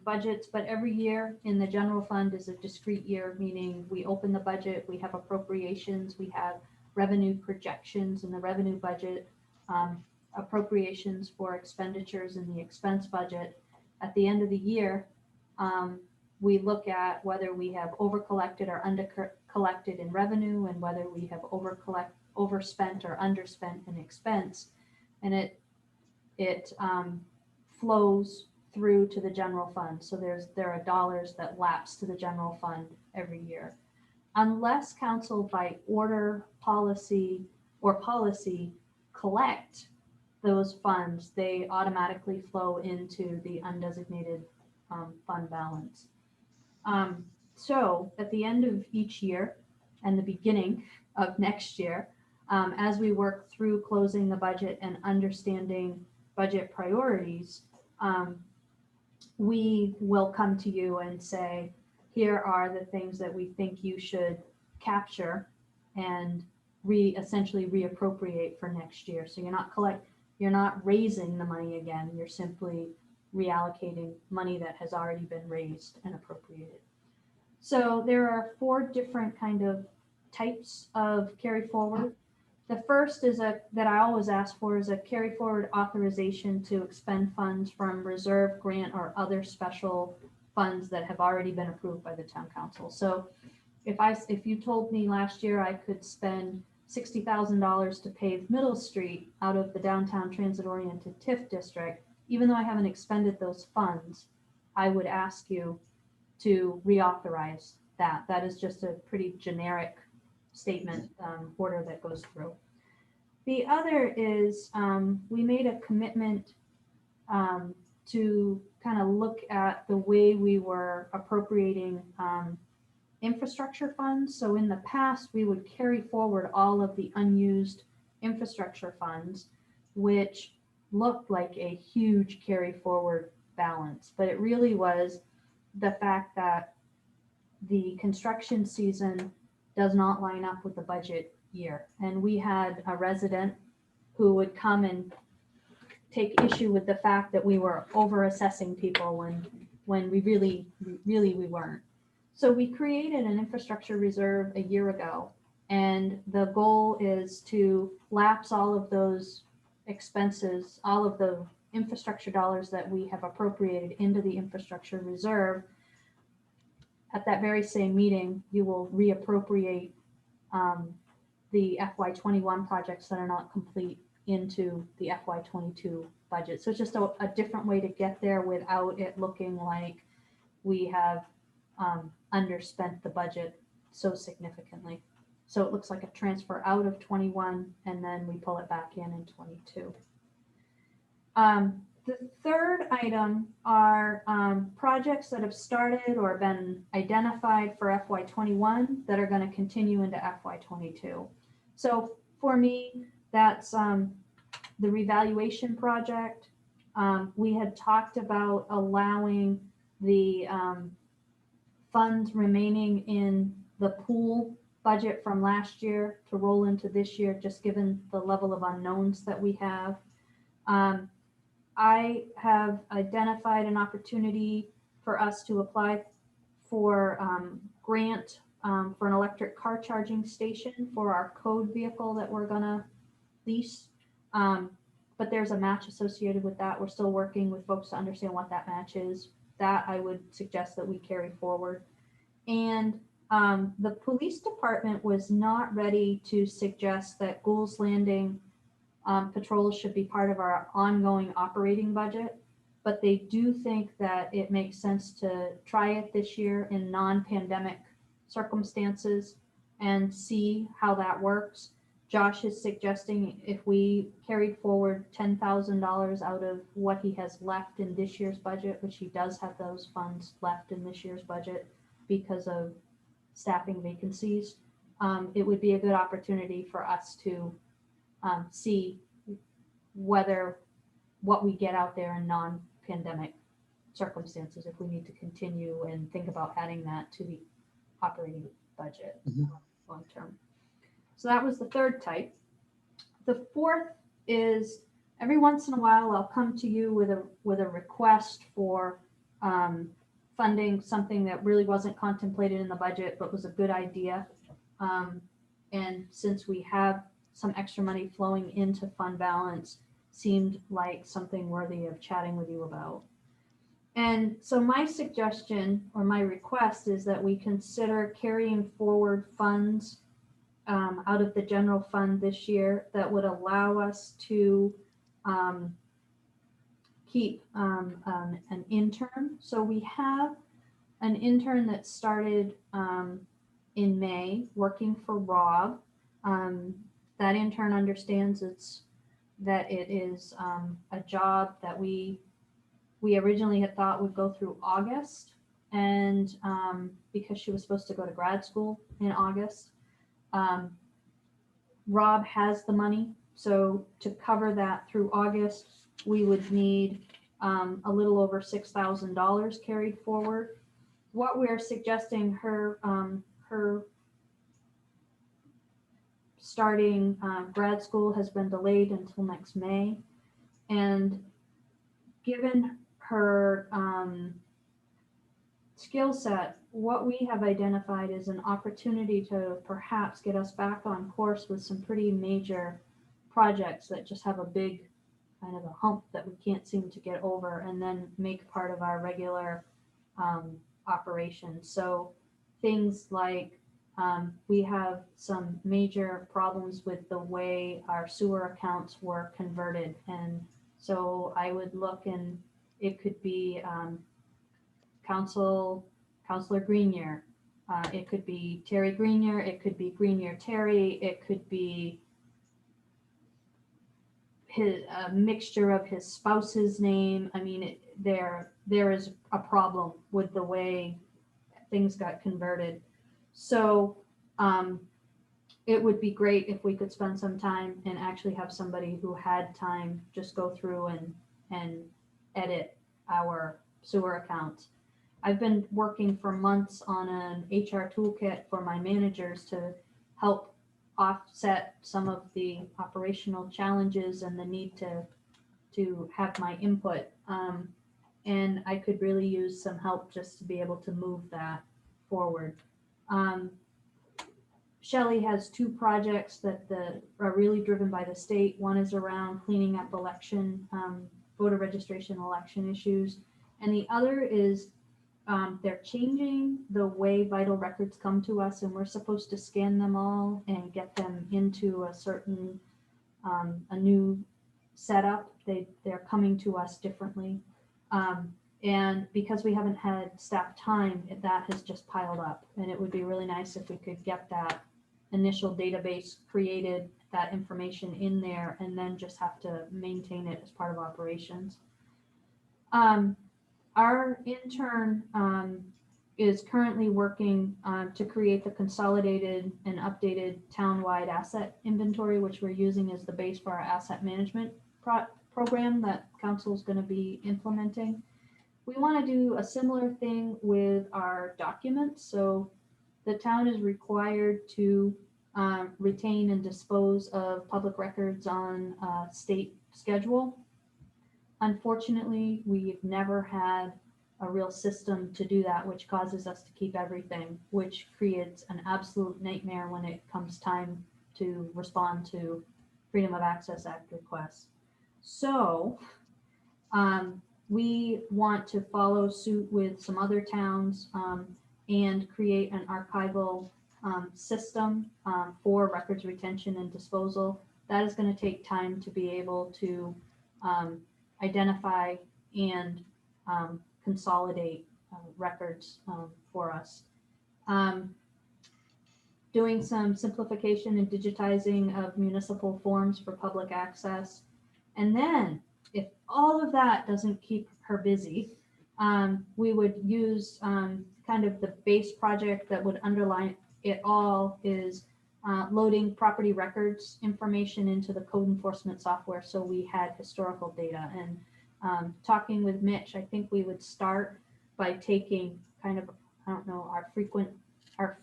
budgets. But every year in the general fund is a discrete year, meaning we open the budget, we have appropriations, we have revenue projections in the revenue budget, appropriations for expenditures in the expense budget. At the end of the year, we look at whether we have over-collected or under-collected in revenue, and whether we have overspent or underspent in expense, and it flows through to the general fund. So there are dollars that lapse to the general fund every year. Unless council by order, policy collect those funds, they automatically flow into the undesignated fund balance. So at the end of each year and the beginning of next year, as we work through closing the budget and understanding budget priorities, we will come to you and say, here are the things that we think you should capture and essentially reappropriate for next year. So you're not raising the money again, you're simply reallocating money that has already been raised and appropriated. So there are 4 different kind of types of carry forward. The first is that I always ask for is a carry forward authorization to expend funds from reserve, grant, or other special funds that have already been approved by the town council. So if you told me last year I could spend $60,000 to pave Middle Street out of the downtown transit oriented TIF district, even though I haven't expended those funds, I would ask you to reauthorize that. That is just a pretty generic statement order that goes through. The other is we made a commitment to kind of look at the way we were appropriating infrastructure funds. So in the past, we would carry forward all of the unused infrastructure funds, which looked like a huge carry forward balance, but it really was the fact that the construction season does not line up with the budget year. And we had a resident who would come and take issue with the fact that we were over assessing people when we really we weren't. So we created an infrastructure reserve a year ago, and the goal is to lapse all of those expenses, all of the infrastructure dollars that we have appropriated into the infrastructure reserve. At that very same meeting, you will reappropriate the FY21 projects that are not complete into the FY22 budget. So it's just a different way to get there without it looking like we have underspent the budget so significantly. So it looks like a transfer out of 21 and then we pull it back in 22. The third item are projects that have started or been identified for FY21 that are going to continue into FY22. So for me, that's the revaluation project. We had talked about allowing the funds remaining in the pool budget from last year to roll into this year, just given the level of unknowns that we have. I have identified an opportunity for us to apply for grant for an electric car charging station for our code vehicle that we're gonna lease. But there's a match associated with that. We're still working with folks to understand what that match is. That I would suggest that we carry forward. And the police department was not ready to suggest that Gould's Landing patrols should be part of our ongoing operating budget, but they do think that it makes sense to try it this year in non-pandemic circumstances and see how that works. Josh is suggesting if we carried forward $10,000 out of what he has left in this year's budget, which he does have those funds left in this year's budget because of staffing vacancies, it would be a good opportunity for us to see whether what we get out there in non-pandemic circumstances, if we need to continue and think about adding that to the operating budget long term. So that was the third type. The fourth is every once in a while I'll come to you with a request for funding something that really wasn't contemplated in the budget but was a good idea. And since we have some extra money flowing into fund balance, seemed like something worthy of chatting with you about. And so my suggestion or my request is that we consider carrying forward funds out of the general fund this year that would allow us to keep an intern. So we have an intern that started in May working for Rob. That intern understands that it is a job that we originally had thought would go through August, and because she was supposed to go to grad school in August. Rob has the money, so to cover that through August, we would need a little over $6,000 carried forward. What we're suggesting her starting grad school has been delayed until next May, and given her skill set, what we have identified is an opportunity to perhaps get us back on course with some pretty major projects that just have a big kind of a hump that we can't seem to get over, and then make part of our regular operations. So things like we have some major problems with the way our sewer accounts were converted, and so I would look, and it could be Councilor Grenier, it could be Terry Grenier, it could be Grenier Terry, it could be a mixture of his spouse's name. I mean, there is a problem with the way things got converted. So it would be great if we could spend some time and actually have somebody who had time just go through and edit. our sewer accounts. I've been working for months on an HR toolkit for my managers to help offset some of the operational challenges and the need to have my input. And I could really use some help just to be able to move that forward. Shelley has 2 projects that are really driven by the state. One is around cleaning up election, voter registration election issues. And the other is they're changing the way vital records come to us, and we're supposed to scan them all and get them into a certain, a new setup. They're coming to us differently. And because we haven't had staff time, that has just piled up. And it would be really nice if we could get that initial database created, that information in there, and then just have to maintain it as part of operations. Our intern is currently working to create the consolidated and updated townwide asset inventory, which we're using as the base for our asset management program that council is going to be implementing. We want to do a similar thing with our documents. So the town is required to retain and dispose of public records on a state schedule. Unfortunately, we've never had a real system to do that, which causes us to keep everything, which creates an absolute nightmare when it comes time to respond to Freedom of Access Act requests. So we want to follow suit with some other towns and create an archival system for records retention and disposal. That is going to take time to be able to identify and consolidate records for us. Doing some simplification and digitizing of municipal forms for public access. And then if all of that doesn't keep her busy, we would use kind of the base project that would underline it all is loading property records information into the code enforcement software. So we had historical data, and talking with Mitch, I think we would start by taking kind of, I don't know, our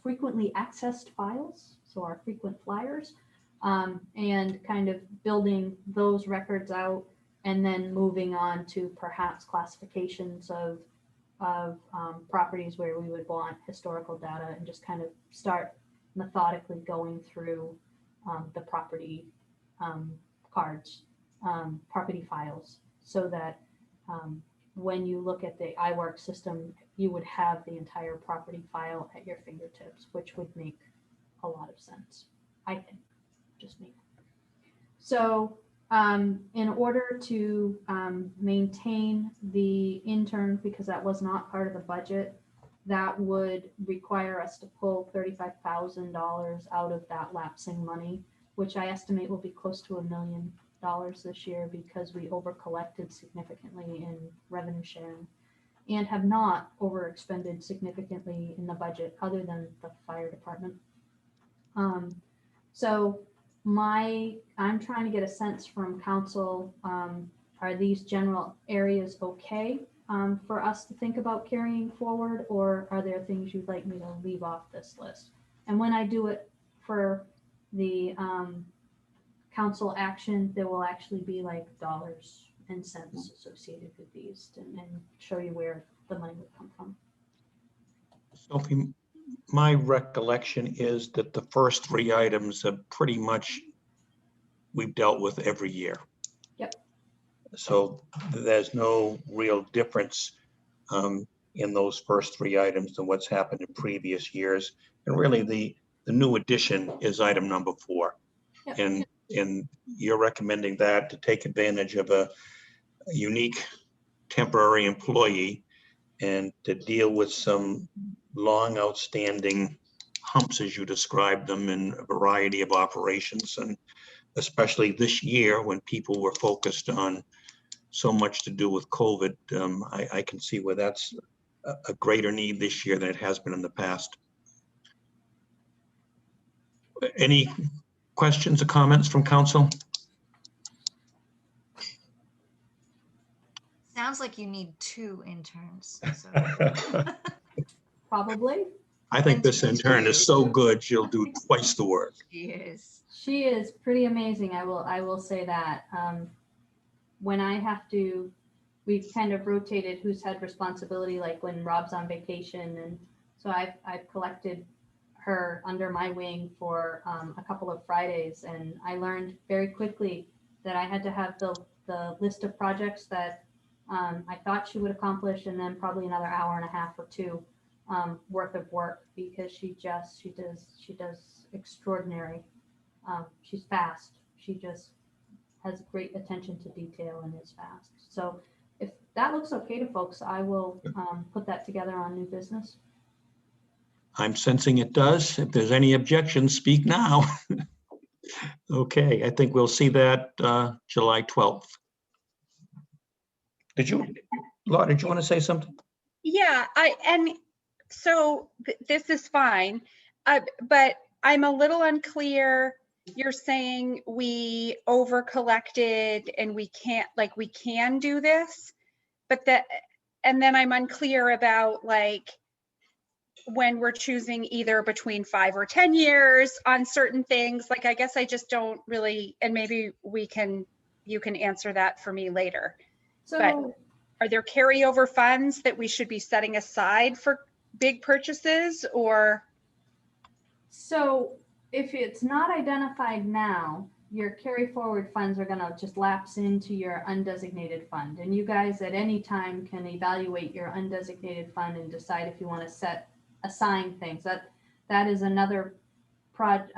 frequently accessed files, so our frequent flyers, and kind of building those records out, and then moving on to perhaps classifications of properties where we would want historical data, and just kind of start methodically going through the property cards, property files, so that when you look at the iWork system, you would have the entire property file at your fingertips, which would make a lot of sense, I think, just me. So in order to maintain the intern, because that was not part of the budget, that would require us to pull $35,000 out of that lapsing money, which I estimate will be close to $1 million this year, because we over collected significantly in revenue sharing and have not over expended significantly in the budget other than the fire department. So I'm trying to get a sense from council, are these general areas okay for us to think about carrying forward, or are there things you'd like me to leave off this list? And when I do it for the council action, there will actually be like dollars and cents associated with these, and show you where the money would come from. Sophie, my recollection is that the first 3 items are pretty much we've dealt with every year. Yep. So there's no real difference in those first 3 items than what's happened in previous years. And really the new addition is item number 4. Yep. And you're recommending that to take advantage of a unique temporary employee and to deal with some long outstanding humps, as you described them, in a variety of operations. And especially this year when people were focused on so much to do with COVID, I can see where that's a greater need this year than it has been in the past. Any questions or comments from council? Sounds like you need 2 interns. So. Probably. I think this intern is so good, she'll do twice the work. She is. She is pretty amazing. I will say that. When I have to, we've kind of rotated who's had responsibility, like when Rob's on vacation. And so I've collected her under my wing for a couple of Fridays. And I learned very quickly that I had to have the list of projects that I thought she would accomplish, and then probably another hour and a half or 2 worth of work, because she does extraordinary. She's fast. She just has great attention to detail and is fast. So if that looks okay to folks, I will put that together on new business. I'm sensing it does. If there's any objections, speak now. Okay, I think we'll see that July 12th. Laura, did you want to say something? Yeah, so this is fine, but I'm a little unclear. You're saying we over collected and we can do this, and then I'm unclear about like when we're choosing either between 5 or 10 years on certain things. Like, I guess I just don't really, and maybe you can answer that for me later. So, but are there carryover funds that we should be setting aside for big purchases, or? So if it's not identified now, your carry forward funds are going to just lapse into your undesignated fund. And you guys at any time can evaluate your undesignated fund and decide if you want to assign things. That is another process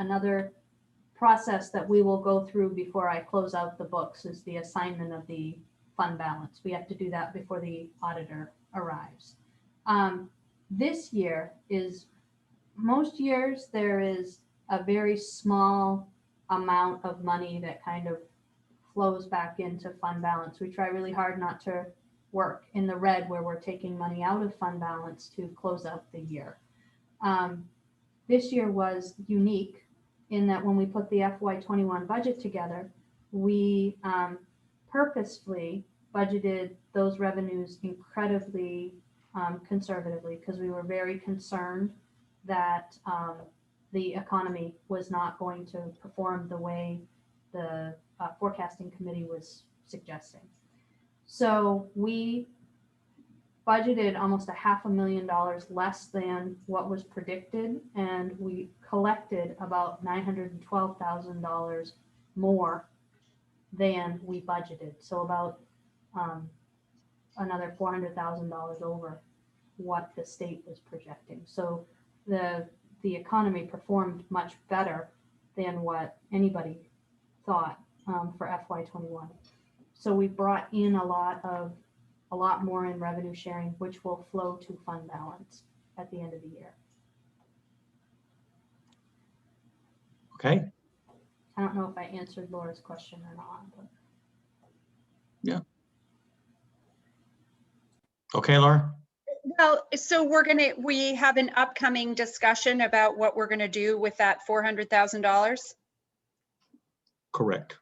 that we will go through before I close out the books, is the assignment of the fund balance. We have to do that before the auditor arrives. This year is, most years there is a very small amount of money that kind of flows back into fund balance. We try really hard not to work in the red where we're taking money out of fund balance to close out the year. This year was unique in that when we put the FY21 budget together, we purposefully budgeted those revenues incredibly conservatively, because we were very concerned that the economy was not going to perform the way the forecasting committee was suggesting. So we budgeted almost $500,000 less than what was predicted, and we collected about $912,000 more than we budgeted. So about another $400,000 over what the state was projecting. So the economy performed much better than what anybody thought for FY21. So we brought in a lot more in revenue sharing, which will flow to fund balance at the end of the year. Okay. I don't know if I answered Laura's question or not, but. Yeah. Okay, Laura. Well, so we have an upcoming discussion about what we're going to do with that $400,000. Correct.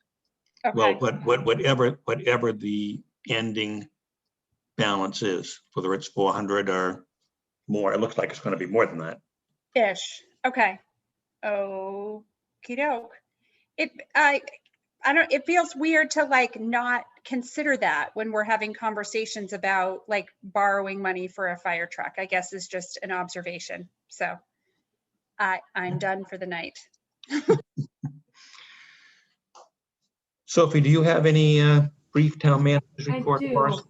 Okay. Well, whatever the ending balance is, whether it's 400 or more, it looks like it's going to be more than that. Ish. Okay. Okie doke. It feels weird to like not consider that when we're having conversations about like borrowing money for a fire truck, I guess is just an observation. So I'm done for the night. Sophie, do you have any brief town manager's report for us?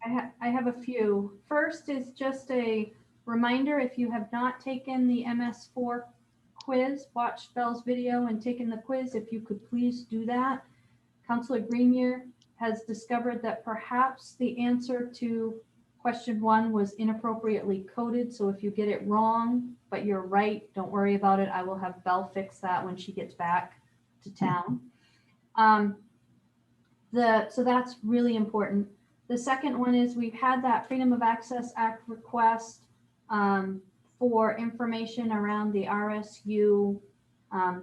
I have a few. First is just a reminder, if you have not taken the MS4 quiz, watched Bell's video and taken the quiz, if you could please do that. Councillor Greenyer has discovered that perhaps the answer to question 1 was inappropriately coded. So if you get it wrong, but you're right, don't worry about it. I will have Bell fix that when she gets back to town. So that's really important. The second one is we've had that Freedom of Access Act request for information around the RSU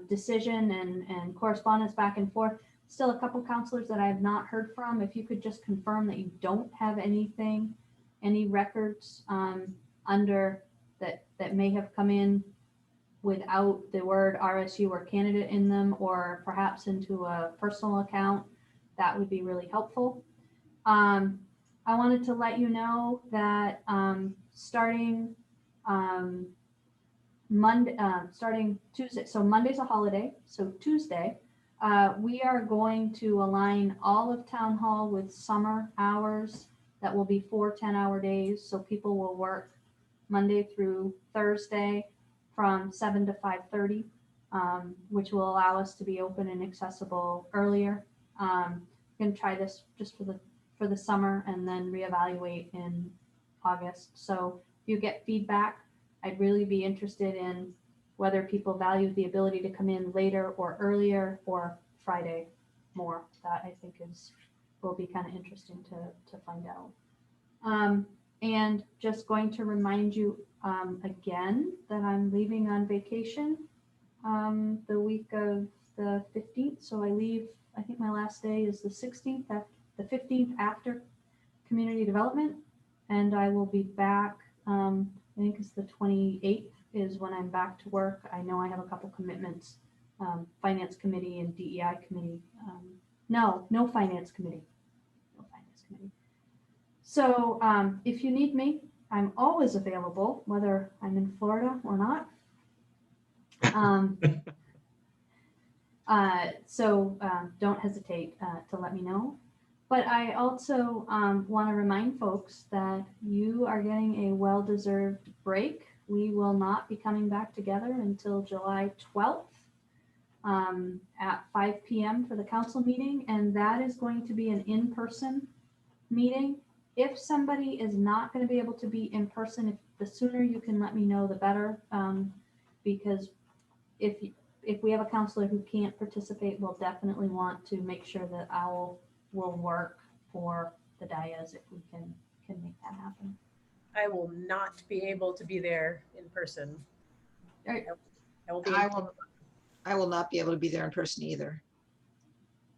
decision and correspondence back and forth. still a couple counselors that I have not heard from. If you could just confirm that you don't have anything, any records under that may have come in without the word RSU or candidate in them, or perhaps into a personal account, that would be really helpful. I wanted to let you know that starting starting Tuesday, so Monday's a holiday, so Tuesday, we are going to align all of Town Hall with summer hours. That will be 4 10-hour days, so people will work Monday through Thursday from 7 to 5:30, which will allow us to be open and accessible earlier. We're going to try this just for the summer and then reevaluate in August. So if you get feedback, I'd really be interested in whether people value the ability to come in later or earlier or Friday more. That I think will be kind of interesting to find out. And just going to remind you again that I'm leaving on vacation the week of the 15th. So I leave, I think my last day is the 16th, the 15th after community development. And I will be back, I think it's the 28th is when I'm back to work. I know I have a couple commitments, finance committee and DEI committee. No finance committee. No finance committee. So if you need me, I'm always available, whether I'm in Florida or not. So don't hesitate to let me know. But I also want to remind folks that you are getting a well-deserved break. We will not be coming back together until July 12th at 5 p.m. for the council meeting, and that is going to be an in-person meeting. If somebody is not going to be able to be in person, the sooner you can let me know, the better, because if we have a counselor who can't participate, we'll definitely want to make sure that OWL will work for the Diaz if we can make that happen. I will not be able to be there in person. All right. I will not be able to be there in person either.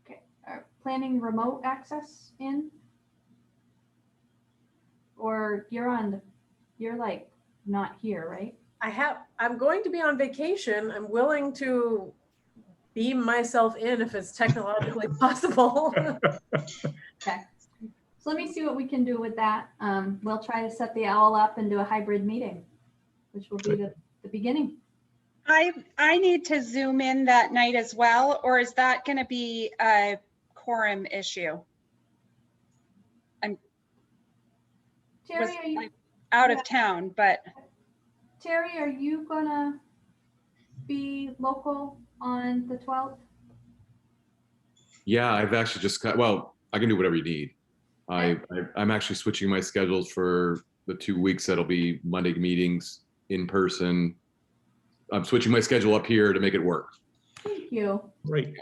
Okay. Planning remote access in? Or you're like not here, right? I'm going to be on vacation. I'm willing to beam myself in if it's technologically possible. Okay. So let me see what we can do with that. We'll try to set the OWL up and do a hybrid meeting, which will be the beginning. I need to Zoom in that night as well, or is that going to be a quorum issue? Terry, are you out of town? But Terry, are you gonna be local on the 12th? Yeah, I've actually just got, well, I can do whatever you need. I'm actually switching my schedules for the 2 weeks that'll be Monday meetings in person. I'm switching my schedule up here to make it work. Thank you. Great.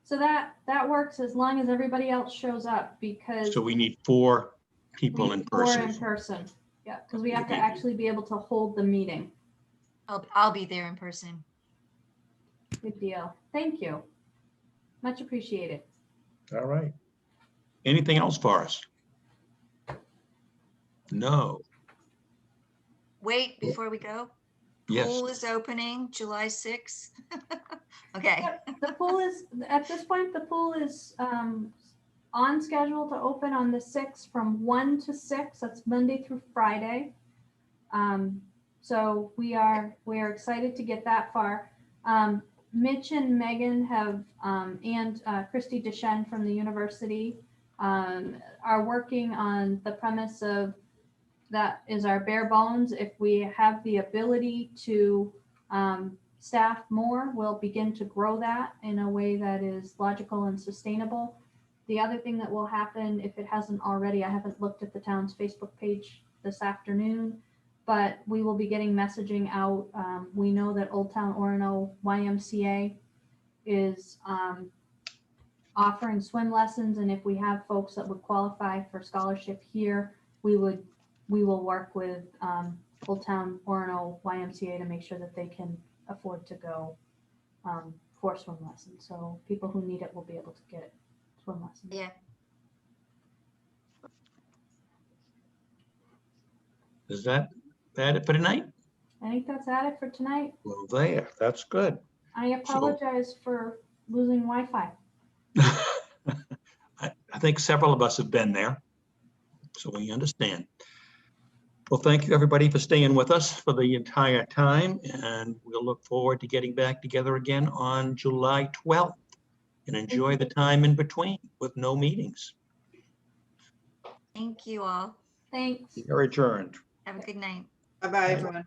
So that works as long as everybody else shows up, because So we need 4 people in person. 4 in person. Yeah, because we have to actually be able to hold the meeting. I'll be there in person. Good deal. Thank you. Much appreciated. All right. Anything else for us? No. Wait, before we go. Yes. Pool is opening July 6th. Okay. The pool is, at this point, the pool is on schedule to open on the 6th from 1 to 6. That's Monday through Friday. So we are excited to get that far. Mitch and Megan have, and Christy Deschen from the university are working on the premise of that is our bare bones. If we have the ability to staff more, we'll begin to grow that in a way that is logical and sustainable. The other thing that will happen, if it hasn't already, I haven't looked at the town's Facebook page this afternoon, but we will be getting messaging out. We know that Old Town Orono YMCA is offering swim lessons, and if we have folks that would qualify for scholarship here, we will work with Old Town Orono YMCA to make sure that they can afford to go for swim lessons. So people who need it will be able to get swim lessons. Yeah. Is that it for tonight? I think that's at it for tonight. Well, that's good. I apologize for losing Wi-Fi. I think several of us have been there, so we understand. Well, thank you, everybody, for staying with us for the entire time, and we'll look forward to getting back together again on July 12th, and enjoy the time in between with no meetings. Thank you all. Thanks. You're adjourned. Have a good night. Bye-bye, everyone.